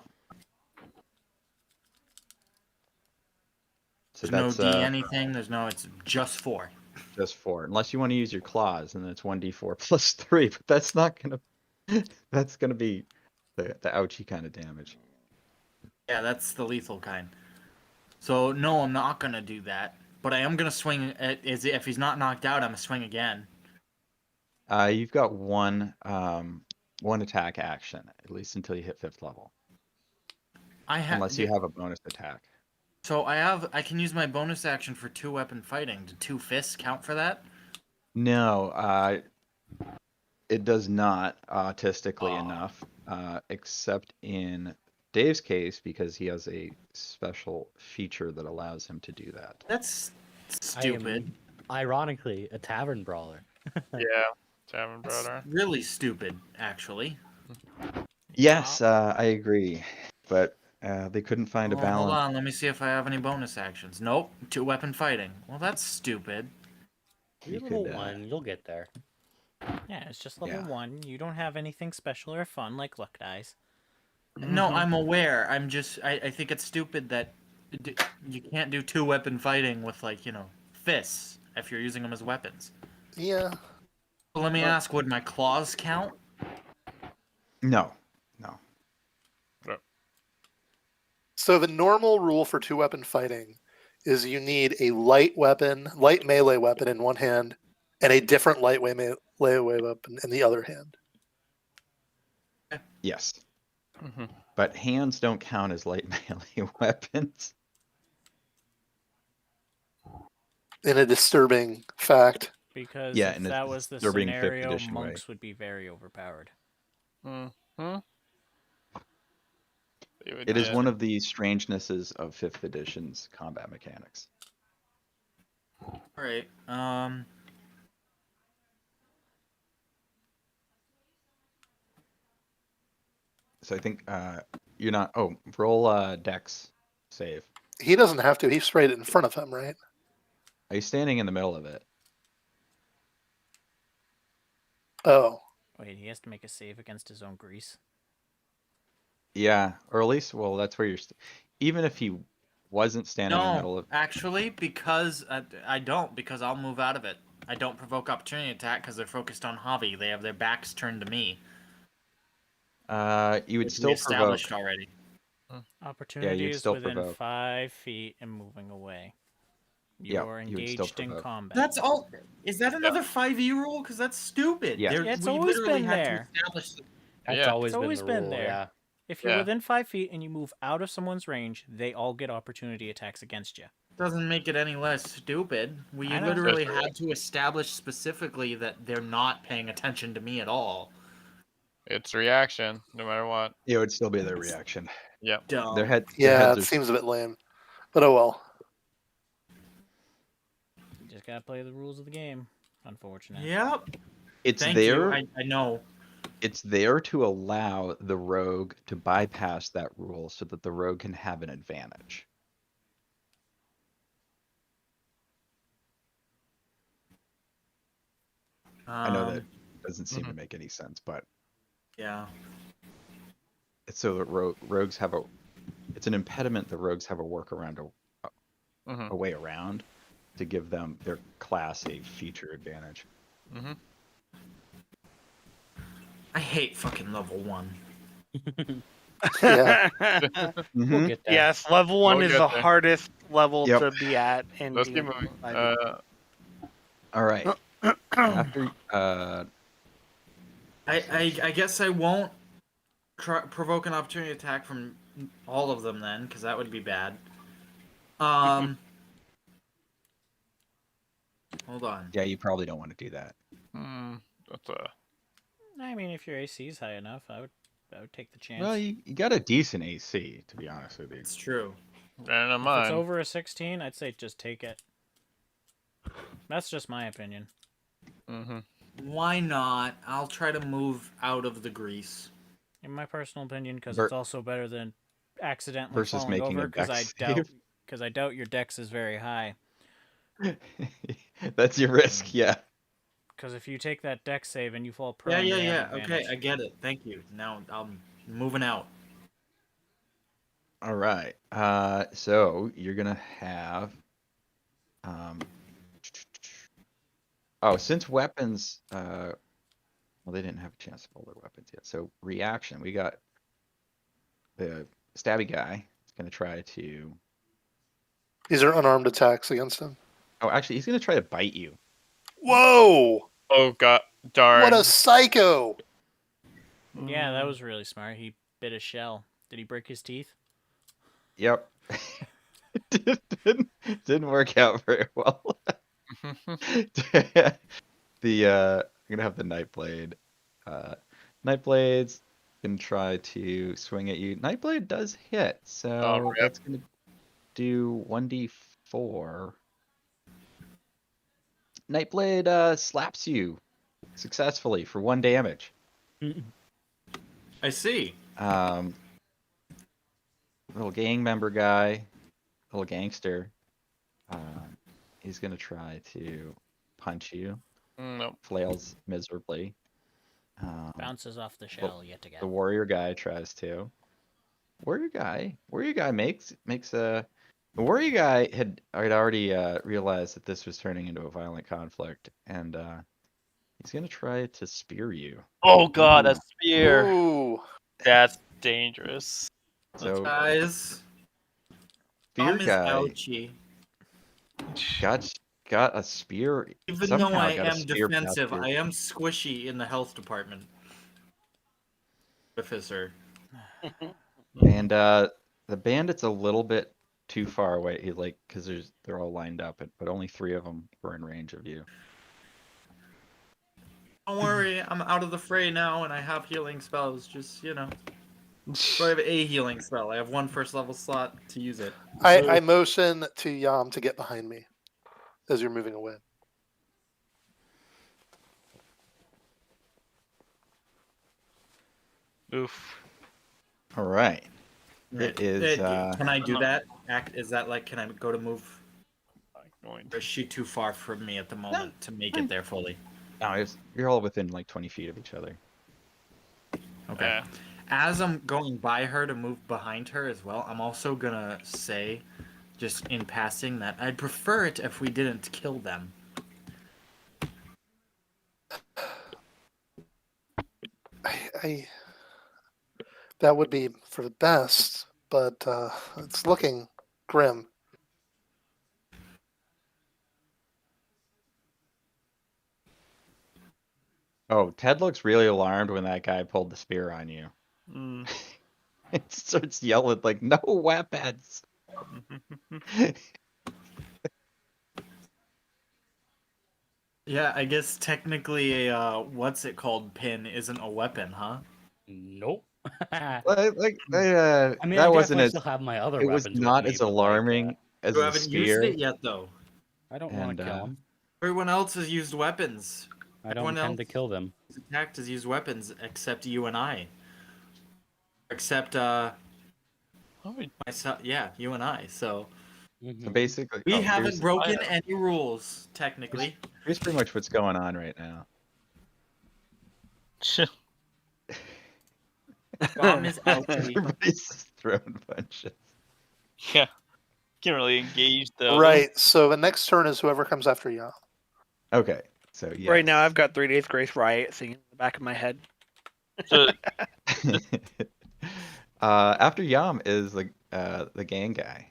So There's that's no D anything. There's no. It's just 4. just 4. Unless you want to use your claws, and then it's 1d4 +3, but that's not gonna that's gonna be the ouchie kind of damage. Yeah, that's the lethal kind. So no, I'm not gonna do that. But I am gonna swing. If he's not knocked out, I'm gonna swing again. You've got one attack action, at least until you hit 5th level. Unless you have a bonus attack. So I can use my bonus action for 2-weapon fighting. Do 2 fists count for that? No, it does not autistically enough, except in Dave's case because he has a special feature that allows him to do that. That's I stupid. am, ironically, a tavern brawler. yeah. Tavern That's brother. really stupid, actually. Yes, I agree, but they couldn't find a Oh, balance. hold on, let me see if I have any bonus actions. Nope, 2-weapon fighting. Well, that's stupid. You're You level could, 1, you'll get there. Yeah, it's just level Yeah. 1. You don't have anything special or fun like luck dice. No, I'm aware. I'm just. I think it's stupid that you can't do 2-weapon fighting with, like, fists if you're using them as weapons. Yeah. So let me ask, would my claws count? No. So the normal rule for 2-weapon fighting is you need a light melee weapon in one hand, and a different light melee weapon in the other hand. Yes. Mhm. But hands don't count as light melee weapons. In a disturbing fact. Because Yeah, if and it's that was the disturbing 5th scenario, edition way. monks would be very overpowered. It is one of the strangenesses of 5th edition's combat mechanics. Alright, So I think you're not. Oh, roll Dex save. He doesn't have to. He sprayed it in front of him, right? Are you standing in the middle of it? Oh, Wait, he has to make a save against his own grease. Yeah, or at least, well, that's where you're. Even if he wasn't standing in the middle No, of. actually, because I don't, because I'll move out of it. I don't provoke opportunity attack because they're focused on Javi. They have their backs turned to me, You would which we still provoke. established already. Opportunity is still within provoke. 5 feet and moving away. Yeah, You're you would still engaged in provoke. combat. That's all. Is that another 5e rule? Because that's stupid. Yes. There- It's we always literally been had there. to establish. That's Yeah. always It's always been the been rule. there. Yeah. If you're Yeah. within 5 feet and you move out of someone's range, they all get opportunity attacks against you. Doesn't make it any less stupid. We I know. literally That's had to establish specifically that they're not paying attention to me at all. It's reaction, no matter what. It would still be their reaction. Yep. Dumb. Their yeah, heads it are. seems a bit lame. But oh well. You just gotta play the rules of the game. Unfortunate. Yep. It's Thank there. you. I know. It's there to allow the rogue to bypass that rule so that the rogue can have an advantage. I know that doesn't seem to make any sense, but Yeah. it's so that rogues have a. It's an impediment that rogues have a workaround, a way around, to give them their class a feature advantage. I hate fucking level 1. Yeah. We'll get there. Yes, level 1 We'll is get the there. hardest level Yep. to be at. In Let's keep D&D moving. 5e. All right. After I guess I won't provoke an opportunity attack from all of them then, because that would be bad. Hold on. yeah, you probably don't want to do that. That's a. I mean, if your AC is high enough, I would take the chance. Well, you got a decent AC, to be honest with you. It's true. And if mine. it's over a 16, I'd say just take it. That's just my opinion. Why not? I'll try to move out of the grease. In my personal opinion, because Ver- it's also better than accidentally versus falling making over. a Because dex I doubt your dex is very high. That's your risk, yeah. Because if you take that dex save and you fall prone, Yeah. you have Okay, advantage. I get it. Thank you. Now I'm moving out. All right. So you're gonna have. Since weapons. Well, they didn't have a chance to pull their weapons yet. So reaction. We got the stabby guy. He's gonna try to. These are unarmed attacks against him. Oh, actually, he's gonna try to bite you. Whoa! Oh god, darn. What a psycho! Yeah, that was really smart. He bit a shell. Did he break his teeth? Yep. didn't work out very well. I'm gonna have the Nightblade. Nightblade's gonna try to swing at you. Nightblade does hit, so rip. that's gonna do 1d4. Nightblade slaps you successfully for 1 damage. I see. Little gang member guy, little gangster. He's gonna try to punch you. Nope. Flails miserably. Bounces off the shell yet again. The warrior guy tries to. Warrior guy makes a. The warrior guy had already realized that this was turning into a violent conflict, and he's gonna try to spear you. Oh god, a spear. Ooh. That's dangerous. So Guys, spear thumb is guy ouchy. got a spear. Even somehow though I got a am spear defensive, past I you. am squishy in the health department. Officer. And the bandit's a little bit too far away. Because they're all lined up, but only 3 of them were in range of you. Don't worry, I'm out of the fray now, and I have healing spells. Just So I have a healing spell. I have 1 first level slot to use it. I motion to Yam to get behind me as you're moving away. Oof. All right. It is. Can I do that? Is that like, can I go to move? Going Or is she too far from me at the moment to make it there fully? No, you're all within like 20 feet of each other. Okay. Yeah. As I'm going by her to move behind her as well, I'm also gonna say, just in passing, that I'd prefer it if we didn't kill them. I that would be for the best, but it's looking grim. Oh, Ted looks really alarmed when that guy pulled the spear on you. Mm. It starts yelling like, "No weapons!" Yeah, I guess technically a what's it called pin isn't a weapon, huh? Nope. I That mean, I wasn't definitely as. still have my other It was weapons with not me, as but like, alarming as You the haven't used spear. it yet, though. I don't want And, to kill them. Everyone else has used weapons. I don't Everyone intend to else kill them. who's attacked has used weapons except you and I. Except myself. Yeah, you and I. So So Mhm. basically, we oh, haven't broken any rules technically. here's pretty much what's going on right now. Bomb is outie. Everybody's just throwing punches. Yeah. Can't really engage though. Right. So the next turn is whoever comes after Yam. Okay, so yeah. Right now, I've got 3 Days Grace Riot singing in the back of my head. So After Yam is the gang guy.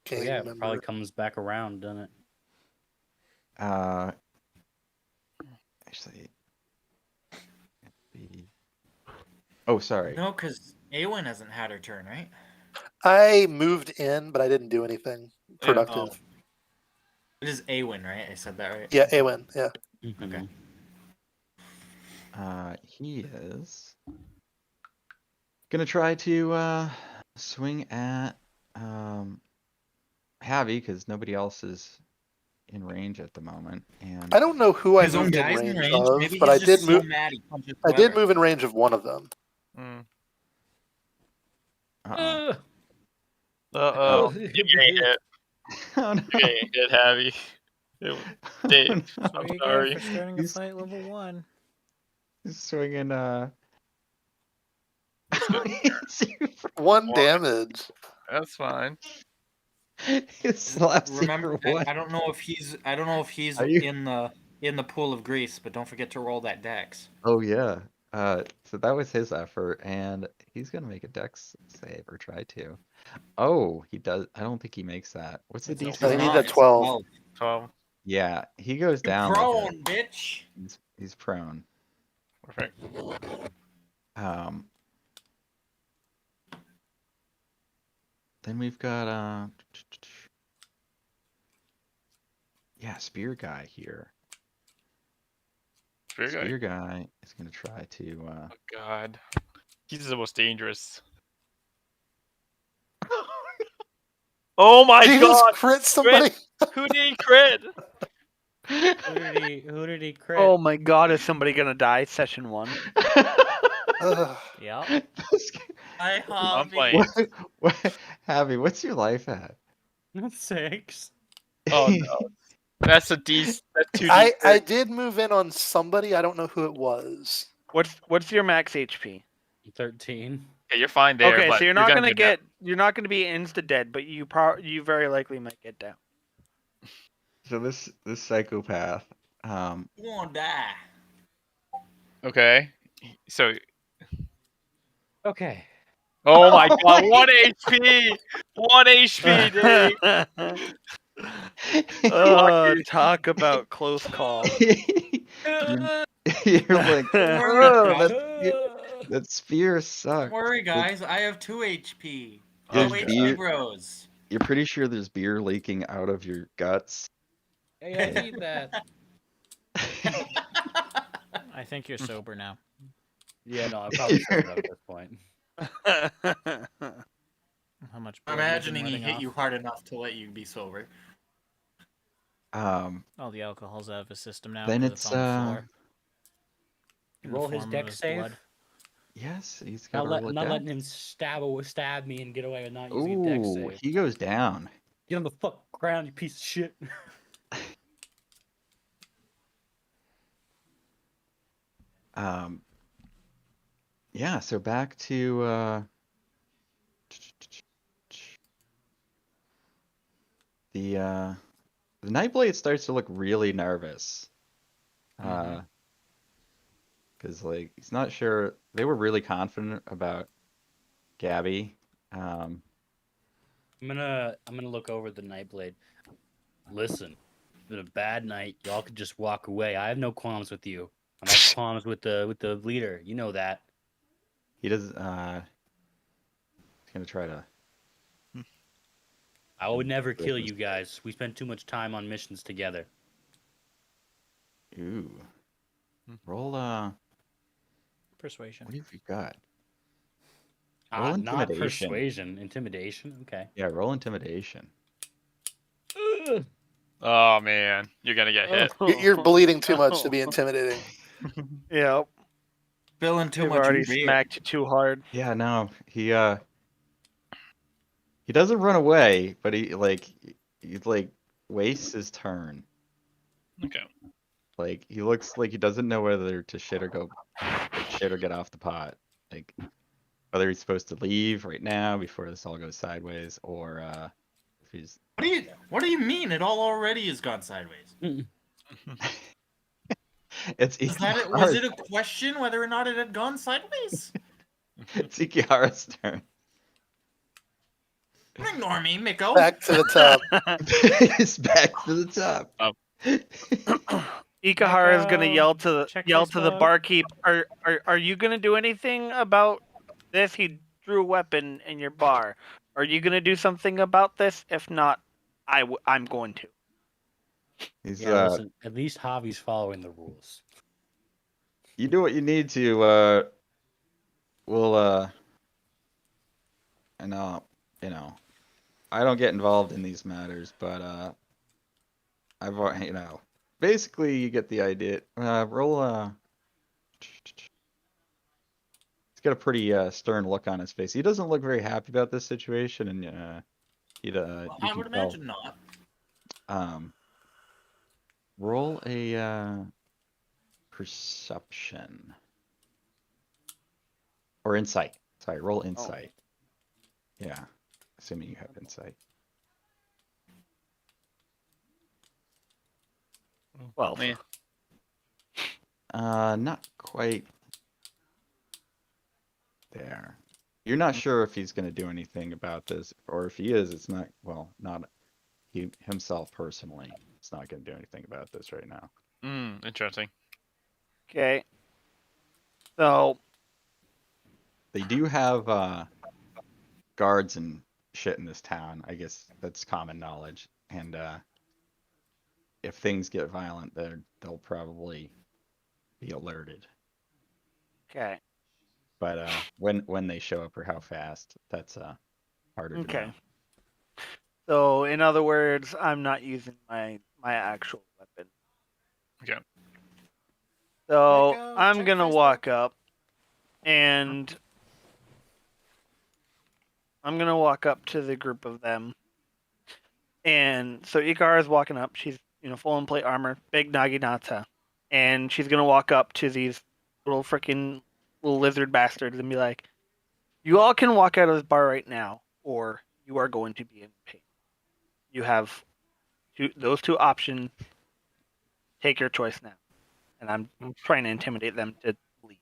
So Gang yeah, it member. probably comes back around, doesn't it? Actually, oh, sorry. No, because Awen hasn't had her turn, right? I moved in, but I didn't do anything productive. Oh. It is Awen, right? I said that right? Yeah, Awen. Yeah. Okay. He is gonna try to swing at Javi because nobody else is in range at the moment, and I don't know who I His own moved in guy's in range range. of, Maybe but he's I just did so move. mad he punches I did whoever. move in range of one of them. uh-oh. oh, you're getting hit. Oh, no. You're getting hit heavy. Dave, Oh, no. That's what I'm you sorry. get for starting a He's- fight level 1. He's swinging. One damage. That's fine. He slaps you Remember, for what? I don't know if he's Are you- in the pool of grease, but don't forget to roll that dex. Oh yeah. So that was his effort, and he's gonna make a dex save or try to. Oh, he does. I don't think he makes that. What's the It's DC? No, he not, needs a it's 12. 12. Yeah, he goes You're down. prone, bitch. He's prone. Perfect. Then we've got yeah, spear guy here. Spear guy. Guy is gonna try to Oh god. He's the most dangerous. Oh my Did he god! just crit somebody? Who did he crit? Who did he crit? Oh my god, is somebody gonna die? Session 1. Ugh. Yeah. Hi, I'm Javi. playing. what, Javi, what's your life at? 6. Oh no. That's a D. That's 2D. I did move in on somebody. I don't know who it was. What's your max HP? 13. Yeah, you're fine there. Okay, but so you're not gonna gonna go down. you're not gonna be insta dead, but you very likely might get down. So this psychopath, You won't die. Okay. So. Okay. Oh my god! 1 HP. 1 HP, Dave. Talk about close call. You're like, that spear sucks. Don't worry, guys. I have 2 HP. There's Oh, HP beer- bros. You're pretty sure there's beer leaking out of your guts. Hey, I need that. I think you're sober now. Yeah, no, I'm probably sober at this point. How much? I'm blood you've imagining been he letting hit off. you hard enough to let you be sober. All the alcohol's out of his system now. Then 'cause it's on the floor. In the Roll his form of dex save? blood. Yes, he's got to Not, roll a not dex. letting him stab me and get away with not using a dex Ooh, save. he goes down. Get on the fuck ground, you piece of shit. Yeah, so back to the Nightblade starts to look really nervous. Mhm. Because like he's not sure. They were really confident about Gabby. I'm gonna look over the Nightblade. Listen, it's been a bad night. Y'all could just walk away. I have no qualms with you. I have qualms with the leader. You know that. He does. He's gonna try to. I would never kill Christmas. you guys. We spent too much time on missions together. Ooh. Roll. Persuasion. What have you got? Roll Not intimidation. persuasion, intimidation. Okay. Yeah, roll intimidation. Oh man, you're gonna get hit. You're bleeding too much to be intimidating. Yeah, Spilling too they've much already beer. smacked you too hard. Yeah, no, he doesn't run away, but he like wastes his turn. Okay. Like he looks like he doesn't know whether to shit or get off the pot. Like whether he's supposed to leave right now before this all goes sideways, or if he's What do you mean? It all already has gone sideways. it's Was it a question whether or not it had gone sideways? It's Ikihara's turn. Don't ignore me, Mikko. Back to the top. It's back to the top. Oh. Ikahara is gonna Mikko, check yell to the Facebook. barkeep. Are you gonna do anything about this? He drew a weapon in your bar. Are you gonna do something about this? If not, I'm going to. He's Yeah, listen. At least Javi's following the rules. you do what you need to. We'll and I don't get involved in these matters, but basically you get the idea. Roll he's got a pretty stern look on his face. He doesn't look very happy about this situation, and you I can would tell. imagine not. Roll a perception or insight. Sorry, roll insight. Yeah, assuming you have insight. 12. Man. Not quite there. You're not sure if he's going to do anything about this, or if he is, it's not he himself personally. It's not going to do anything about this right now. Interesting. Okay. So They do have guards and shit in this town. I guess that's common knowledge. And if things get violent, they'll probably be alerted. okay. But when they show up or how fast, that's harder to Okay. know. So in other words, I'm not using my actual weapon. Okay. So Mikko, I'm check gonna Facebook. walk up and I'm gonna walk up to the group of them. And so Ikara is walking up. She's full in plate armor, big naginata, and she's gonna walk up to these little freaking little lizard bastards and be like, "You all can walk out of this bar right now, or you are going to be in pain. You have those two options. Take your choice now." And I'm trying to intimidate them to leave.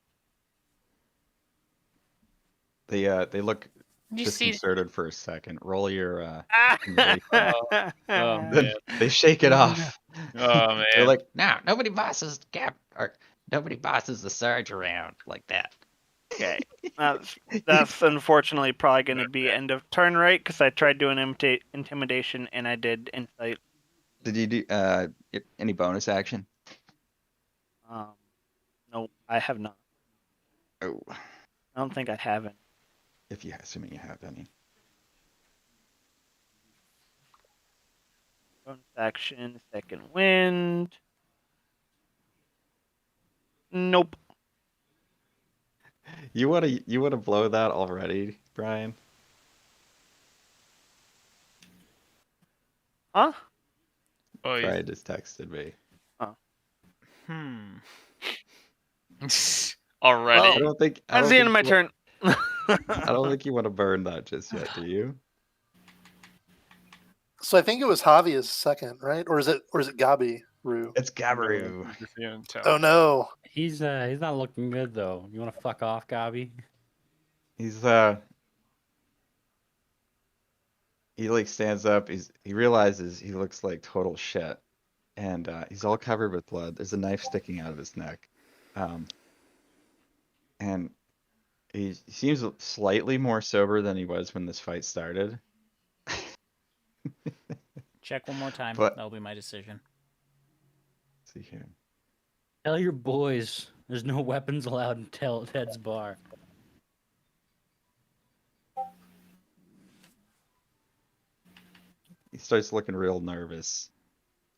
They look You see? disconcerted for a second. Roll your Oh then man. they shake it off. Oh man. They're like, "No, nobody bosses nobody bosses the surge around like that." Okay, that's unfortunately probably going to be end of turn right because I tried doing intimidation and I did insight. Did you do any bonus action? No, I have not. Oh, I don't think I have any. assuming you have any. Bonus action, second wind. Nope. You wanna blow that already, Brian? Huh? Oh, he's- Brian just texted me. already. I don't think That's the end of my turn. I don't think you want to burn that just yet, do you? So I think it was Javi as second, right? Or is it Gabi Rue? It's Gabaru. Oh no. He's not looking good though. You want to fuck off, Gabi? He's he like stands up. He realizes he looks like total shit, and he's all covered with blood. There's a knife sticking out of his neck, and he seems slightly more sober than he was when this fight started. Check one more time. But- That'll be my decision. Let's see here. Tell your boys there's no weapons allowed in Ted's bar. He starts looking real nervous.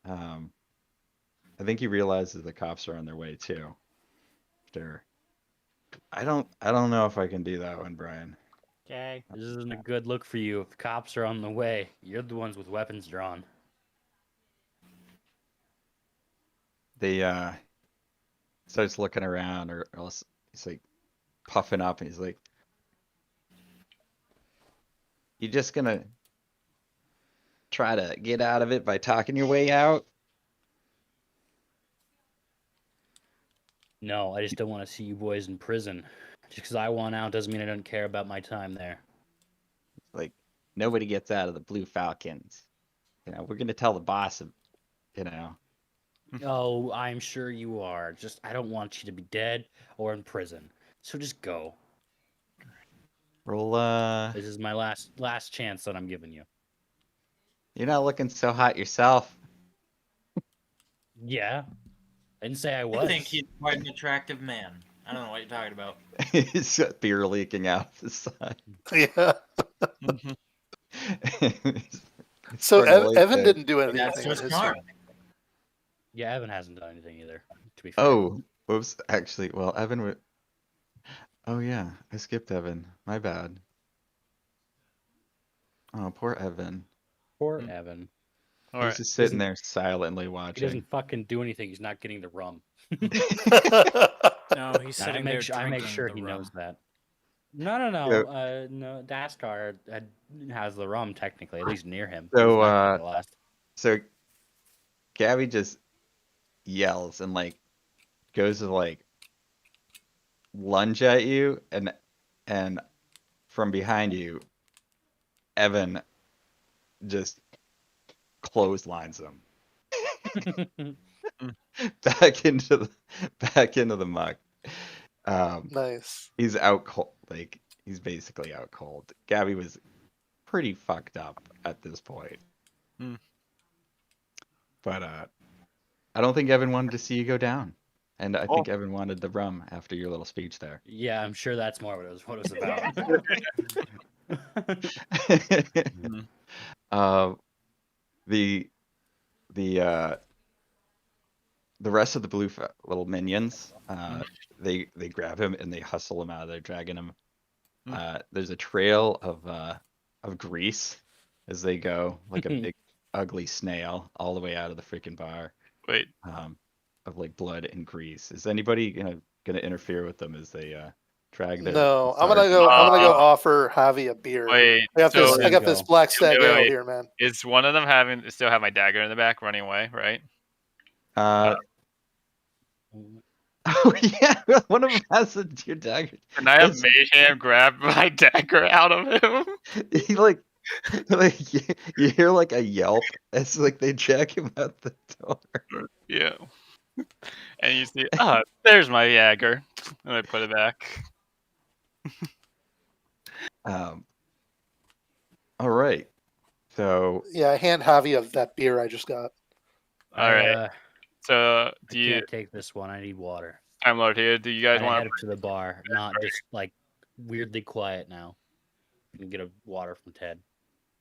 I think he realizes the cops are on their way too. Sure. I don't know if I can do that one, Brian. Okay. This isn't a good look for you. If cops are on the way, you're the ones with weapons drawn. They starts looking around, or else he's like puffing up, and he's like, "You just gonna try to get out of it by talking your way out?" No, I just don't want to see you boys in prison. Just because I want out doesn't mean I don't care about my time there. Like, nobody gets out of the Blue Falcons. We're gonna tell the boss, Oh, I'm sure you are. Just I don't want you to be dead or in prison. So just go. Roll, This is my last chance that I'm giving you. you're not looking so hot yourself. Yeah. I didn't say I I was. think he's quite an attractive man. I don't know what you're talking about. He's got beer leaking out the side. Yeah. He's So struggling Evan to- didn't do anything. That's in just his smart. turn. Yeah, Evan hasn't done anything either. To be fair. Oh, whoops. Actually, well, Evan would. Oh yeah, I skipped Evan. My bad. Oh, poor Evan. Poor Evan. All He's right. just sitting Doesn't- there silently He watching. doesn't fucking do anything. He's not getting the rum. No, he's sitting there I make drinking sure the he rum. knows that. No. No, Daskar has the rum technically, at least near him. So, He's not gonna be the last. So, Gabby just yells and like goes to like lunge at you, and from behind you, Evan just clotheslines him back into the muck. Nice. He's out cold. Like, he's basically out cold. Gabby was pretty fucked up at this point. Hmm. But I don't think Evan wanted to see you go down. And I think Evan wanted the rum after your little speech there. Yeah, I'm sure that's more what it was about. The rest of the little minions, they grab him and they hustle him out of there, dragging him. There's a trail of grease as they go, like a big ugly snail, all the way out of the freaking bar. Wait. Of like blood and grease. Is anybody gonna interfere with them as they drag their? No, I'm gonna go offer Javi a beer. Wait. I got So, I got this black stag ale wait. here, man. Is one of them still have my dagger in the back, running away? Right. Oh yeah, one of them has your dagger. Can I have Mayhem grab my dagger out of him? He like you hear like a yelp. It's like they jack him out the door. Yeah. And you see, there's my dagger. And I put it back. All right. So Yeah, I hand Javi of that beer I just got. All right. So I do you? can't take this one. I need water. I'm Lord here. Do you guys I want head up to the bar, not just like weirdly quiet now. And get a water from Ted.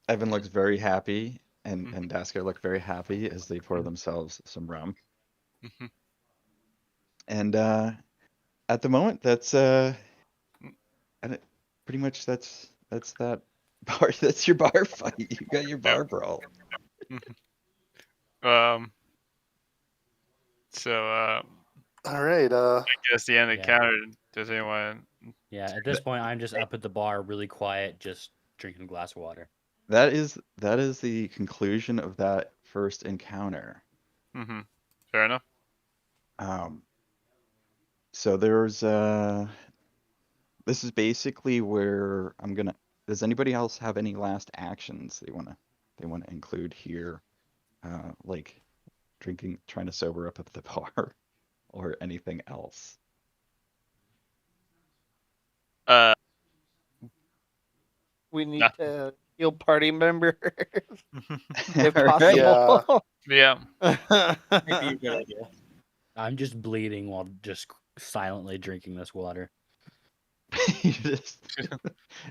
Evan looks very happy, and Dasker look very happy as they pour themselves some rum. And at the moment, that's and pretty much that's that bar. That's your bar fight. You got your bar brawl. So All right. I guess the end of the Yeah. counter. Does anyone? Yeah, at this point, I'm just up at the bar, really quiet, just drinking a glass of water. That is the conclusion of that first encounter. Mm-hmm. Fair enough. So there's this is basically where I'm gonna. Does anybody else have any last actions they wanna include here? Like drinking, trying to sober up at the bar, or anything else? We need Nah. to heal party members if All right. possible. Yeah. Maybe a good idea. I'm just bleeding while just silently drinking this water. You just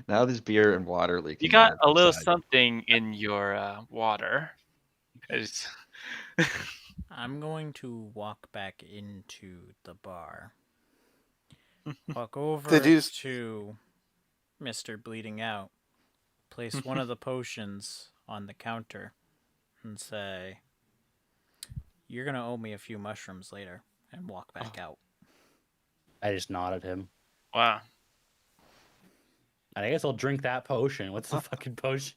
now there's beer and water leaking. You got out a of little the side. something in your water. I'm going to walk back into the bar. Walk over Did you- to Mr. Bleeding Out. Place one of the potions on the counter and say, "You're going to owe me a few mushrooms later," and walk back out. I just nod at him. Wow. And I guess I'll drink that potion. What's the fucking potion?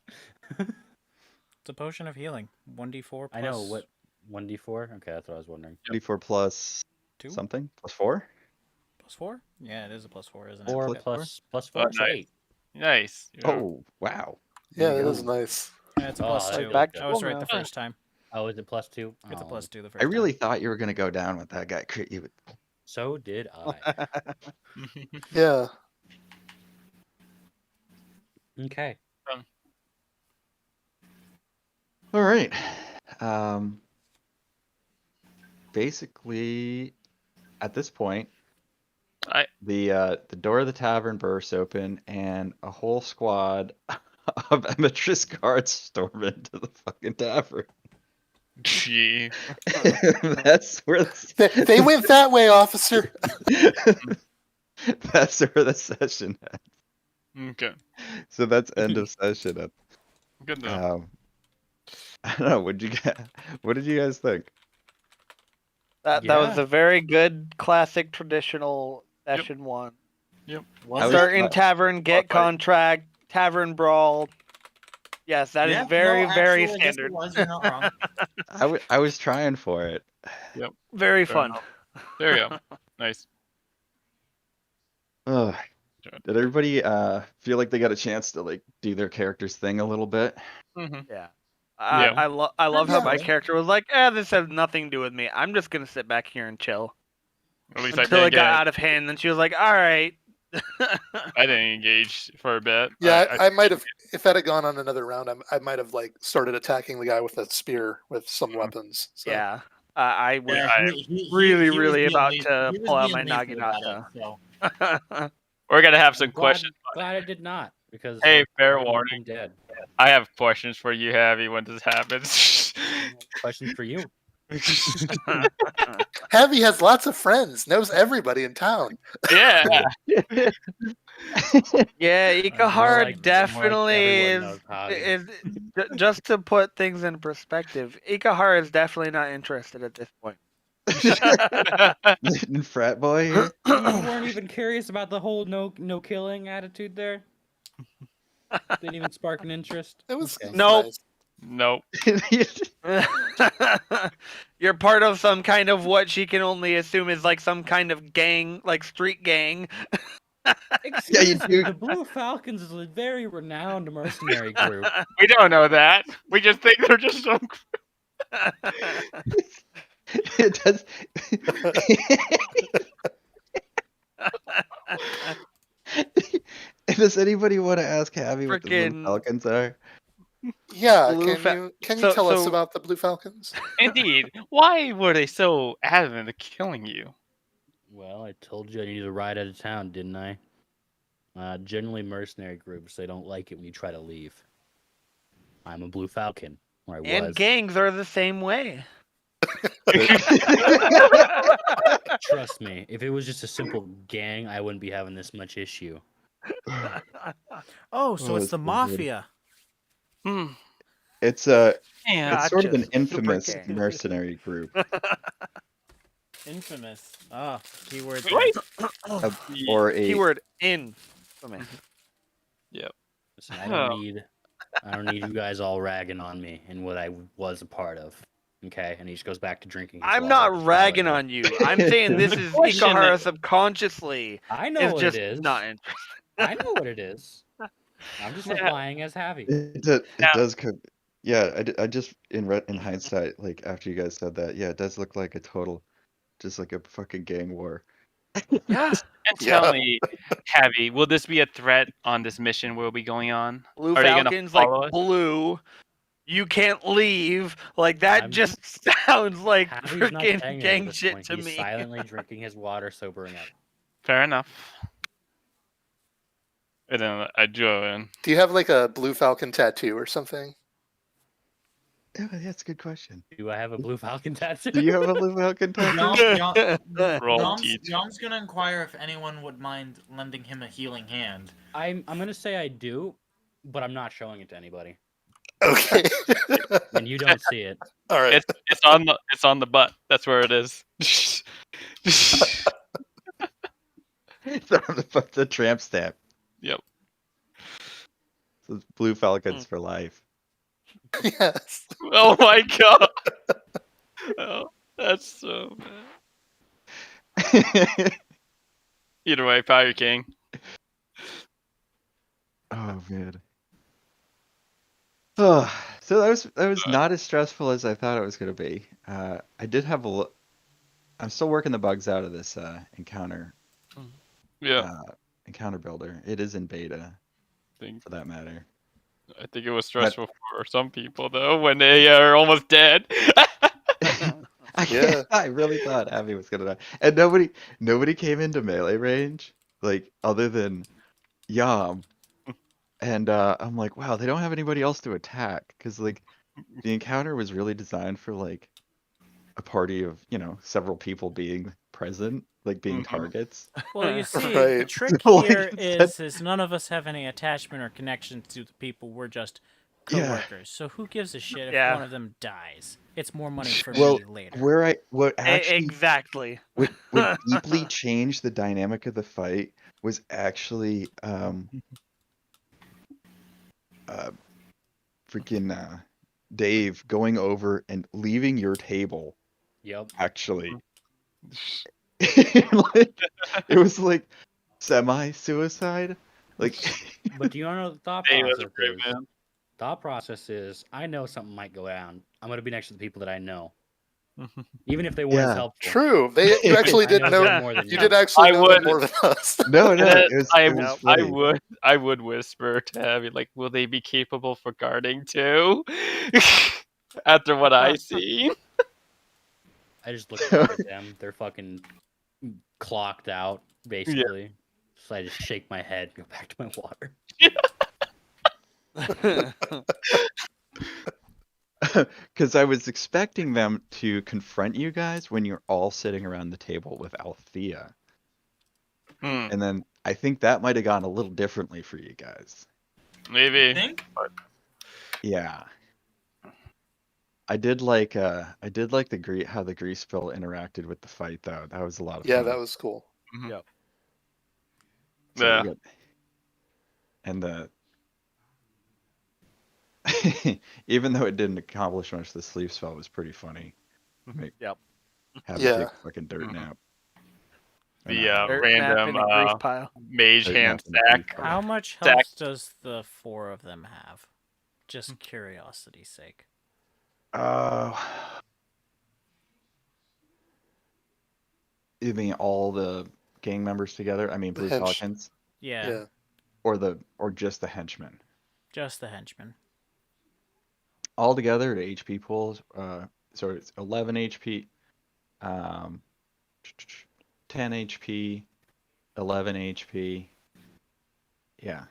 It's a potion of healing. 1d4 plus I know, what, 1d4? Okay, that's what I was wondering. 34 plus 2? something plus 4. Plus 4? Yeah, it is a plus 4, isn't it? 4 Click plus 4, Oh, so nice. 8. Nice. Oh wow! Yeah, There you that go. is nice. Yeah, it's a Oh, plus that's 2. good. Back to I was full right now. the first time. Oh, is it plus 2? Get the Oh, plus 2 the first I really time. thought you were gonna go down with that guy. Crit you. So did I. Yeah. Okay. All right. Basically, at this point, the door of the tavern bursts open, and a whole squad of amateur guards storm into the fucking tavern. Gee. That's where They went that way, officer. that's where the session ends. Okay. So that's end of session. Good enough. I don't know. What did you guys think? That was Yeah. a very good classic traditional session 1. Yep. I was- Start in uh, tavern, get Bar fight. contract, tavern brawl. Yes, that is Yeah, very, no, very actually, I guess it standard. was, you're not wrong. I was trying for it. Very Fair fun. enough. There you go. Nice. Ugh. Sure. Did everybody feel like they got a chance to like do their character's thing a little bit? Mm-hmm. Yeah. Yeah. I love how my Yeah. character was like, this has nothing to do with me. I'm just gonna sit back here and chill. At least Until I it did got get. out of hand, and she was like, all right. I didn't engage for a bit. Yeah, I might have. If that had gone on another round, I might have like started attacking the guy with a spear with some weapons. So. Yeah. I was Yeah, really, was really being about lazy- to he was pull out being my lazy about Naginata. it, so. We're gonna have some Glad, questions. glad I did not, because Hey, fair I would've warning. been dead. I have questions for you, Javi, when this happens. Question for you. Heavy has lots of friends, knows everybody in town. Yeah. Yeah, More Ikahara like definitely everyone knows Javi. is. Just to put things in perspective, Ikahara is definitely not interested at this point. Frat boy here? You weren't even curious about the whole no killing attitude there? Didn't even spark an interest? It was Okay. Nope. nice. Nope. You're part of some kind of what she can only assume is like some kind of gang, like street gang. Excuse you me, do. the Blue Falcons is a very renowned mercenary group. We don't know that. We just think they're just some. It does. Does anybody want to ask Javi what the Blue Frickin- Falcons are? Yeah, Blue can you tell us so- about the Blue Falcons? Indeed. Why were they so adamant of killing you? Well, I told you I needed to ride out of town, didn't I? Generally mercenary groups, they don't like it when you try to leave. I'm a Blue Falcon, or I And was. gangs are the same way. Trust me, if it was just a simple gang, I wouldn't be having this much issue. Oh, so Oh, it's it's the so good. mafia. Hmm. It's Man, it's sort of an Gotcha. Super infamous gang. mercenary group, Infamous. Ah, keyword Wait. there. or a Keyword in. Yep. Listen, I Oh. don't need you guys all ragging on me and what I was a part of. Okay, and he just goes back to drinking. His I'm water. not Just ragging like on you. I'm saying this is Question Ikahara is- subconsciously I know is what just it is. not interested. I know what it is. I'm just Yeah. applying as Javi. it Now- does yeah, I just in hindsight, like after you guys said that, yeah, it does look like a total, just like a fucking gang war. Yeah. And tell me, Javi, will this be a threat on this mission we'll be going on? Blue Are they gonna Falcon's like follow us? blue. You can't leave. Like that I'm- just sounds like Javi's not saying freaking it at gang this shit point. to He's me. silently drinking his water, sobering up. Fair enough. And then I join. Do you have like a blue falcon tattoo or something? Yeah, that's a good question. Do I have a blue falcon tattoo? Do you have a blue falcon tattoo? Roll teeth. John's gonna inquire if anyone would mind lending him a healing hand. I'm gonna say I do, but I'm not showing it to anybody, Okay. and you don't see it. All right. It's on the butt. That's where it is. The tramp stamp. Yep. So it's blue falcons for life. Yes. Oh my god. Oh, that's so bad. Either way, Fire King. Oh man. Oh, so that was not as stressful as I thought it was gonna be. I did have I'm still working the bugs out of this encounter Yeah. encounter builder. It is in beta, Think- for that matter. I think it was stressful for some people though when they are almost dead. Yeah. I really thought Abby was gonna die, and nobody came into melee range, like other than Yam. And I'm like, wow, they don't have anybody else to attack, because like the encounter was really designed for like a party of, several people being present, like being Mhm. targets. Well, you see, the Right. trick So, like, here instead- is none of us have any attachment or connection to the people. We're just Yeah. coworkers. So who gives a shit if Yeah. one of them dies? It's more money for Well, me later. what actually Exactly. what deeply changed the dynamic of the fight was actually freaking Dave going over and leaving your table. Yep. Actually, like, it was like semi-suicide. Like, But do you know what the thought Hey, that's a process great is? man. Thought process is, I know something might go down. I'm gonna be next to the people that I know, even if they weren't as Yeah. helpful. True. You actually I did know know. them more than You you. did actually I know would- them more than us. no, And then it was funny. I would whisper to Abby, like, will they be capable for guarding too? After what I see. I just look back at them. They're fucking clocked out, basically. So I just shake my head, go back to my water. Because I was expecting them to confront you guys when you're all sitting around the table with Althea. Hmm, And then I think that might have gone a little differently for you guys. maybe. Think? Yeah. I did like the how the grease spill interacted with the fight though. That was a lot of Yeah, fun. that was cool. So Yeah. we got- and the even though it didn't accomplish much, the sleep spell was pretty funny. Like, Yep. have a Yeah. big fucking dirt Mhm. nap. The Dirt nap random in a grease pile. mage Dirt hand nap in a grease stack. pile. How much Zach. health does the 4 of them have? Just curiosity's sake. You mean all the gang members together? I mean, Blue hench. Falcons, Yeah, or just the henchmen? just the henchmen. All together, the HP pools. So it's 11 HP, 10 HP, 11 HP. Yeah.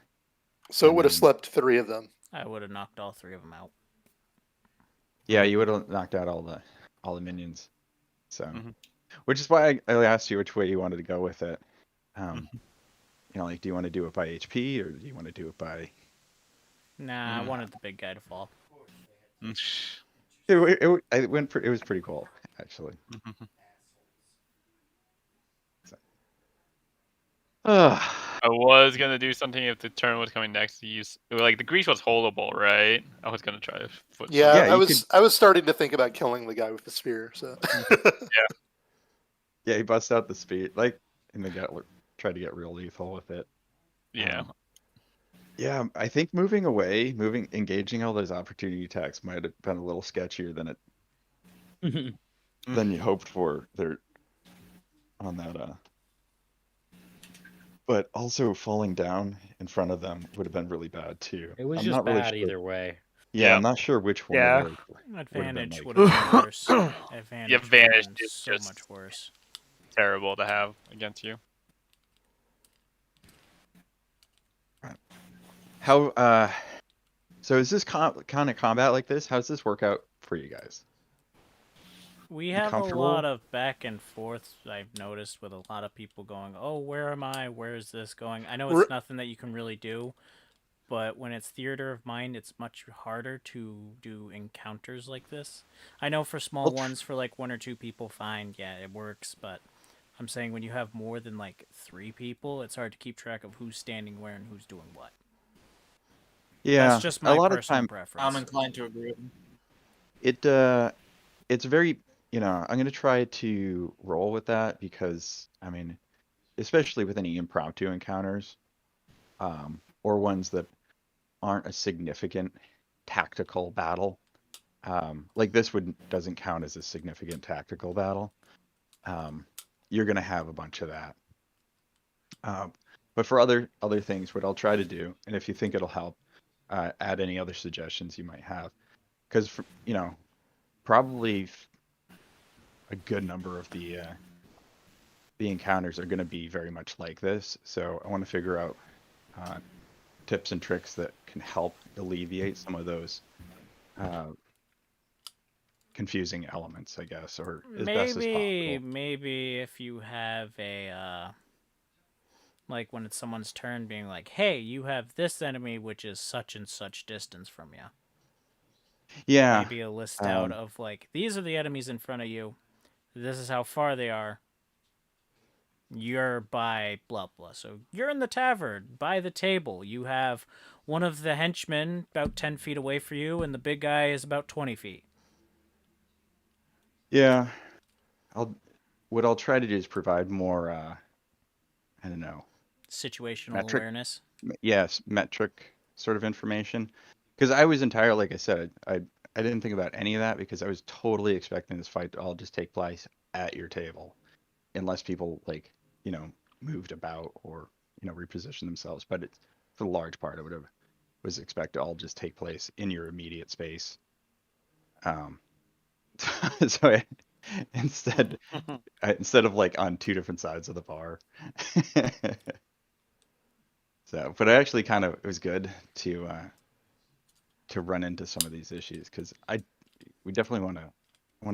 So it And would have then- slept 3 of them. I would have knocked all 3 of them out. Yeah, you would have knocked out all the minions. So, Mhm. which is why I asked you which way you wanted to go with it. like, do you want to do it by HP or do you want to do it by? Nah, I wanted the big guy to fall. It was pretty cool, actually. I was gonna do something if the turn was coming next to use like the grease was holdable, right? I was gonna try to foot Yeah, Yeah, I you was starting to think about killing the guy with the spear. So Yeah, he busts out the speed, like, and they tried to get real lethal with it. Yeah. Yeah, I think engaging all those opportunity attacks might have been a little sketchier than you hoped for there on that. But also falling down in front of them would have been really bad too. It was I'm just not really bad sure. either way. Yeah, I'm not sure which one Yeah. of those would have been Advantage like. would have been worse. Advantage would have advantage been is so just- much worse. Terrible to have against you. How so is this kind of combat like this? How does this work out for you guys? We You have a comfortable? lot of back and forth, I've noticed, with a lot of people going, oh, where am I? Where is this going? I know We're- it's nothing that you can really do, but when it's theater of mind, it's much harder to do encounters like this. I know for small Well, ones, for like 1 or 2 people, fine, yeah, it works, but I'm saying when you have more than like 3 people, it's hard to keep track of who's standing where and who's doing what. Yeah, That's just my a lot of personal time preference. I'm inclined to agree. it's very, I'm gonna try to roll with that because I mean, especially with any impromptu encounters, or ones that aren't a significant tactical battle. Like this doesn't count as a significant tactical battle. You're gonna have a bunch of that. But for other things, what I'll try to do, and if you think it'll help, add any other suggestions you might have, because probably a good number of the encounters are going to be very much like this. So I want to figure out tips and tricks that can help alleviate some of those confusing elements, I guess, or as best as possible. Maybe if you have a like when it's someone's turn, being like, "Hey, you have this enemy which is such and such distance from you." Yeah. Maybe a list out of like, these are the enemies in front of you. This is how far they are. You're by blah blah. So you're in the tavern by the table. You have one of the henchmen about 10 feet away from you, and the big guy is about 20 feet. Yeah. What I'll try to do is provide more, I don't know, Situational awareness. Yes, metric sort of information. Because I was entirely, like I said, I didn't think about any of that because I was totally expecting this fight to all just take place at your table, unless people like, moved about or, repositioned themselses. But it's for the large part, I was expect to all just take place in your immediate space. So instead of like on 2 different sides of the bar. So, but it was good to run into some of these issues because we definitely want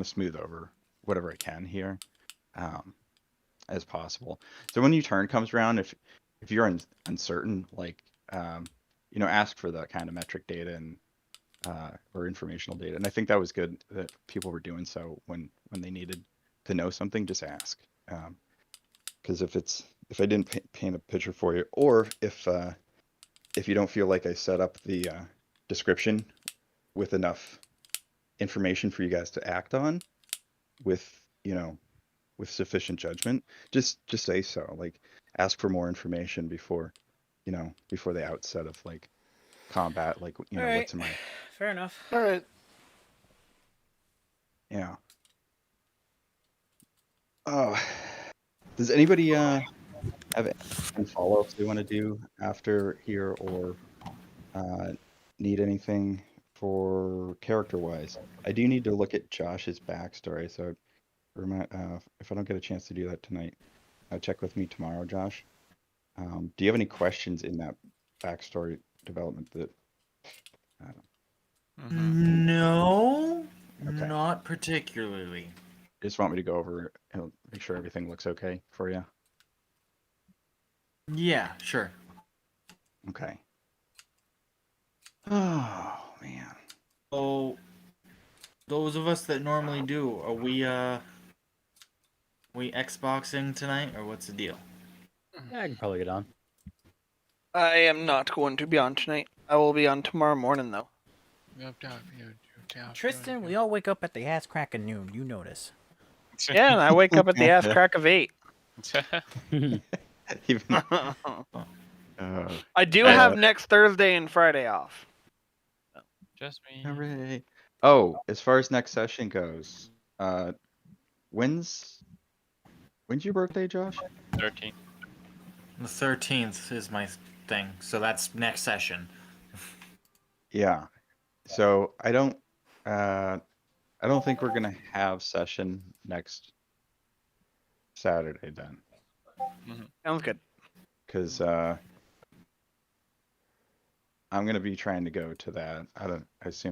to smooth over whatever I can here, as possible. So when your turn comes around, if you're uncertain, like, ask for that kind of metric data and or informational data. And I think that was good that people were doing so when they needed to know something, just ask. Because if I didn't paint a picture for you, or if you don't feel like I set up the description with enough information for you guys to act on with sufficient judgment, just say so. Like, ask for more information before the outset of like combat, like, All right. what's in my. Fair enough. all right. Yeah. Oh, does anybody have any follow-ups they want to do after here, or need anything for character-wise? I do need to look at Josh's backstory, so if I don't get a chance to do that tonight, check with me tomorrow, Josh. Do you have any questions in that backstory development that? No, Okay. not particularly. Just want me to go over and make sure everything looks okay for you? Yeah, sure. Okay. Oh man. So, those of us that normally do, are we Xboxing tonight, or what's the deal? Yeah, I can probably get on. I am not going to be on tonight. I will be on tomorrow morning though. Tristan, we all wake up at the ass crack of noon. You notice. Yeah, and I wake up at the ass crack of 8. Even. I do have next Thursday and Friday off. Just me. Hooray. Oh, as far as next session goes, when's your birthday, Josh? 13. The 13th is my thing, so that's next session. Yeah. So I don't think we're gonna have session next Saturday then, Sounds good. because I'm gonna be trying to go to that. I assume